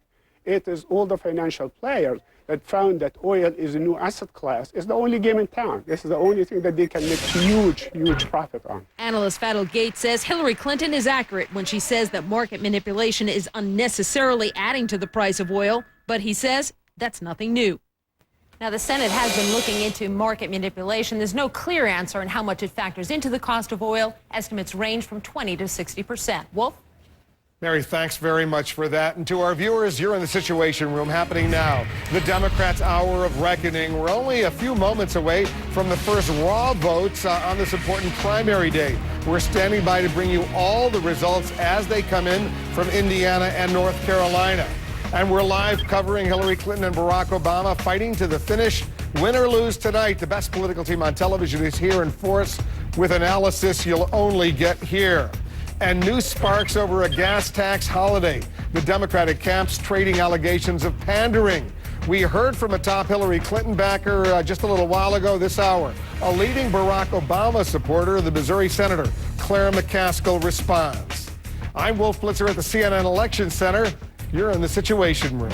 It is all the financial players that found that oil is a new asset class. It's the only game in town. This is the only thing that they can make huge profit on. Analyst Fadil Gates says Hillary Clinton is accurate when she says that market manipulation is unnecessarily adding to the price of oil, but he says that's nothing new. Now, the Senate has been looking into market manipulation. There's no clear answer on how much it factors into the cost of oil. Estimates range from 20 to 60%. Wolf? Mary, thanks very much for that. And to our viewers, you're in the Situation Room happening now. The Democrats' hour of reckoning. We're only a few moments away from the first raw votes on this important primary day. We're standing by to bring you all the results as they come in from Indiana and North Carolina. And we're live covering Hillary Clinton and Barack Obama fighting to the finish. Win or lose tonight, the best political team on television is here in force with analysis you'll only get here. And new sparks over a gas tax holiday. The Democratic camps trading allegations of pandering. We heard from a top Hillary Clinton backer just a little while ago this hour. A leading Barack Obama supporter, the Missouri Senator, Claire McCaskill, responds. I'm Wolf Blitzer at the CNN Election Center. You're in the Situation Room.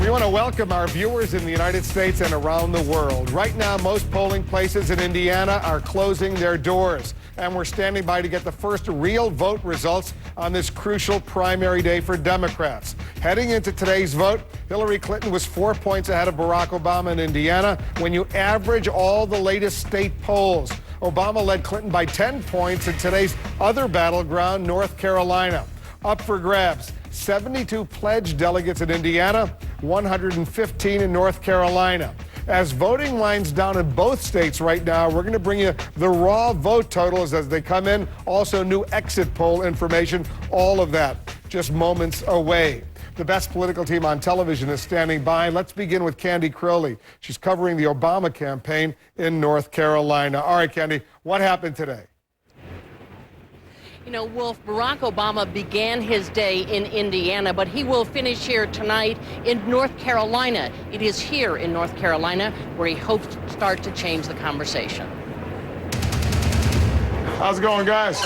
We want to welcome our viewers in the United States and around the world. Right now, most polling places in Indiana are closing their doors. And we're standing by to get the first real vote results on this crucial primary day for Democrats. Heading into today's vote, Hillary Clinton was 4 points ahead of Barack Obama in Indiana when you average all the latest state polls. Obama led Clinton by 10 points in today's other battleground, North Carolina. Up for grabs, 72 pledged delegates in Indiana, 115 in North Carolina. As voting winds down in both states right now, we're going to bring you the raw vote totals as they come in, also new exit poll information, all of that just moments away. The best political team on television is standing by. Let's begin with Candy Crowley. She's covering the Obama campaign in North Carolina. All right, Candy, what happened today? You know, Wolf, Barack Obama began his day in Indiana, but he will finish here tonight in North Carolina. It is here in North Carolina where he hopes to start to change the conversation. How's it going, guys?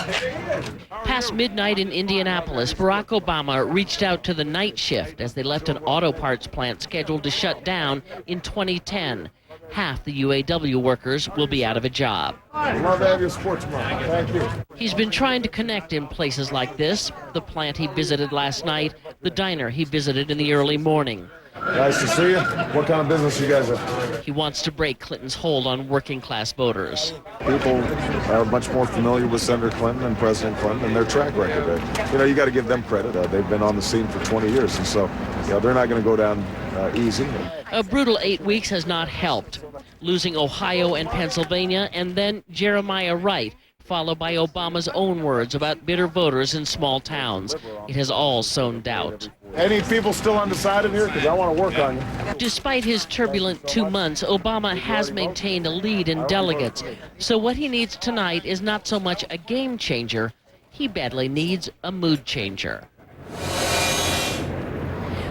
Past midnight in Indianapolis, Barack Obama reached out to the night shift as they left an auto parts plant scheduled to shut down in 2010. Half the UAW workers will be out of a job. Love to have your support tomorrow. Thank you. He's been trying to connect in places like this, the plant he visited last night, the diner he visited in the early morning. Nice to see you. What kind of business you guys have? He wants to break Clinton's hold on working class voters. People are much more familiar with Senator Clinton and President Clinton and their track record. You got to give them credit. They've been on the scene for 20 years, and so they're not going to go down easy. A brutal 8 weeks has not helped, losing Ohio and Pennsylvania, and then Jeremiah Wright, followed by Obama's own words about bitter voters in small towns. It has all sown doubt. Any people still undecided here? Because I want to work on you. Despite his turbulent 2 months, Obama has maintained a lead in delegates. So what he needs tonight is not so much a game changer. He badly needs a mood changer.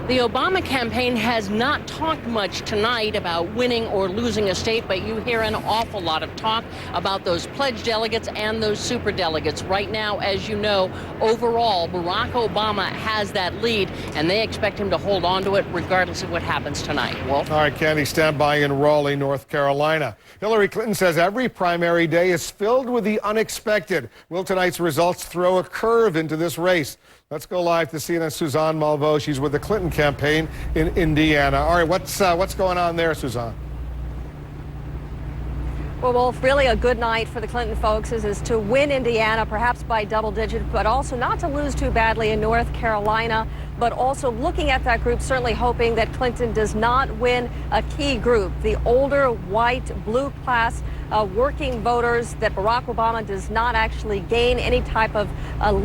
The Obama campaign has not talked much tonight about winning or losing a state, but you hear an awful lot of talk about those pledge delegates and those superdelegates. Right now, as you know, overall, Barack Obama has that lead, and they expect him to hold on to it regardless of what happens tonight. Wolf? All right, Candy, stand by in Raleigh, North Carolina. Hillary Clinton says every primary day is filled with the unexpected. Will tonight's results throw a curve into this race? Let's go live to CNN's Suzanne Malveaux. She's with the Clinton campaign in Indiana. All right, what's going on there, Suzanne? Well, Wolf, really a good night for the Clinton folks is to win Indiana, perhaps by double digit, but also not to lose too badly in North Carolina, but also looking at that group, certainly hoping that Clinton does not win a key group, the older, white, blue class working voters, that Barack Obama does not actually gain any type of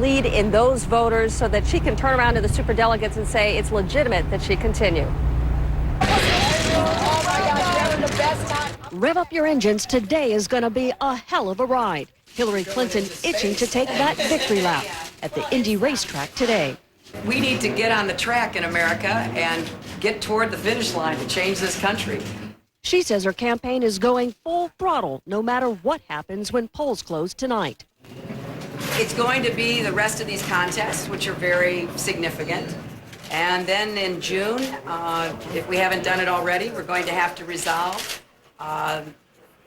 lead in those voters so that she can turn around to the superdelegates and say it's legitimate that she continue. Rev up your engines. Today is going to be a hell of a ride. Hillary Clinton itching to take that victory lap at the Indy racetrack today. We need to get on the track in America and get toward the finish line to change this country. She says her campaign is going full throttle no matter what happens when polls close tonight. It's going to be the rest of these contests, which are very significant. And then in June, if we haven't done it already, we're going to have to resolve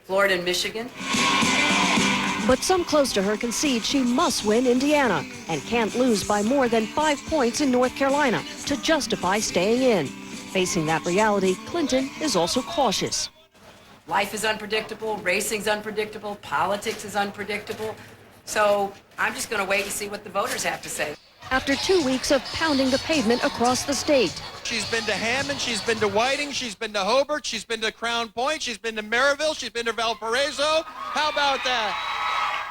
Florida and Michigan. But some close to her concede she must win Indiana and can't lose by more than 5 points in North Carolina to justify staying in. Facing that reality, Clinton is also cautious. Life is unpredictable, racing's unpredictable, politics is unpredictable. So I'm just going to wait and see what the voters have to say. After 2 weeks of pounding the pavement across the state. She's been to Hammond, she's been to Whiting, she's been to Hobart, she's been to Crown Point, she's been to Maryville, she's been to Valparaiso. How about that?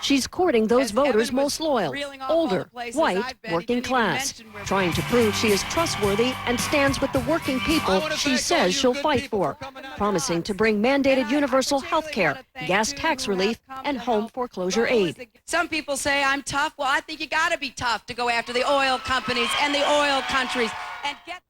She's courting those voters most loyal, older, white, working class, trying to prove she is trustworthy and stands with the working people she says she'll fight for, promising to bring mandated universal health care, gas tax relief, and home foreclosure aid. Some people say I'm tough. Well, I think you got to be tough to go after the oil companies and the oil countries and get...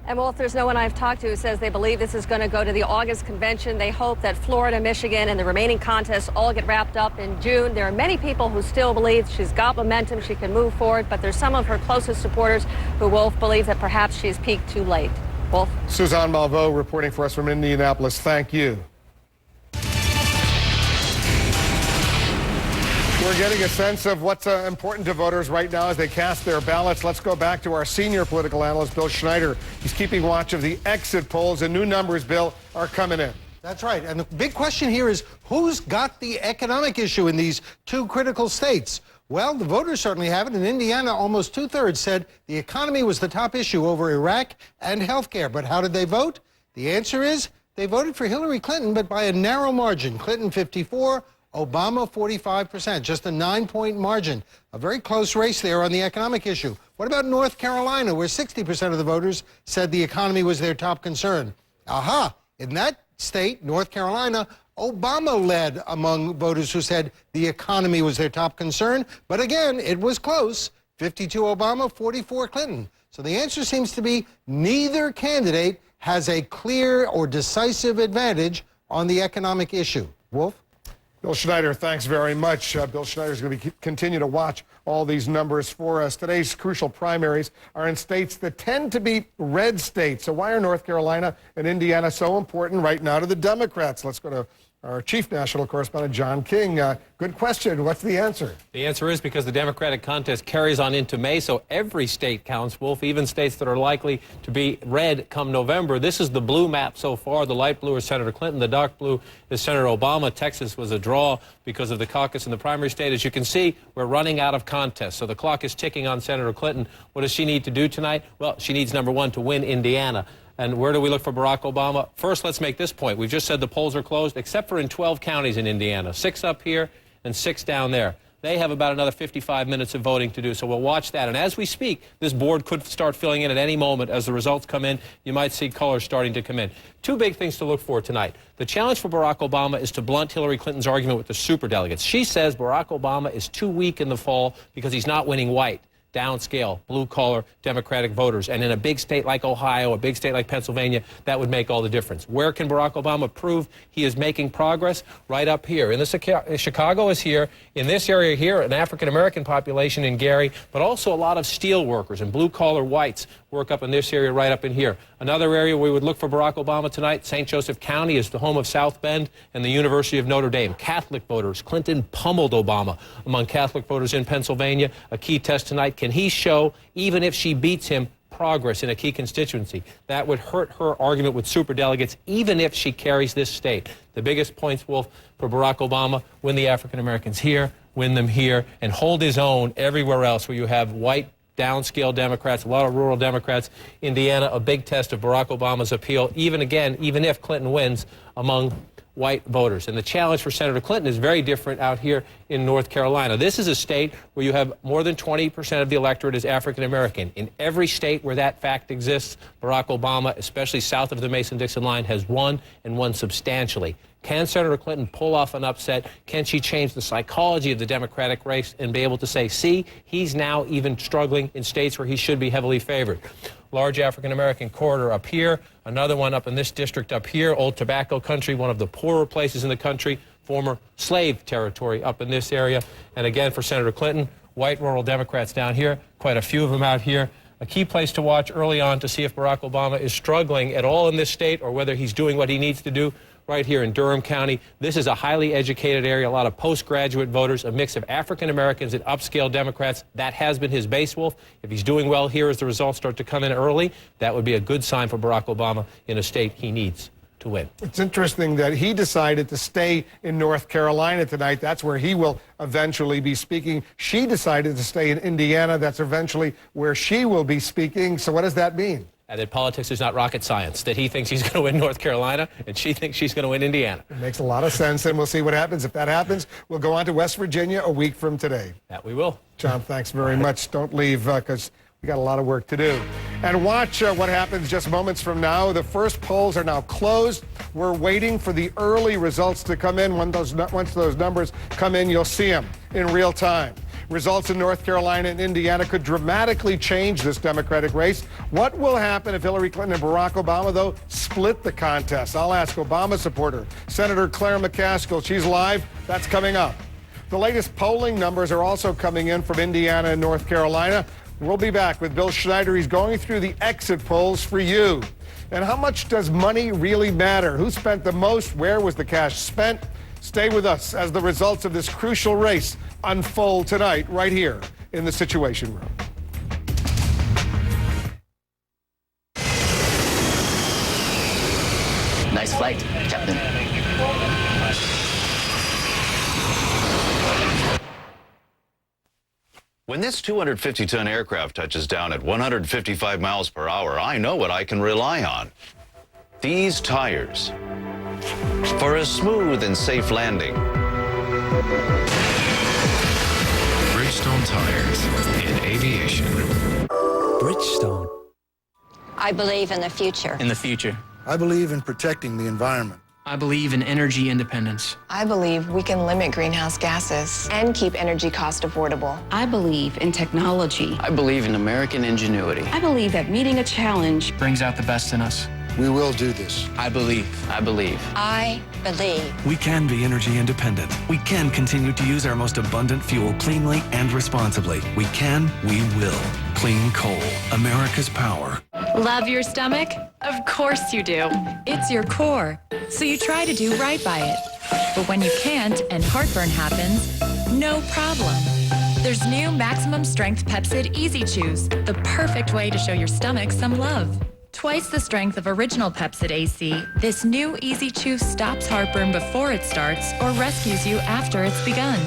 And Wolf, there's no one I've talked to who says they believe this is going to go to the August convention. They hope that Florida, Michigan, and the remaining contests all get wrapped up in June. There are many people who still believe she's got momentum, she can move forward, but there's some of her closest supporters who, Wolf, believe that perhaps she's peaked too late. Wolf? Suzanne Malveaux reporting for us from Indianapolis. Thank you. We're getting a sense of what's important to voters right now as they cast their ballots. Let's go back to our senior political analyst, Bill Schneider. He's keeping watch of the exit polls, and new numbers, Bill, are coming in. That's right. And the big question here is who's got the economic issue in these two critical states? Well, the voters certainly have it. In Indiana, almost 2/3 said the economy was the top issue over Iraq and health care. But how did they vote? The answer is they voted for Hillary Clinton, but by a narrow margin. Clinton 54%. Obama 45%, just a 9-point margin. A very close race there on the economic issue. What about North Carolina, where 60% of the voters said the economy was their top concern? Aha! In that state, North Carolina, Obama led among voters who said the economy was their top concern. But again, it was close. 52 Obama, 44 Clinton. So the answer seems to be neither candidate has a clear or decisive advantage on the economic issue. Wolf? Bill Schneider, thanks very much. Bill Schneider is going to continue to watch all these numbers for us. Today's crucial primaries are in states that tend to be red states. So why are North Carolina and Indiana so important right now to the Democrats? Let's go to our chief national correspondent, John King. Good question. What's the answer? The answer is because the Democratic contest carries on into May, so every state counts, Wolf, even states that are likely to be red come November. This is the blue map so far. The light blue is Senator Clinton. The dark blue is Senator Obama. Texas was a draw because of the caucus in the primary state. As you can see, we're running out of contests, so the clock is ticking on Senator Clinton. What does she need to do tonight? Well, she needs, number one, to win Indiana. And where do we look for Barack Obama? First, let's make this point. We've just said the polls are closed, except for in 12 counties in Indiana, 6 up here and 6 down there. They have about another 55 minutes of voting to do, so we'll watch that. And as we speak, this board could start filling in at any moment. As the results come in, you might see colors starting to come in. Two big things to look for tonight. The challenge for Barack Obama is to blunt Hillary Clinton's argument with the superdelegates. She says Barack Obama is too weak in the fall because he's not winning white, downscale, blue-collar Democratic voters. And in a big state like Ohio, a big state like Pennsylvania, that would make all the difference. Where can Barack Obama prove he is making progress? Right up here. Chicago is here. In this area here, an African-American population in Gary, but also a lot of steel workers and blue-collar whites work up in this area, right up in here. Another area we would look for Barack Obama tonight, St. Joseph County is the home of South Bend and the University of Notre Dame. Catholic voters, Clinton pummeled Obama among Catholic voters in Pennsylvania. A key test tonight, can he show, even if she beats him, progress in a key constituency? That would hurt her argument with superdelegates, even if she carries this state. The biggest points, Wolf, for Barack Obama, win the African Americans here, win them here, and hold his own everywhere else where you have white, downscale Democrats, a lot of rural Democrats. Indiana, a big test of Barack Obama's appeal, even if Clinton wins, among white voters. And the challenge for Senator Clinton is very different out here in North Carolina. This is a state where you have more than 20% of the electorate is African American. In every state where that fact exists, Barack Obama, especially south of the Mason-Dixon line, has won and won substantially. Can Senator Clinton pull off an upset? Can she change the psychology of the Democratic race and be able to say, see, he's now even struggling in states where he should be heavily favored? Large African-American corridor up here, another one up in this district up here, old tobacco country, one of the poorer places in the country, former slave territory up in this area. And again, for Senator Clinton, white rural Democrats down here, quite a few of them out here. A key place to watch early on to see if Barack Obama is struggling at all in this state or whether he's doing what he needs to do. Right here in Durham County. This is a highly educated area, a lot of postgraduate voters, a mix of African Americans and upscale Democrats. That has been his base, Wolf. If he's doing well here as the results start to come in early, that would be a good sign for Barack Obama in a state he needs to win. It's interesting that he decided to stay in North Carolina tonight. That's where he will eventually be speaking. She decided to stay in Indiana. That's eventually where she will be speaking. So what does that mean? That politics is not rocket science, that he thinks he's going to win North Carolina and she thinks she's going to win Indiana. It makes a lot of sense, and we'll see what happens. If that happens, we'll go on to West Virginia a week from today. That we will. John, thanks very much. Don't leave because we got a lot of work to do. And watch what happens just moments from now. The first polls are now closed. We're waiting for the early results to come in. Once those numbers come in, you'll see them in real time. Results in North Carolina and Indiana could dramatically change this Democratic race. What will happen if Hillary Clinton and Barack Obama, though, split the contest? I'll ask Obama supporter Senator Claire McCaskill. She's live. That's coming up. The latest polling numbers are also coming in from Indiana and North Carolina. We'll be back with Bill Schneider. He's going through the exit polls for you. And how much does money really matter? Who spent the most? Where was the cash spent? Stay with us as the results of this crucial race unfold tonight right here in the Situation Room. Nice flight, Captain. When this 250-ton aircraft touches down at 155 miles per hour, I know what I can rely on. These tires. For a smooth and safe landing. Bridgestone tires in aviation. Bridgestone. I believe in the future. In the future. I believe in protecting the environment. I believe in energy independence. I believe we can limit greenhouse gases and keep energy cost affordable. I believe in technology. I believe in American ingenuity. I believe that meeting a challenge brings out the best in us. We will do this. I believe. I believe. I believe. We can be energy independent. We can continue to use our most abundant fuel cleanly and responsibly. We can, we will. Clean coal, America's power. Love your stomach? Of course you do. It's your core, so you try to do right by it. But when you can't and heartburn happens, no problem. There's new maximum strength Pepcid Easy Chews, the perfect way to show your stomach some love. Twice the strength of original Pepcid AC, this new Easy Chew stops heartburn before it starts or rescues you after it's begun.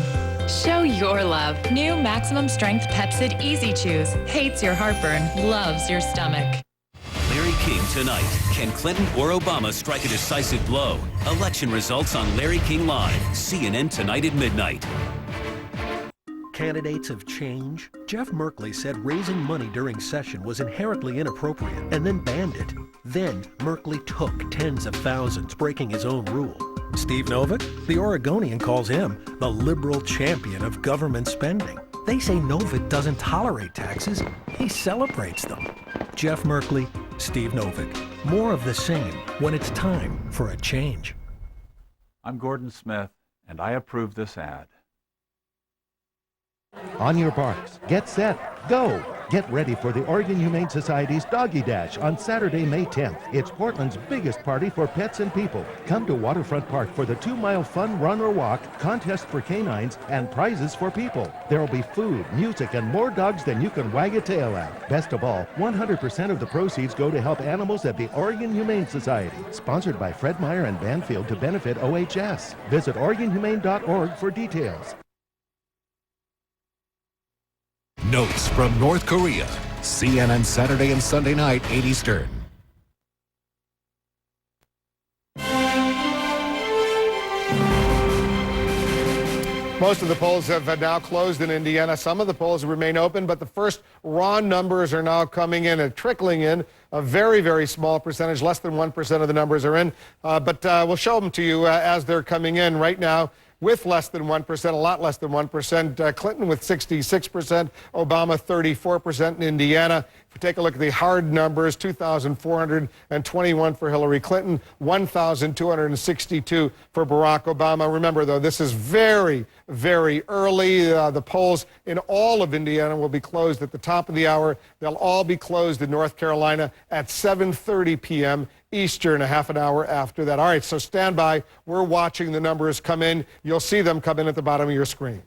Show your love. New maximum strength Pepcid Easy Chews. Hates your heartburn, loves your stomach. Larry King tonight. Can Clinton or Obama strike a decisive blow? Election results on Larry King Live. CNN tonight at midnight. Candidates of change? Jeff Merkley said raising money during session was inherently inappropriate and then banned it. Then Merkley took tens of thousands, breaking his own rule. Steve Novick, the Oregonian, calls him the liberal champion of government spending. They say Novick doesn't tolerate taxes, he celebrates them. Jeff Merkley, Steve Novick. More of the same when it's time for a change. I'm Gordon Smith, and I approve this ad. On your marks, get set, go! Get ready for the Oregon Humane Society's Doggy Dash on Saturday, May 10th. It's Portland's biggest party for pets and people. Come to Waterfront Park for the 2-mile fun run or walk, contest for canines, and prizes for people. There will be food, music, and more dogs than you can wag a tail at. Best of all, 100% of the proceeds go to help animals at the Oregon Humane Society. Sponsored by Fred Meyer and Banfield to benefit OHS. Visit OregonHumane.org for details. Notes from North Korea. CNN Saturday and Sunday night, 8 Eastern. Most of the polls have now closed in Indiana. Some of the polls remain open, but the first raw numbers are now coming in and trickling in. A very, very small percentage, less than 1% of the numbers are in. But we'll show them to you as they're coming in right now. With less than 1%, a lot less than 1%. Clinton with 66%, Obama 34% in Indiana. If you take a look at the hard numbers, 2,421 for Hillary Clinton, 1,262 for Barack Obama. Remember, though, this is very, very early. The polls in all of Indiana will be closed at the top of the hour. They'll all be closed in North Carolina at 7:30 p.m. Eastern, a half an hour after that. All right, so stand by. We're watching the numbers come in. You'll see them come in at the bottom of your screen.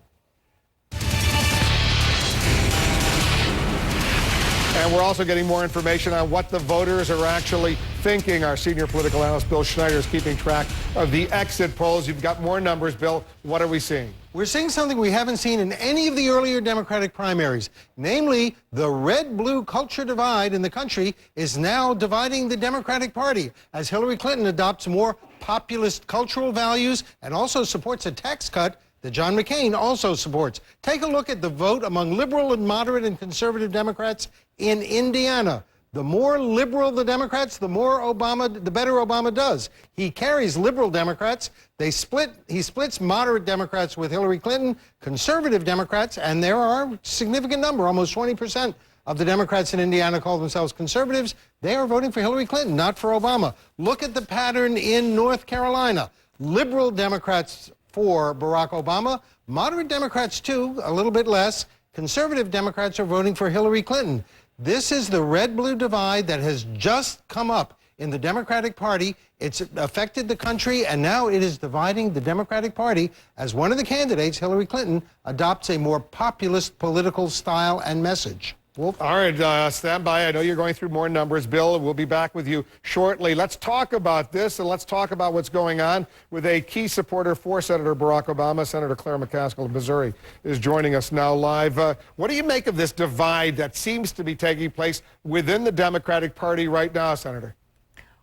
And we're also getting more information on what the voters are actually thinking. Our senior political analyst, Bill Schneider, is keeping track of the exit polls. You've got more numbers, Bill. What are we seeing? We're seeing something we haven't seen in any of the earlier Democratic primaries. Namely, the red-blue culture divide in the country is now dividing the Democratic Party as Hillary Clinton adopts more populist cultural values and also supports a tax cut that John McCain also supports. Take a look at the vote among liberal and moderate and conservative Democrats in Indiana. The more liberal the Democrats, the better Obama does. He carries liberal Democrats. He splits moderate Democrats with Hillary Clinton, conservative Democrats, and there are a significant number, almost 20% of the Democrats in Indiana call themselves conservatives. They are voting for Hillary Clinton, not for Obama. Look at the pattern in North Carolina. Liberal Democrats for Barack Obama, moderate Democrats too, a little bit less. Conservative Democrats are voting for Hillary Clinton. This is the red-blue divide that has just come up in the Democratic Party. It's affected the country, and now it is dividing the Democratic Party as one of the candidates, Hillary Clinton, adopts a more populist political style and message. Wolf? All right, stand by. I know you're going through more numbers. Bill, we'll be back with you shortly. Let's talk about this, and let's talk about what's going on with a key supporter for Senator Barack Obama. Senator Claire McCaskill of Missouri is joining us now live. What do you make of this divide that seems to be taking place within the Democratic Party right now, Senator?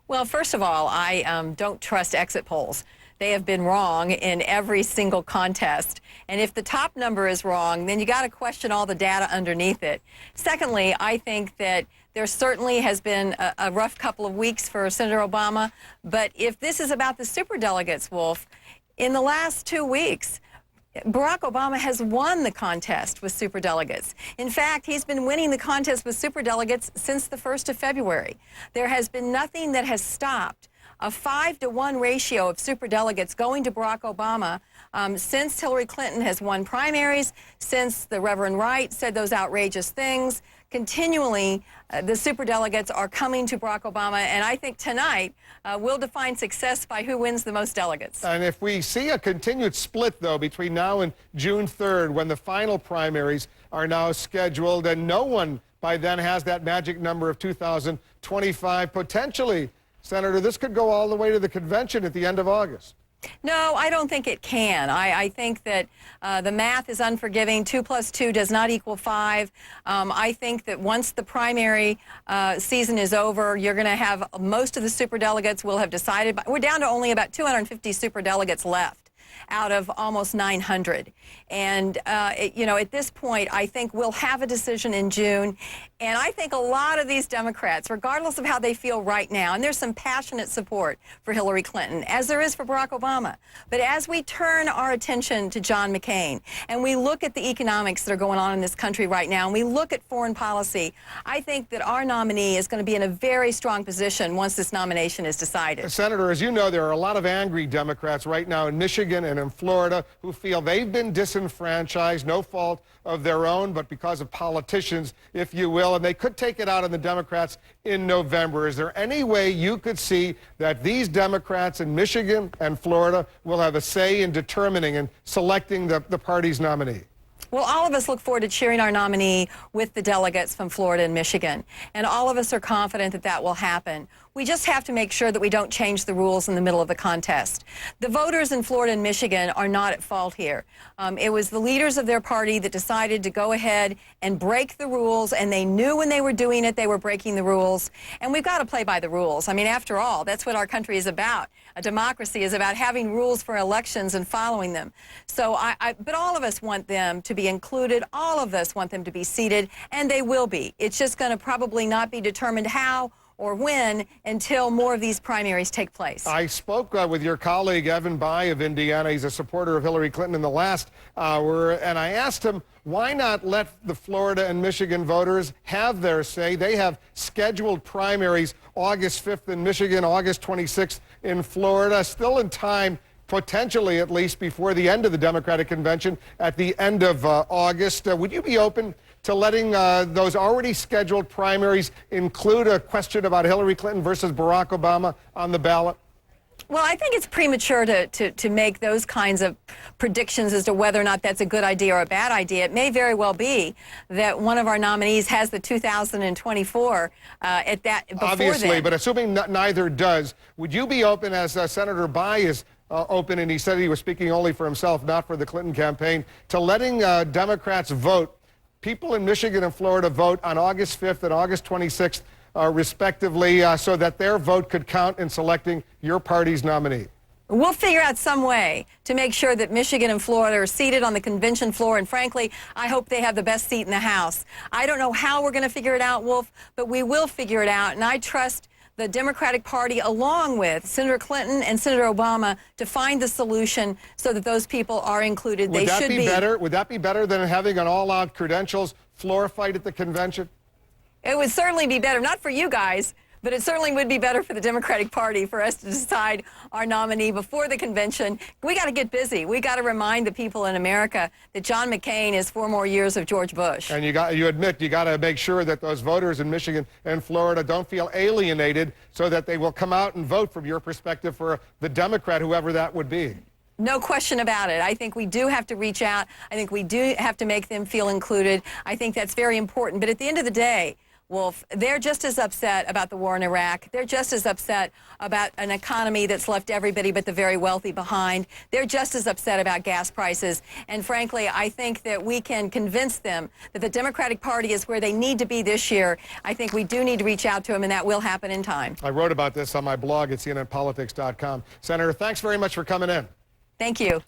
Well, first of all, I don't trust exit polls. They have been wrong in every single contest. And if the top number is wrong, then you got to question all the data underneath it. Secondly, I think that there certainly has been a rough couple of weeks for Senator Obama. But if this is about the superdelegates, Wolf, in the last 2 weeks, Barack Obama has won the contest with superdelegates. In fact, he's been winning the contest with superdelegates since the 1st of February. There has been nothing that has stopped a 5-to-1 ratio of superdelegates going to Barack Obama since Hillary Clinton has won primaries, since the Reverend Wright said those outrageous things. Continually, the superdelegates are coming to Barack Obama, and I think tonight we'll define success by who wins the most delegates. And if we see a continued split, though, between now and June 3rd, when the final primaries are now scheduled, and no one by then has that magic number of 2025, potentially, Senator, this could go all the way to the convention at the end of August. No, I don't think it can. I think that the math is unforgiving. 2 + 2 does not equal 5. I think that once the primary season is over, you're going to have most of the superdelegates will have decided. We're down to only about 250 superdelegates left out of almost 900. And, you know, at this point, I think we'll have a decision in June. And I think a lot of these Democrats, regardless of how they feel right now, and there's some passionate support for Hillary Clinton, as there is for Barack Obama. But as we turn our attention to John McCain, and we look at the economics that are going on in this country right now, and we look at foreign policy, I think that our nominee is going to be in a very strong position once this nomination is decided. Senator, as you know, there are a lot of angry Democrats right now in Michigan and in Florida who feel they've been disenfranchised, no fault of their own, but because of politicians, if you will, and they could take it out on the Democrats in November. Is there any way you could see that these Democrats in Michigan and Florida will have a say in determining and selecting the party's nominee? Well, all of us look forward to cheering our nominee with the delegates from Florida and Michigan, and all of us are confident that that will happen. We just have to make sure that we don't change the rules in the middle of the contest. The voters in Florida and Michigan are not at fault here. It was the leaders of their party that decided to go ahead and break the rules, and they knew when they were doing it they were breaking the rules. And we've got to play by the rules. I mean, after all, that's what our country is about. A democracy is about having rules for elections and following them. So, but all of us want them to be included. All of us want them to be seated, and they will be. It's just going to probably not be determined how or when until more of these primaries take place. I spoke with your colleague Evan Bayh of Indiana. He's a supporter of Hillary Clinton in the last hour, and I asked him, why not let the Florida and Michigan voters have their say? They have scheduled primaries August 5th in Michigan, August 26th in Florida, still in time, potentially at least, before the end of the Democratic convention at the end of August. Would you be open to letting those already scheduled primaries include a question about Hillary Clinton versus Barack Obama on the ballot? Well, I think it's premature to make those kinds of predictions as to whether or not that's a good idea or a bad idea. It may very well be that one of our nominees has the 2024 at that before Obviously, then. but assuming neither does, would you be open, as Senator Bayh is open, and he said he was speaking only for himself, not for the Clinton campaign, to letting Democrats vote, people in Michigan and Florida vote on August 5th and August 26th, respectively, so that their vote could count in selecting your party's nominee? We'll figure out some way to make sure that Michigan and Florida are seated on the convention floor, and frankly, I hope they have the best seat in the House. I don't know how we're going to figure it out, Wolf, but we will figure it out, and I trust the Democratic Party, along with Senator Clinton and Senator Obama, to find the solution so that those people are included. Would that be better? Would that be better than having an all-out credentials floor fight at the convention? It would certainly be better, not for you guys, but it certainly would be better for the Democratic Party for us to decide our nominee before the convention. We got to get busy. We got to remind the people in America that John McCain is 4 more years of George Bush. And you admit you got to make sure that those voters in Michigan and Florida don't feel alienated, so that they will come out and vote from your perspective for the Democrat, whoever that would be. No question about it. I think we do have to reach out. I think we do have to make them feel included. I think that's very important. But at the end of the day, Wolf, they're just as upset about the war in Iraq. They're just as upset about an economy that's left everybody but the very wealthy behind. They're just as upset about gas prices. And frankly, I think that we can convince them that the Democratic Party is where they need to be this year. I think we do need to reach out to them, and that will happen in time. I wrote about this on my blog at cnnpolitics.com. Senator, thanks very much for coming in. Thank you.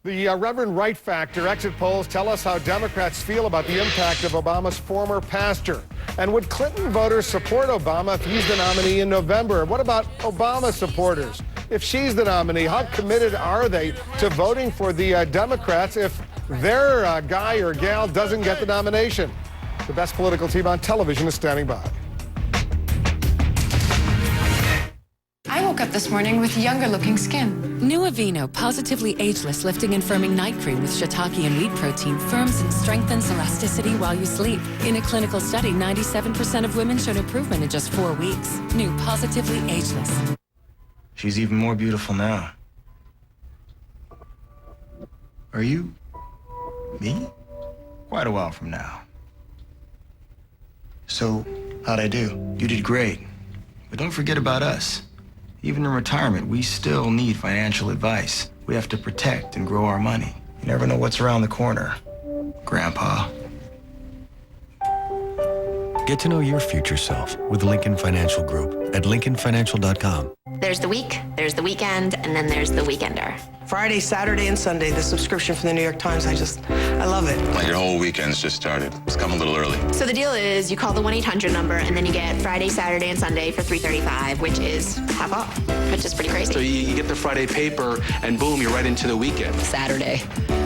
The Reverend Wright factor. Exit polls tell us how Democrats feel about the impact of Obama's former pastor. And would Clinton voters support Obama if he's the nominee in November? What about Obama supporters? if she's the nominee? How committed are they to voting for the Democrats if their guy or gal doesn't get the nomination? The best political team on television is standing by. I woke up this morning with younger looking skin. New Aveeno Positively Ageless Lifting and Firming Night Cream with shiitake and wheat protein firms and strengthens elasticity while you sleep. In a clinical study, 97% of women showed improvement in just 4 weeks. New Positively Ageless. She's even more beautiful now. Are you me? Quite a while from now. So, how'd I do? You did great. But don't forget about us. Even in retirement, we still need financial advice. We have to protect and grow our money. You never know what's around the corner, Grandpa. Get to know your future self with Lincoln Financial Group at lincolnfinancial.com. There's the week, there's the weekend, and then there's the weekender. Friday, Saturday, and Sunday, the subscription from the New York Times, I love it. Like your whole weekend's just started. It's come a little early. So the deal is you call the 1-800 number, and then you get Friday, Saturday, and Sunday for $3.35, which is half off, which is pretty crazy. So you get the Friday paper, and boom, you're right into the weekend. Saturday.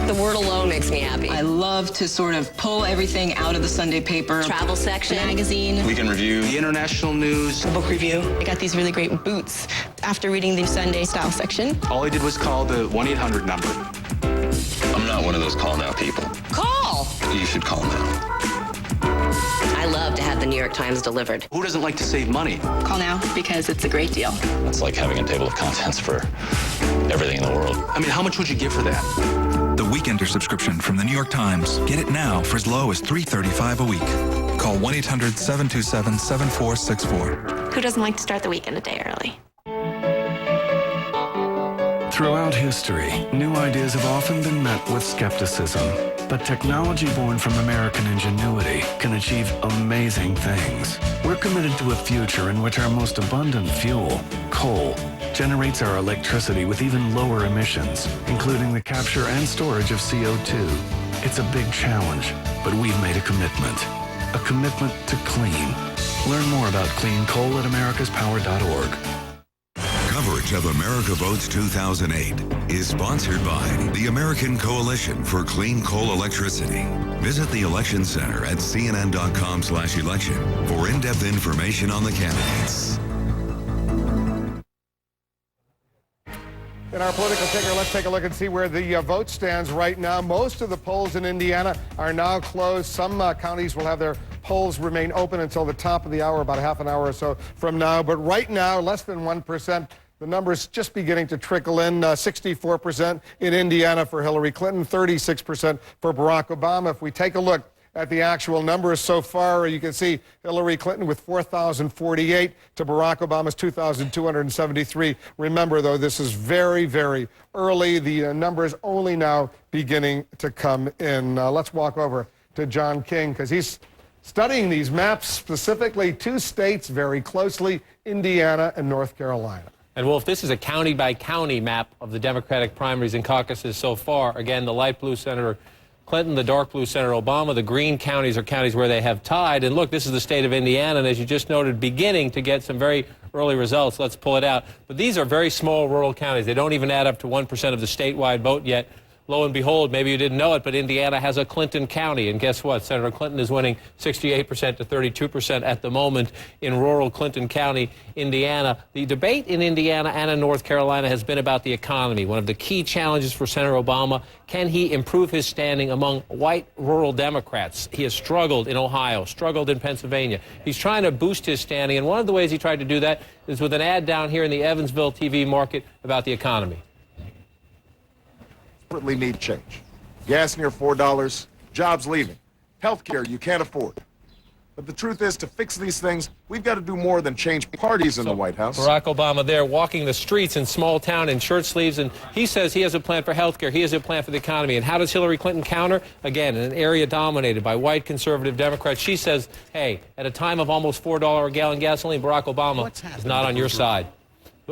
The word alone makes me happy. I love to sort of pull everything out of the Sunday paper. Travel section, magazine. Weekend review. The international news. The book review. I got these really great boots after reading the Sunday style section. All I did was call the 1-800 number. I'm not one of those call now people. Call! You should call now. I love to have the New York Times delivered. Who doesn't like to save money? Call now because it's a great deal. It's like having a table of contents for everything in the world. I mean, how much would you give for that? The Weekender subscription from the New York Times. Get it now for as low as $3.35 a week. Call 1-800-727-7464. Who doesn't like to start the weekend a day early? Throughout history, new ideas have often been met with skepticism. But technology born from American ingenuity can achieve amazing things. We're committed to a future in which our most abundant fuel, coal, generates our electricity with even lower emissions, including the capture and storage of CO2. It's a big challenge, but we've made a commitment. A commitment to clean. Learn more about clean coal at americaspower.org. Coverage of America Votes 2008 is sponsored by the American Coalition for Clean Coal Electricity. Visit the Election Center at cnn.com/election for in-depth information on the candidates. In our political ticker, let's take a look and see where the vote stands right now. Most of the polls in Indiana are now closed. Some counties will have their polls remain open until the top of the hour, about half an hour or so from now. But right now, less than 1%. The numbers just beginning to trickle in. 64% in Indiana for Hillary Clinton, 36% for Barack Obama. If we take a look at the actual numbers so far, you can see Hillary Clinton with 4,048 to Barack Obama's 2,273. Remember, though, this is very, very early. The numbers only now beginning to come in. Let's walk over to John King because he's studying these maps, specifically two states very closely, Indiana and North Carolina. And Wolf, this is a county-by-county map of the Democratic primaries and caucuses so far. Again, the light blue Senator Clinton, the dark blue Senator Obama. The green counties are counties where they have tied. And look, this is the state of Indiana, and as you just noted, beginning to get some very early results. Let's pull it out. But these are very small rural counties. They don't even add up to 1% of the statewide vote yet. Lo and behold, maybe you didn't know it, but Indiana has a Clinton County. And guess what? Senator Clinton is winning 68% to 32% at the moment in rural Clinton County, Indiana. The debate in Indiana and in North Carolina has been about the economy. One of the key challenges for Senator Obama, can he improve his standing among white rural Democrats? He has struggled in Ohio, struggled in Pennsylvania. He's trying to boost his standing, and one of the ways he tried to do that is with an ad down here in the Evansville TV market about the economy. Desperately need change. Gas near $4, jobs leaving, healthcare you can't afford. But the truth is, to fix these things, we've got to do more than change parties in the White House. Barack Obama there walking the streets in small town in shirt sleeves, and he says he has a plan for healthcare. He has a plan for the economy. And how does Hillary Clinton counter? Again, in an area dominated by white conservative Democrats, she says, hey, at a time of almost $4 a gallon gasoline, Barack Obama is not on your side.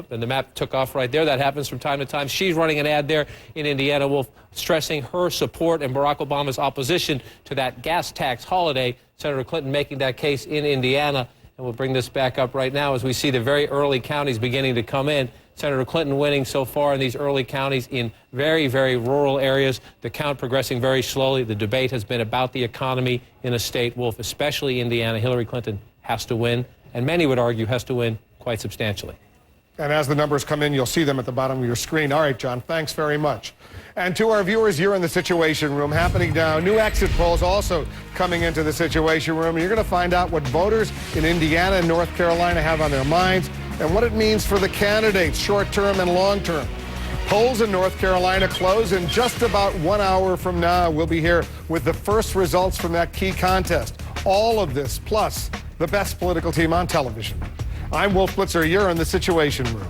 And the map took off right there. That happens from time to time. She's running an ad there in Indiana, Wolf, stressing her support and Barack Obama's opposition to that gas tax holiday. Senator Clinton making that case in Indiana. And we'll bring this back up right now as we see the very early counties beginning to come in. Senator Clinton winning so far in these early counties in very, very rural areas. The count progressing very slowly. The debate has been about the economy in a state, Wolf, especially Indiana. Hillary Clinton has to win, and many would argue has to win quite substantially. And as the numbers come in, you'll see them at the bottom of your screen. All right, John, thanks very much. And to our viewers, you're in the Situation Room happening now. New exit polls also coming into the Situation Room. You're going to find out what voters in Indiana and North Carolina have on their minds and what it means for the candidates, short-term and long-term. Polls in North Carolina close in just about 1 hour from now. We'll be here with the first results from that key contest. All of this, plus the best political team on television. I'm Wolf Blitzer. You're in the Situation Room.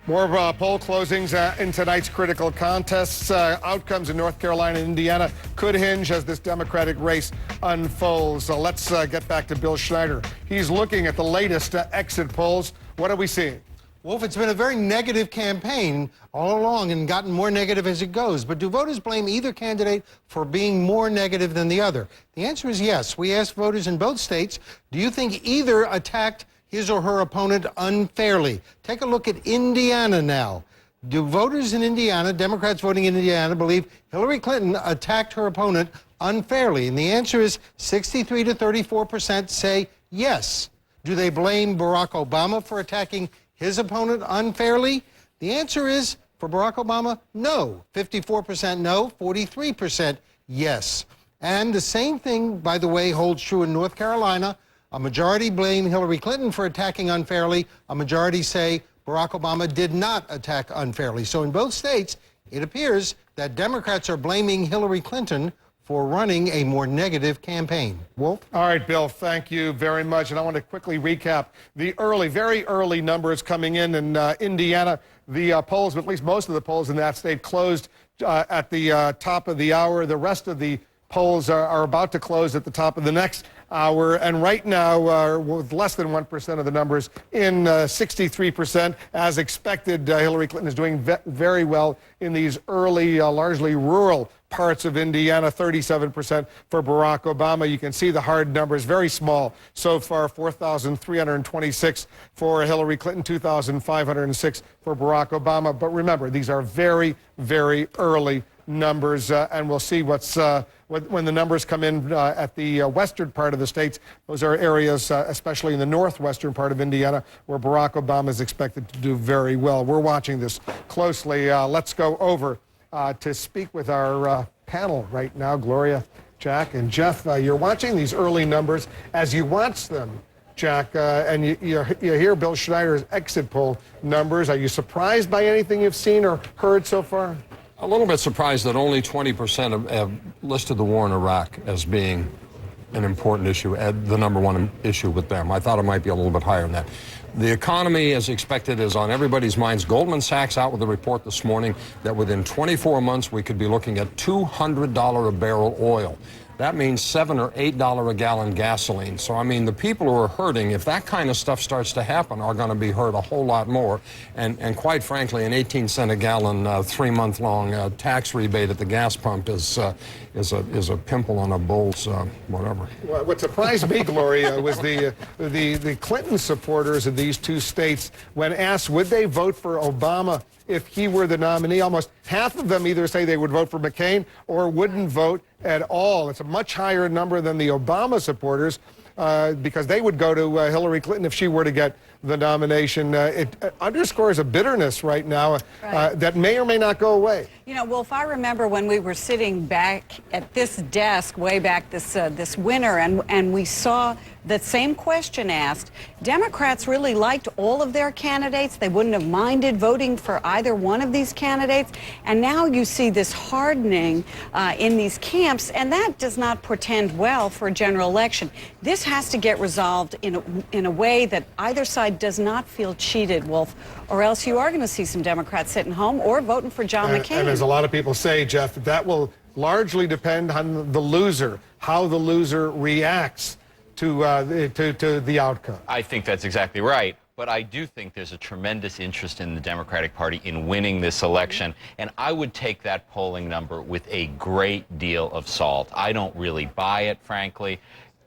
More poll closings in tonight's critical contests. Outcomes in North Carolina and Indiana could hinge as this Democratic race unfolds. Let's get back to Bill Schneider. He's looking at the latest exit polls. What are we seeing? Wolf, it's been a very negative campaign all along and gotten more negative as it goes. But do voters blame either candidate for being more negative than the other? The answer is yes. We asked voters in both states, do you think either attacked his or her opponent unfairly? Take a look at Indiana now. Do voters in Indiana, Democrats voting in Indiana, believe Hillary Clinton attacked her opponent unfairly? And the answer is 63 to 34% say yes. Do they blame Barack Obama for attacking his opponent unfairly? The answer is, for Barack Obama, no. 54% no, 43% yes. And the same thing, by the way, holds true in North Carolina. A majority blame Hillary Clinton for attacking unfairly. A majority say Barack Obama did not attack unfairly. So in both states, it appears that Democrats are blaming Hillary Clinton for running a more negative campaign. Wolf? All right, Bill, thank you very much. And I want to quickly recap the early, very early numbers coming in Indiana. The polls, at least most of the polls in that state, closed at the top of the hour. The rest of the polls are about to close at the top of the next hour. And right now, with less than 1% of the numbers in 63%. As expected, Hillary Clinton is doing very well in these early, largely rural parts of Indiana, 37% for Barack Obama. You can see the hard numbers, very small so far, 4,326 for Hillary Clinton, 2,506 for Barack Obama. But remember, these are very, very early numbers, and we'll see what's when the numbers come in at the western part of the states. Those are areas, especially in the northwestern part of Indiana, where Barack Obama is expected to do very well. We're watching this closely. Let's go over to speak with our panel right now, Gloria, Jack, and Jeff. You're watching these early numbers. As you watch them, Jack, and you hear Bill Schneider's exit poll numbers, are you surprised by anything you've seen or heard so far? A little bit surprised that only 20% have listed the war in Iraq as being an important issue, the number one issue with them. I thought it might be a little bit higher than that. The economy, as expected, is on everybody's minds. Goldman Sachs out with a report this morning that within 24 months we could be looking at $200 a barrel oil. That means $7 or $8 a gallon gasoline. So, I mean, the people who are hurting, if that kind of stuff starts to happen, are going to be hurt a whole lot more. And quite frankly, an 18-cent a gallon, 3-month-long tax rebate at the gas pump is a pimple on a bull's whatever. Well, what surprised me, Gloria, was the Clinton supporters of these two states, when asked would they vote for Obama if he were the nominee, almost half of them either say they would vote for McCain or wouldn't vote at all. It's a much higher number than the Obama supporters because they would go to Hillary Clinton if she were to get the nomination. It underscores a bitterness right now that may or may not go away. You know, Wolf, I remember when we were sitting back at this desk way back this winter, and we saw the same question asked. Democrats really liked all of their candidates. They wouldn't have minded voting for either one of these candidates. And now you see this hardening in these camps, and that does not portend well for a general election. This has to get resolved in a way that either side does not feel cheated, Wolf, or else you are going to see some Democrats sitting home or voting for John McCain. And as a lot of people say, Jeff, that will largely depend on the loser, how the loser reacts to the outcome. I think that's exactly right. But I do think there's a tremendous interest in the Democratic Party in winning this election. And I would take that polling number with a great deal of salt. I don't really buy it, frankly.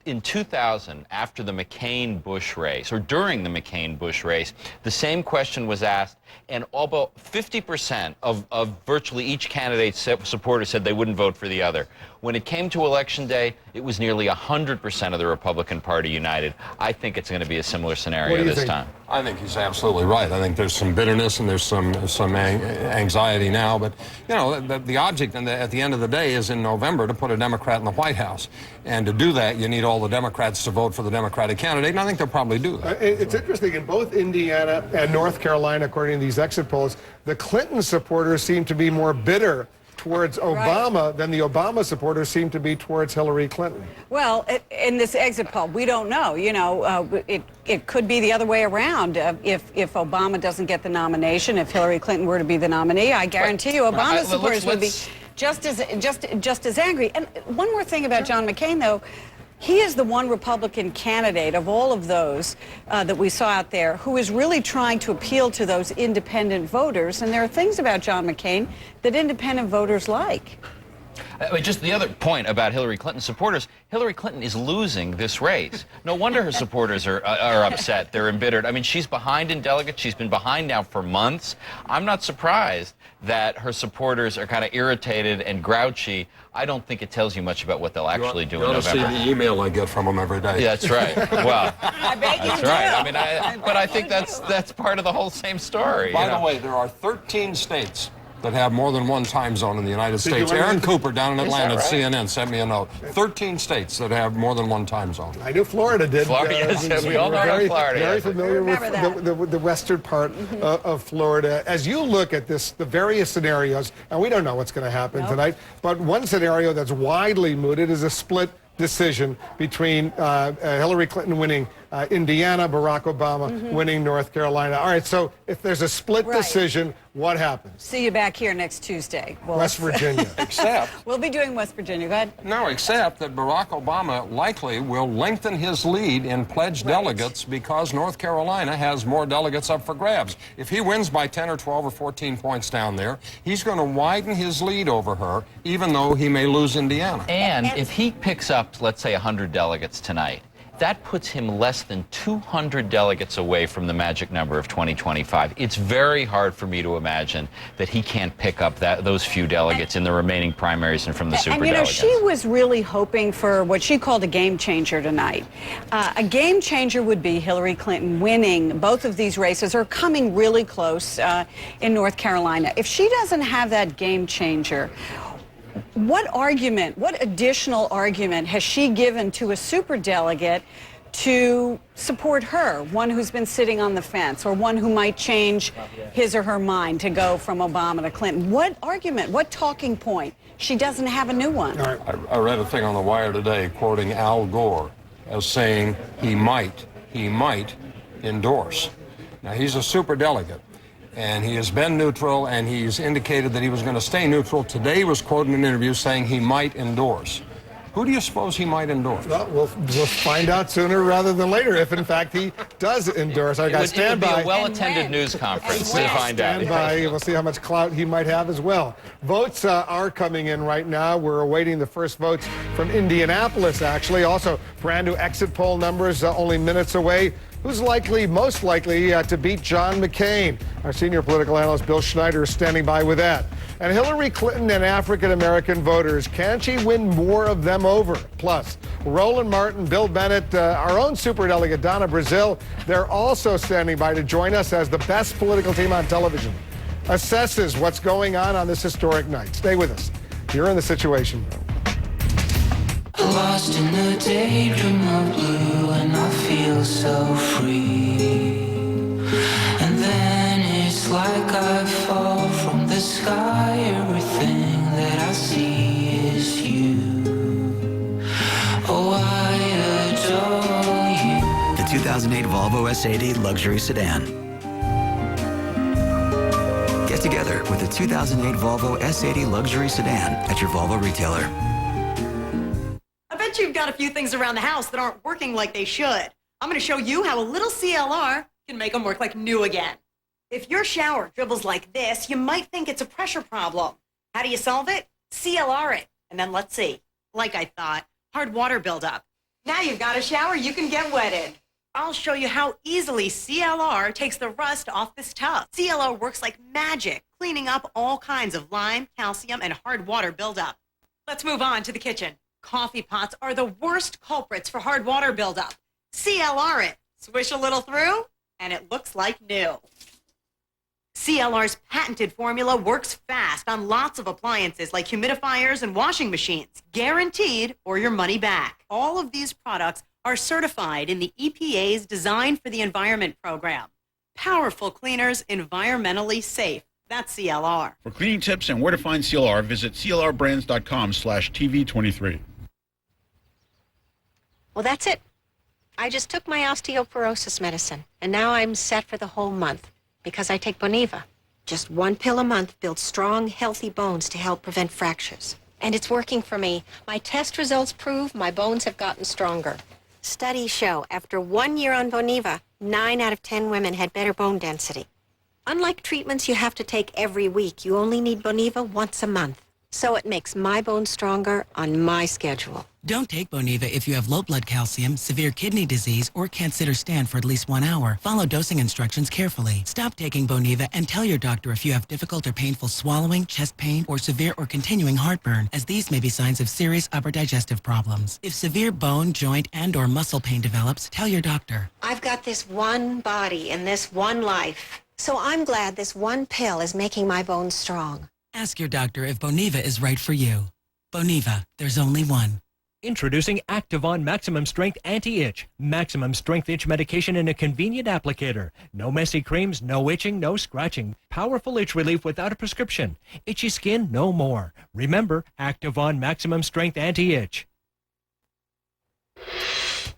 in 2000, after the McCain-Bush race, or during the McCain-Bush race, the same question was asked, and about 50% of virtually each candidate's supporters said they wouldn't vote for the other. When it came to Election Day, it was nearly 100% of the Republican Party united. I think it's going to be a similar scenario this time. I think he's absolutely right. I think there's some bitterness and there's some anxiety now. But, you know, the object at the end of the day is in November to put a Democrat in the White House. And to do that, you need all the Democrats to vote for the Democratic candidate, and I think they'll probably do that. It's interesting. In both Indiana and North Carolina, according to these exit polls, the Clinton supporters seem to be more bitter towards Obama than the Obama supporters seem to be towards Hillary Clinton. Well, in this exit poll, we don't know. You know, it could be the other way around. If Obama doesn't get the nomination, if Hillary Clinton were to be the nominee, I guarantee you Obama supporters would be just as angry. And one more thing about John McCain, though. He is the one Republican candidate of all of those that we saw out there who is really trying to appeal to those independent voters. And there are things about John McCain that independent voters like. Just the other point about Hillary Clinton supporters, Hillary Clinton is losing this race. No wonder her supporters are upset. They're embittered. I mean, she's behind in delegates. She's been behind now for months. I'm not surprised that her supporters are kind of irritated and grouchy. I don't think it tells you much about what they'll actually do in November. You ought to see the email I get from them every day. Yeah, that's right. Well, I bet you that's right. I mean, but I think that's part of the whole same story. By the way, there are 13 states that have more than one time zone in the United States. Aaron Cooper down in Atlanta at CNN sent me a note. 13 states that have more than one time zone. I knew Florida did. Florida, yes, we all know about Florida. Very familiar with the western part of Florida. As you look at this, the various scenarios, and we don't know what's going to happen tonight, but one scenario that's widely mooted is a split decision between Hillary Clinton winning Indiana, Barack Obama winning North Carolina. All right, so if there's a split decision, what happens? See you back here next Tuesday. West Virginia. Except we'll be doing West Virginia. Go ahead. No, except that Barack Obama likely will lengthen his lead in pledged delegates because North Carolina has more delegates up for grabs. If he wins by 10 or 12 or 14 points down there, he's going to widen his lead over her, even though he may lose Indiana. And if he picks up, let's say, 100 delegates tonight, that puts him less than 200 delegates away from the magic number of 2025. It's very hard for me to imagine that he can't pick up those few delegates in the remaining primaries and from the superdelegates. And you know, she was really hoping for what she called a game changer tonight. A game changer would be Hillary Clinton winning both of these races or coming really close in North Carolina. If she doesn't have that game changer, what additional argument has she given to a superdelegate to support her, one who's been sitting on the fence or one who might change his or her mind to go from Obama to Clinton? What argument, what talking point? She doesn't have a new one. I read a thing on The Wire today quoting Al Gore as saying he might endorse. Now, he's a superdelegate. And he has been neutral, and he's indicated that he was going to stay neutral. Today he was quoted in an interview saying he might endorse. Who do you suppose he might endorse? Well, we'll find out sooner rather than later if, in fact, he does endorse. I got stand by. It would be a well-attended news conference to find out. Stand by. We'll see how much clout he might have as well. Votes are coming in right now. We're awaiting the first votes from Indianapolis, actually. Also, brand new exit poll numbers only minutes away. Who's most likely to beat John McCain? Our senior political analyst, Bill Schneider, is standing by with that. And Hillary Clinton and African-American voters, can she win more of them over? Plus, Roland Martin, Bill Bennett, our own superdelegate, Donna Brazil, they're also standing by to join us as the best political team on television assesses what's going on this historic night. Stay with us. You're in the Situation Room. Lost in the daydream of blue, and I feel so free. And then it's like I fall from the sky. Everything that I see is you. Oh, I adore you. The 2008 Volvo S80 luxury sedan. Get together with the 2008 Volvo S80 luxury sedan at your Volvo retailer. You've got a few things around the house that aren't working like they should. I'm going to show you how a little CLR can make them work like new again. If your shower dribbles like this, you might think it's a pressure problem. How do you solve it? CLR it. And then let's see. Like I thought, hard water buildup. Now you've got a shower, you can get wetted. I'll show you how easily CLR takes the rust off this tub. CLR works like magic, cleaning up all kinds of lime, calcium, and hard water buildup. Let's move on to the kitchen. Coffee pots are the worst culprits for hard water buildup. CLR it. Swish a little through, and it looks like new. CLR's patented formula works fast on lots of appliances like humidifiers and washing machines. Guaranteed or your money back. All of these products are certified in the EPA's Design for the Environment program. Powerful cleaners, environmentally safe. That's CLR. For cleaning tips and where to find CLR, visit clrbrands.com/TV23. Well, that's it. I just took my osteoporosis medicine, and now I'm set for the whole month because I take Boniva. Just one pill a month builds strong, healthy bones to help prevent fractures. And it's working for me. My test results prove my bones have gotten stronger. Studies show after 1 year on Boniva, 9 out of 10 women had better bone density. Unlike treatments you have to take every week, you only need Boniva once a month. So it makes my bones stronger on my schedule. Don't take Boniva if you have low blood calcium, severe kidney disease, or can't sit or stand for at least 1 hour. Follow dosing instructions carefully. Stop taking Boniva and tell your doctor if you have difficult or painful swallowing, chest pain, or severe or continuing heartburn, as these may be signs of serious upper digestive problems. If severe bone, joint, and or muscle pain develops, tell your doctor. I've got this one body and this one life. So I'm glad this one pill is making my bones strong. Ask your doctor if Boniva is right for you. Boniva, there's only one. Introducing Activon Maximum Strength Anti-Itch. Maximum Strength Itch medication in a convenient applicator. No messy creams, no itching, no scratching. Powerful itch relief without a prescription. Itchy skin, no more. Remember, Activon Maximum Strength Anti-Itch.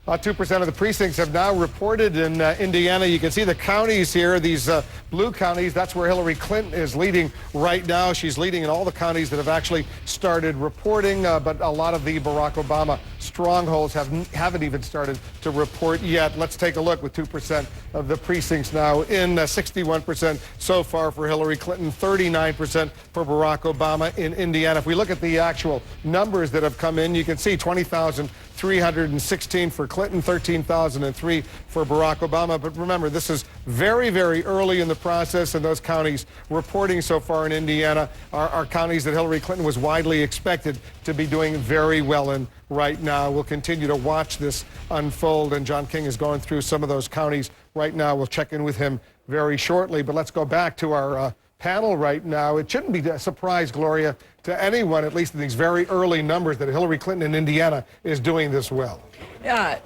About 2% of the precincts have now reported in Indiana. You can see the counties here, these blue counties. That's where Hillary Clinton is leading right now. She's leading in all the counties that have actually started reporting, but a lot of the Barack Obama strongholds haven't even started to report yet. Let's take a look with 2% of the precincts now in, 61% so far for Hillary Clinton, 39% for Barack Obama in Indiana. If we look at the actual numbers that have come in, you can see 20,316 for Clinton, 13,003 for Barack Obama. But remember, this is very, very early in the process, and those counties reporting so far in Indiana are counties that Hillary Clinton was widely expected to be doing very well in right now. We'll continue to watch this unfold, and John King is going through some of those counties right now. We'll check in with him very shortly, but let's go back to our panel right now. It shouldn't be a surprise, Gloria, to anyone, at least in these very early numbers, that Hillary Clinton in Indiana is doing this well.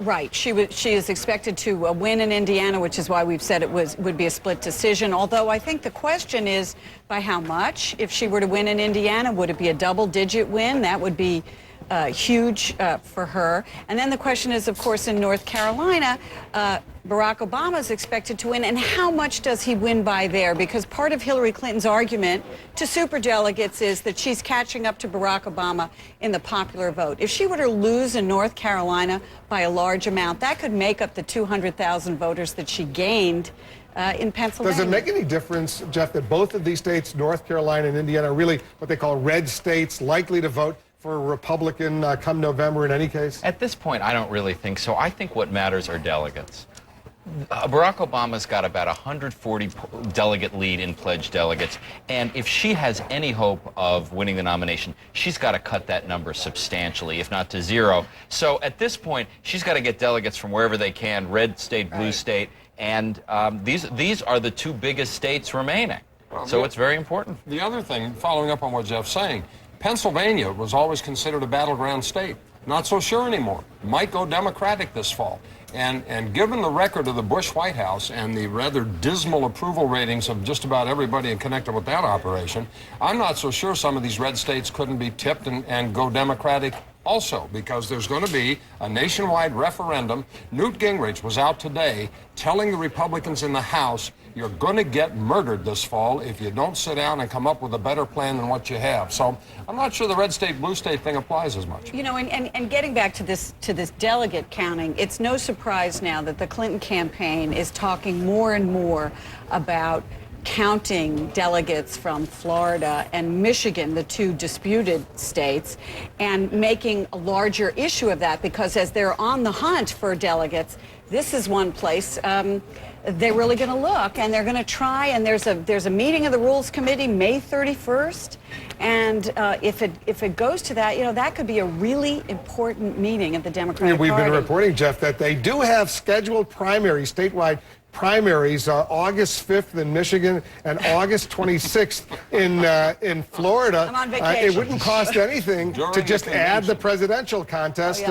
Right. She is expected to win in Indiana, which is why we've said it would be a split decision. Although I think the question is by how much. If she were to win in Indiana, would it be a double-digit win? That would be huge for her. And then the question is, of course, in North Carolina, Barack Obama is expected to win, and how much does he win by there? Because part of Hillary Clinton's argument to superdelegates is that she's catching up to Barack Obama in the popular vote. If she were to lose in North Carolina by a large amount, that could make up the 200,000 voters that she gained in Pennsylvania. Does it make any difference, Jeff, that both of these states, North Carolina and Indiana, are really what they call red states, likely to vote for a Republican come November in any case? At this point, I don't really think so. I think what matters are delegates. Barack Obama's got about 140 delegate lead in pledged delegates, and if she has any hope of winning the nomination, she's got to cut that number substantially, if not to zero. So at this point, she's got to get delegates from wherever they can, red state, blue state, and these are the two biggest states remaining. So it's very important. The other thing, following up on what Jeff's saying, Pennsylvania was always considered a battleground state. Not so sure anymore. Might go Democratic this fall. And given the record of the Bush White House and the rather dismal approval ratings of just about everybody connected with that operation, I'm not so sure some of these red states couldn't be tipped and go Democratic also, because there's going to be a nationwide referendum. Newt Gingrich was out today telling the Republicans in the House, you're going to get murdered this fall if you don't sit down and come up with a better plan than what you have. So I'm not sure the red state, blue state thing applies as much. You know, and getting back to this delegate counting, it's no surprise now that the Clinton campaign is talking more and more about counting delegates from Florida and Michigan, the two disputed states, and making a larger issue of that, because as they're on the hunt for delegates, this is one place they're really going to look, and they're going to try, and there's a meeting of the Rules Committee May 31st, and if it goes to that, that could be a really important meeting of the Democratic Party. We've been reporting, Jeff, that they do have scheduled primaries, statewide primaries, August 5th in Michigan and August 26th in Florida. I'm on vacation. It wouldn't cost anything to just add the presidential contest.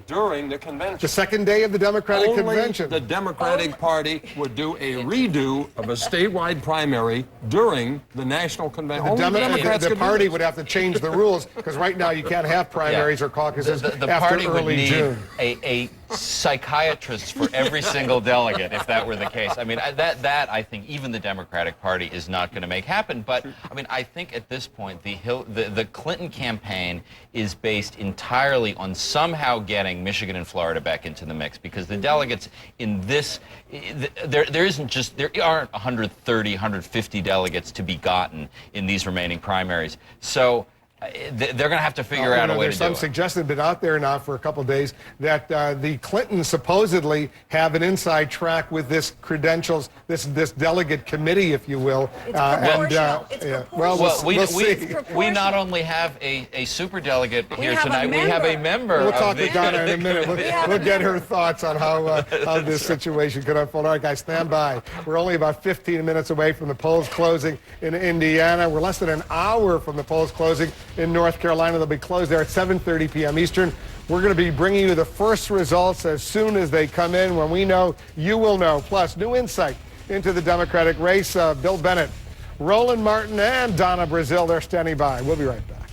During the convention. The second day of the Democratic Only convention. The Democratic Party would do a redo of a statewide primary during the national convention. The party would have to change the rules, because right now you can't have primaries or caucuses The after party would early need June. a psychiatrist for every single delegate if that were the case. I mean, that I think even the Democratic Party is not going to make happen. But I mean, I think at this point the Clinton campaign is based entirely on somehow getting Michigan and Florida back into the mix, because the delegates in this, there aren't 130, 150 delegates to be gotten in these remaining primaries. So they're going to have to figure out a way to do it. There's some suggestion been out there now for a couple of days that the Clintons supposedly have an inside track with this credentials, this delegate committee, if you will. It's proportional. It's proportional. Well, we'll see. We not only have a superdelegate here tonight, we have a member. We'll talk to Donna in a minute. We'll get her thoughts on how this situation could unfold. All right, guys, stand by. We're only about 15 minutes away from the polls closing in Indiana. We're less than an hour from the polls closing in North Carolina. They'll be closed there at 7:30 p.m. Eastern. We're going to be bringing you the first results as soon as they come in. When we know, you will know. Plus, new insight into the Democratic race. Bill Bennett, Roland Martin, and Donna Brazil, they're standing by. We'll be right back.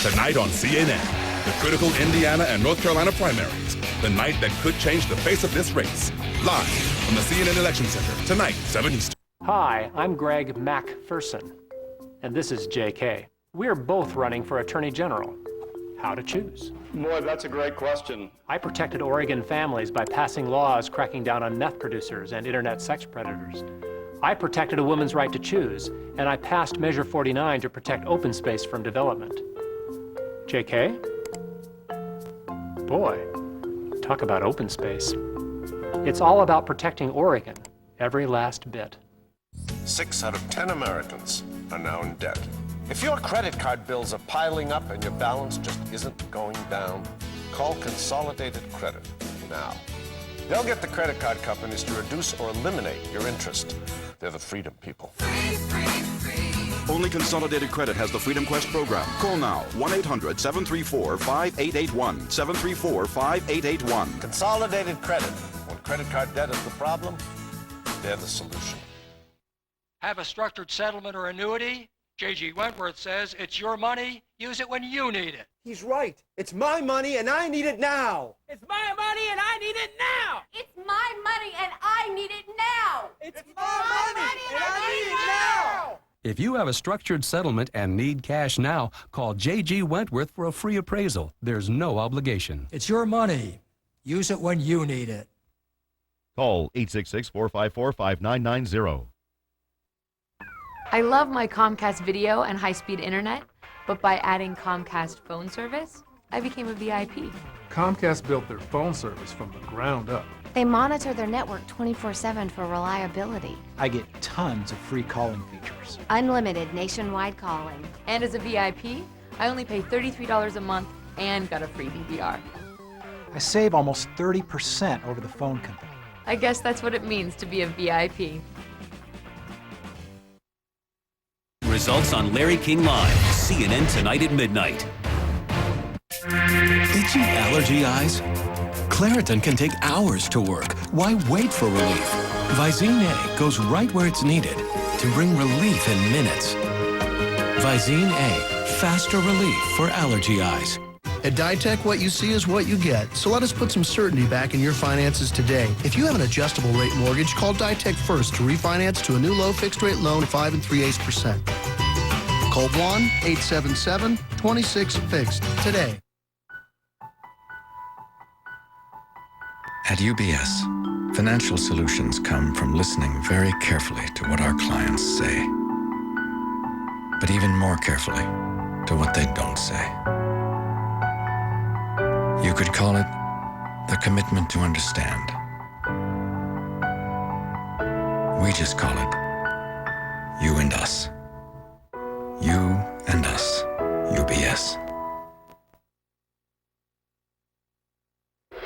Tonight on CNN, the critical Indiana and North Carolina primaries. The night that could change the face of this race. Live from the CNN Election Center. Tonight, 7 Eastern. Hi, I'm Greg MacPherson, and this is JK. We're both running for Attorney General. How to choose? Boy, that's a great question. I protected Oregon families by passing laws cracking down on meth producers and internet sex predators. I protected a woman's right to choose, and I passed Measure 49 to protect open space from development. JK? Boy, talk about open space. It's all about protecting Oregon, every last bit. 6 out of 10 Americans are now in debt. If your credit card bills are piling up and your balance just isn't going down, call Consolidated Credit now. They'll get the credit card companies to reduce or eliminate your interest. They're the freedom people. Only Consolidated Credit has the Freedom Quest program. Call now, 1-800-734-5881, 734-5881. Consolidated Credit. When credit card debt is the problem, they're the solution. Have a structured settlement or annuity? J.G. Wentworth says it's your money. Use it when you need it. He's right. It's my money and I need it now. It's my money and I need it now. It's my money and I need it now. It's my money and I need it now. If you have a structured settlement and need cash now, call J.G. Wentworth for a free appraisal. There's no obligation. It's your money. Use it when you need it. Call 866-454-5990. I love my Comcast video and high-speed internet, but by adding Comcast phone service, I became a VIP. Comcast built their phone service from the ground up. They monitor their network 24/7 for reliability. I get tons of free calling features. Unlimited nationwide calling. And as a VIP, I only pay $33 a month and got a free DVR. I save almost 30% over the phone company. I guess that's what it means to be a VIP. Results on Larry King Live, CNN tonight at midnight. Itchy allergy eyes? Claritin can take hours to work. Why wait for relief? Visine A goes right where it's needed to bring relief in minutes. Visine A, faster relief for allergy eyes. At Ditech, what you see is what you get. So let us put some certainty back in your finances today. If you have an adjustable rate mortgage, call Ditech first to refinance to a new low fixed rate loan at 5 3/8%. Call 1-877-26-FIXED today. At UBS, Financial solutions come from listening very carefully to what our clients say, but even more carefully to what they don't say. You could call it the commitment to understand. We just call it you and us. You and us, UBS.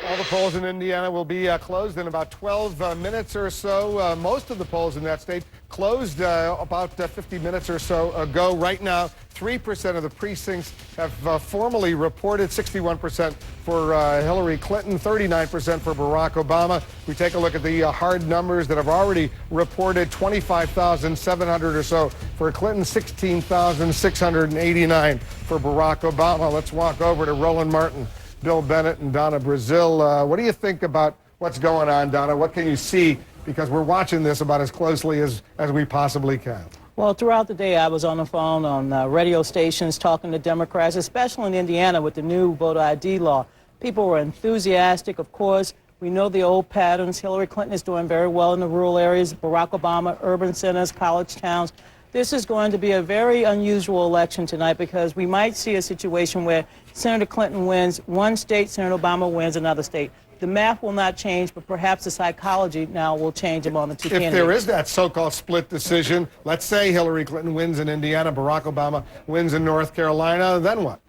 All the polls in Indiana will be closed in about 12 minutes or so. Most of the polls in that state closed about 50 minutes or so ago. Right now, 3% of the precincts have formally reported, 61% for Hillary Clinton, 39% for Barack Obama. We take a look at the hard numbers that have already reported, 25,700 or so for Clinton, 16,689 for Barack Obama. Let's walk over to Roland Martin, Bill Bennett, and Donna Brazil. What do you think about what's going on, Donna? What can you see? Because we're watching this about as closely as we possibly can. Well, throughout the day, I was on the phone on radio stations talking to Democrats, especially in Indiana with the new voter ID law. People were enthusiastic, of course. We know the old patterns. Hillary Clinton is doing very well in the rural areas. Barack Obama, urban centers, college towns. This is going to be a very unusual election tonight because we might see a situation where Senator Clinton wins one state, Senator Obama wins another state. The math will not change, but perhaps the psychology now will change among the two candidates. If there is that so-called split decision, let's say Hillary Clinton wins in Indiana, Barack Obama wins in North Carolina, then what?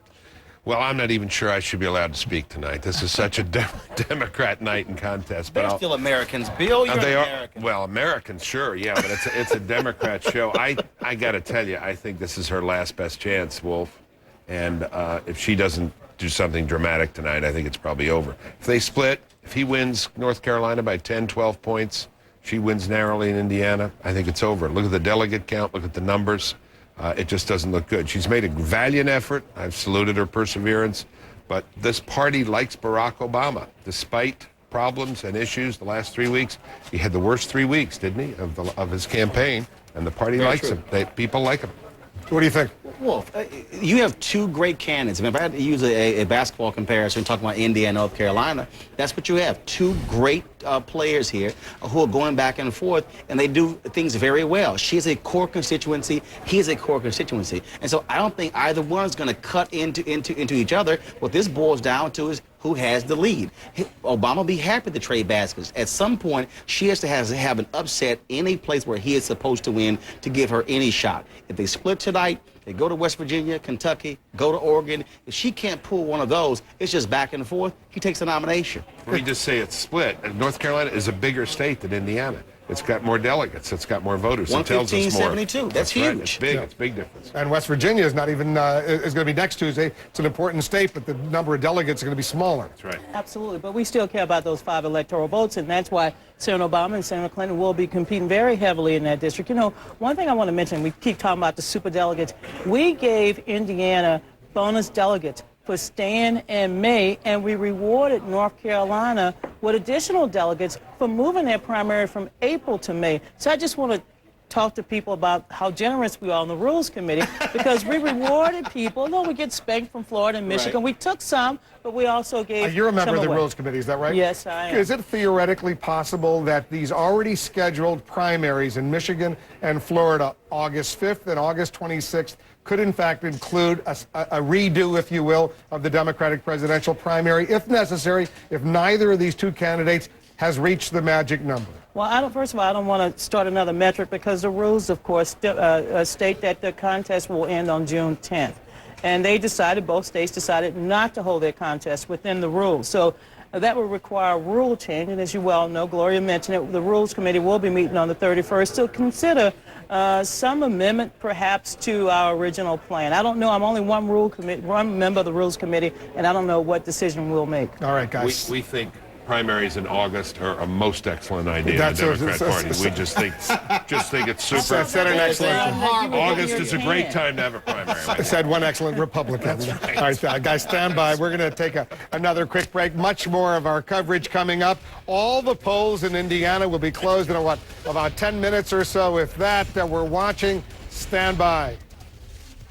Well, I'm not even sure I should be allowed to speak tonight. This is such a Democrat night and contest. They're still Americans. Bill, you're they an are, American. well, Americans, sure, yeah, but it's a Democrat show. I got to tell you, I think this is her last best chance, Wolf. And if she doesn't do something dramatic tonight, I think it's probably over. If they split, if he wins North Carolina by 10, 12 points, she wins narrowly in Indiana, I think it's over. Look at the delegate count, look at the numbers. It just doesn't look good. She's made a valiant effort. I've saluted her perseverance. But this party likes Barack Obama, despite problems and issues the last 3 weeks. He had the worst 3 weeks, didn't he, of his campaign, and the party likes him. People like him. What do you think? Wolf, you have two great candidates. I mean, if I had to use a basketball comparison, talking about India and North Carolina, that's what you have. Two great players here who are going back and forth, and they do things very well. She's a core constituency. He's a core constituency. And so I don't think either one's going to cut into each other. What this boils down to is who has the lead. Obama will be happy to trade baskets. At some point, she has to have an upset in a place where he is supposed to win to give her any shot. If they split tonight, they go to West Virginia, Kentucky, go to Oregon. If she can't pull one of those, it's just back and forth. He takes the nomination. Let me just say it's split. North Carolina is a bigger state than Indiana. It's got more delegates. It's got more voters. 115, 72. That's huge. Right. It's big. Yeah. It's a big difference. And West Virginia is not even is going to be next Tuesday. It's an important state, but the number of delegates are going to be smaller. That's right. Absolutely. But we still care about those 5 electoral votes, and that's why Senator Obama and Senator Clinton will be competing very heavily in that district. You know, one thing I want to mention, we keep talking about the superdelegates. We gave Indiana bonus delegates for staying in May, and we rewarded North Carolina with additional delegates for moving their primary from April to May. So I just want to talk to people about how generous we are on the Rules Committee, because we rewarded people. No, we get spanked from Florida and Michigan. Right. We took some, but we also gave You're a member some of the away. Rules Committee, is that right? Yes, I am. Is it theoretically possible that these already scheduled primaries in Michigan and Florida, August 5th and August 26th, could in fact include a redo, if you will, of the Democratic presidential primary, if necessary, if neither of these two candidates has reached the magic number? Well, first of all, I don't want to start another metric because the rules, of course, state that the contest will end on June 10th. And both states decided not to hold their contest within the rules. So that will require a rule change. And as you well know, Gloria mentioned it, the Rules Committee will be meeting on the 31st to consider some amendment perhaps to our original plan. I don't know. I'm only one member of the Rules Committee, and I don't know what decision we'll make. All right, guys. We think primaries in August are a most excellent idea in the Democrat Party. We just think it's super. August is a great time to have a primary. Said one excellent Republican. Right. All right, guys, stand by. We're going to take another quick break. Much more of our coverage coming up. All the polls in Indiana will be closed in about 10 minutes or so. If that we're watching, stand by.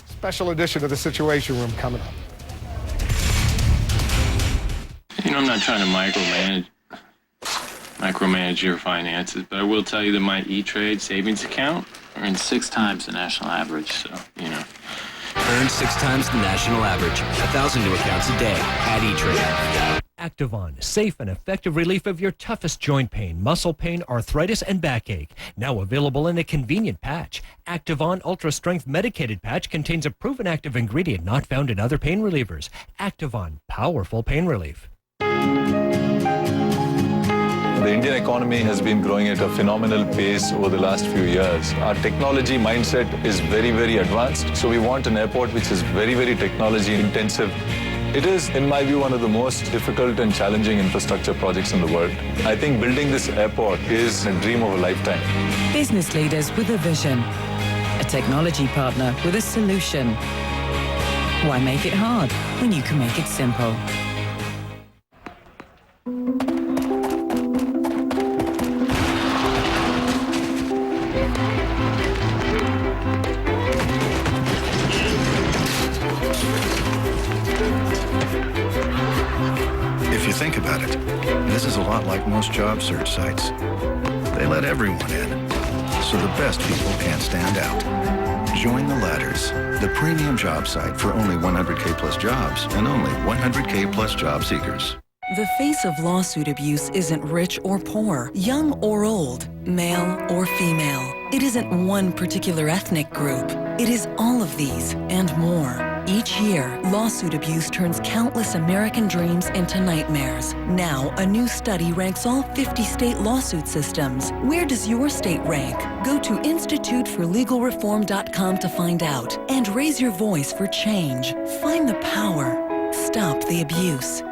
Special edition of the Situation Room coming up. You know, I'm not trying to micromanage, micromanage your finances, but I will tell you that my E-Trade savings account earns 6 times the national average, so, you know. Earn 6 times the national average. 1,000 new accounts a day at E-Trade. Activon, safe and effective relief of your toughest joint pain, muscle pain, arthritis, and backache. Now available in a convenient patch. Activon Ultra Strength Medicated Patch contains a proven active ingredient not found in other pain relievers. Activon, powerful pain relief. The Indian economy has been growing at a phenomenal pace over the last few years. Our technology mindset is very, very advanced. So we want an airport which is very, very technology intensive. It is, in my view, one of the most difficult and challenging infrastructure projects in the world. I think building this airport is a dream of a lifetime. Business leaders with a vision. A technology partner with a solution. Why make it hard when you can make it simple? If you think about it, this is a lot like most job search sites. They let everyone in, so the best people can't stand out. Join the Ladders, the premium job site for only 100K plus jobs and only 100K plus job seekers. The face of lawsuit abuse isn't rich or poor, young or old, male or female. It isn't one particular ethnic group. It is all of these and more. Each year, lawsuit abuse turns countless American dreams into nightmares. Now, a new study ranks all 50 state lawsuit systems. Where does your state rank? Go to instituteforlegalreform.com to find out and raise your voice for change. Find the power. Stop the abuse.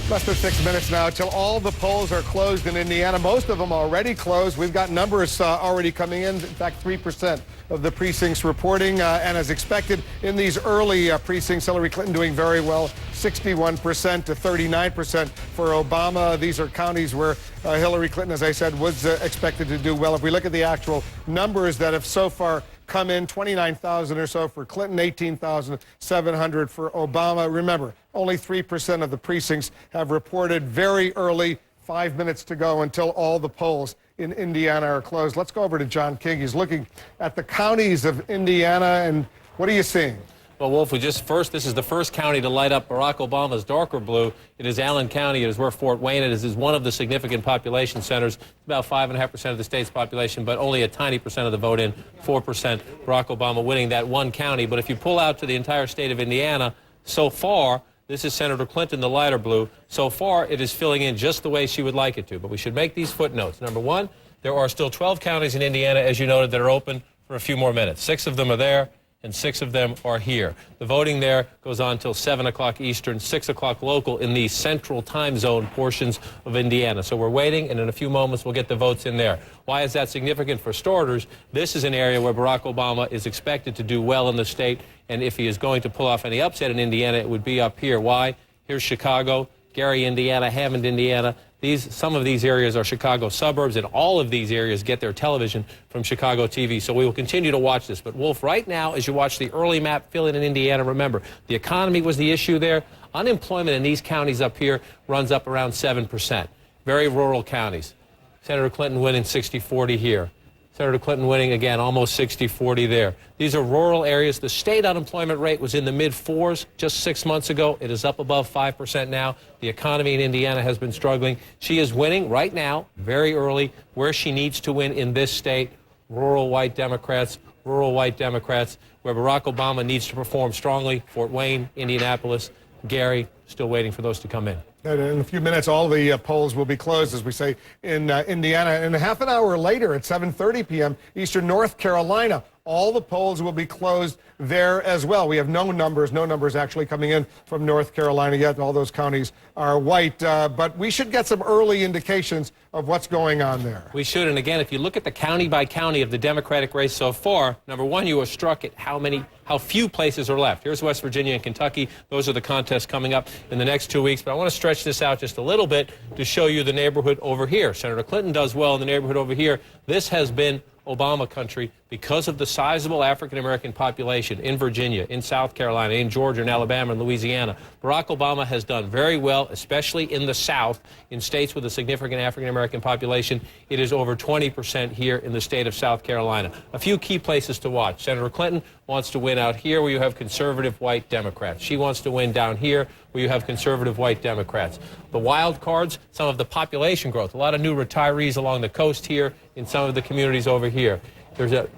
Less than 6 minutes now till all the polls are closed in Indiana. Most of them already closed. We've got numbers already coming in. In fact, 3% of the precincts reporting. And as expected, in these early precincts, Hillary Clinton doing very well, 61% to 39% for Obama. These are counties where Hillary Clinton, as I said, was expected to do well. If we look at the actual numbers that have so far come in, 29,000 or so for Clinton, 18,700 for Obama. Remember, only 3% of the precincts have reported very early. 5 minutes to go until all the polls in Indiana are closed. Let's go over to John King. He's looking at the counties of Indiana, and what are you seeing? Well, Wolf, this is the first county to light up Barack Obama's darker blue. It is Allen County. It is where Fort Wayne is. It is one of the significant population centers, about 5.5% of the state's population, but only a tiny percent of the vote in, 4%. Barack Obama winning that one county. But if you pull out to the entire state of Indiana, so far, this is Senator Clinton, the lighter blue. So far, it is filling in just the way she would like it to. But we should make these footnotes. Number one, there are still 12 counties in Indiana, as you noted, that are open for a few more minutes. 6 of them are there, and 6 of them are here. The voting there goes on until 7 o'clock Eastern, 6 o'clock local in the central time zone portions of Indiana. So we're waiting, and in a few moments we'll get the votes in there. Why is that significant? For starters, this is an area where Barack Obama is expected to do well in the state, and if he is going to pull off any upset in Indiana, it would be up here. Why? Here's Chicago, Gary, Indiana, Hammond, Indiana. Some of these areas are Chicago suburbs, and all of these areas get their television from Chicago TV. So we will continue to watch this. But, Wolf, right now, as you watch the early map fill in Indiana, remember, the economy was the issue there. Unemployment in these counties up here runs up around 7%. Very rural counties. Senator Clinton winning 60-40 here. Senator Clinton winning, again, almost 60-40 there. These are rural areas. The state unemployment rate was in the mid-4s just 6 months ago. It is up above 5% now. The economy in Indiana has been struggling. She is winning right now, very early, where she needs to win in this state. Rural white Democrats, where Barack Obama needs to perform strongly. Fort Wayne, Indianapolis, Gary, still waiting for those to come in. And in a few minutes, all the polls will be closed, as we say, in Indiana. And half an hour later, at 7:30 p.m. Eastern, North Carolina, all the polls will be closed there as well. We have no numbers actually coming in from North Carolina yet. All those counties are white. But we should get some early indications of what's going on there. We should. And again, if you look at the county by county of the Democratic race so far, number one, you are struck at how few places are left. Here's West Virginia and Kentucky. Those are the contests coming up in the next 2 weeks. But I want to stretch this out just a little bit to show you the neighborhood over here. Senator Clinton does well in the neighborhood over here. This has been Obama country because of the sizable African-American population in Virginia, in South Carolina, in Georgia, and Alabama, and Louisiana, Barack Obama has done very well, especially in the South, in states with a significant African-American population. It is over 20% here in the state of South Carolina. A few key places to watch. Senator Clinton wants to win out here where you have conservative white Democrats. She wants to win down here where you have conservative white Democrats. The wild cards, some of the population growth, a lot of new retirees along the coast here in some of the communities over here. There's a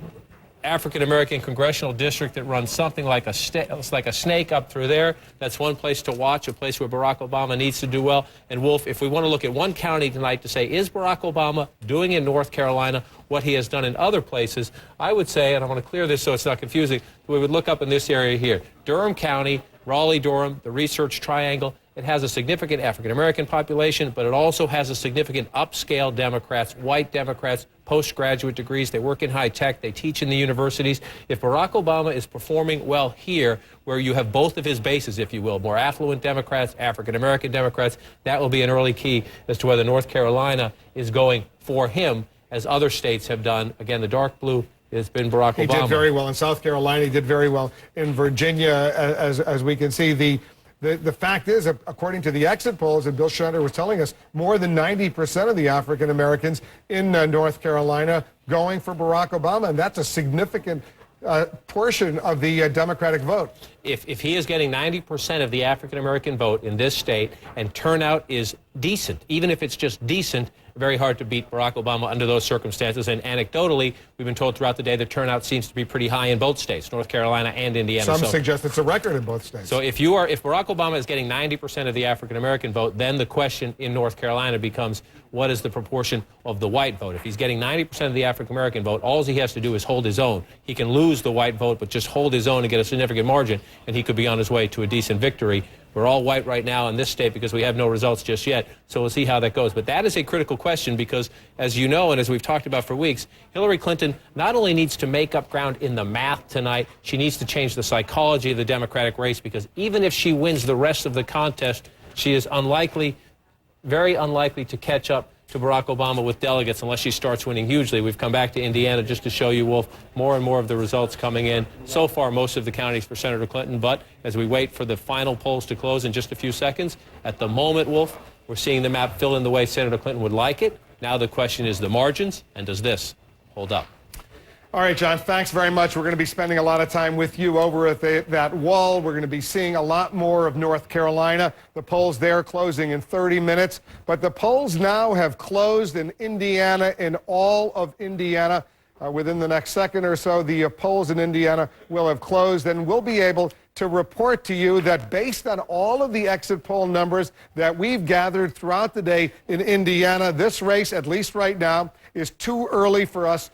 African-American congressional district that runs something like a snake up through there. That's one place to watch, a place where Barack Obama needs to do well. And Wolf, if we want to look at one county tonight to say, is Barack Obama doing in North Carolina what he has done in other places, I would say, and I want to clear this so it's not confusing, we would look up in this area here. Durham County, Raleigh-Durham, the Research Triangle. It has a significant African-American population, but it also has a significant upscale Democrats, white Democrats, postgraduate degrees. They work in high tech. They teach in the universities. If Barack Obama is performing well here, where you have both of his bases, if you will, more affluent Democrats, African-American Democrats, that will be an early key as to whether North Carolina is going for him, as other states have done. Again, the dark blue has been Barack Obama. He did very well in South Carolina. He did very well in Virginia, as we can see. The fact is, according to the exit polls that Bill Schneider was telling us, more than 90% of the African Americans in North Carolina going for Barack Obama, and that's a significant portion of the Democratic vote. If he is getting 90% of the African American vote in this state and turnout is decent, even if it's just decent, very hard to beat Barack Obama under those circumstances. And anecdotally, we've been told throughout the day the turnout seems to be pretty high in both states, North Carolina and Indiana. Some suggest it's a record in both states. So if Barack Obama is getting 90% of the African American vote, then the question in North Carolina becomes, what is the proportion of the white vote? If he's getting 90% of the African American vote, all he has to do is hold his own. He can lose the white vote, but just hold his own and get a significant margin, and he could be on his way to a decent victory. We're all white right now in this state because we have no results just yet, so we'll see how that goes. But that is a critical question because, as you know and as we've talked about for weeks, Hillary Clinton not only needs to make up ground in the math tonight, she needs to change the psychology of the Democratic race, because even if she wins the rest of the contest, she is unlikely, very unlikely to catch up to Barack Obama with delegates unless she starts winning hugely. We've come back to Indiana just to show you, Wolf, more and more of the results coming in. So far, most of the counties for Senator Clinton, but as we wait for the final polls to close in just a few seconds, at the moment, Wolf, we're seeing the map fill in the way Senator Clinton would like it. Now the question is the margins, and does this hold up? All right, John, thanks very much. We're going to be spending a lot of time with you over at that wall. We're going to be seeing a lot more of North Carolina. The polls there closing in 30 minutes. But the polls now have closed in Indiana, in all of Indiana. Within the next second or so, the polls in Indiana will have closed, and we'll be able to report to you that based on all of the exit poll numbers that we've gathered throughout the day in Indiana, this race, at least right now, is too early for us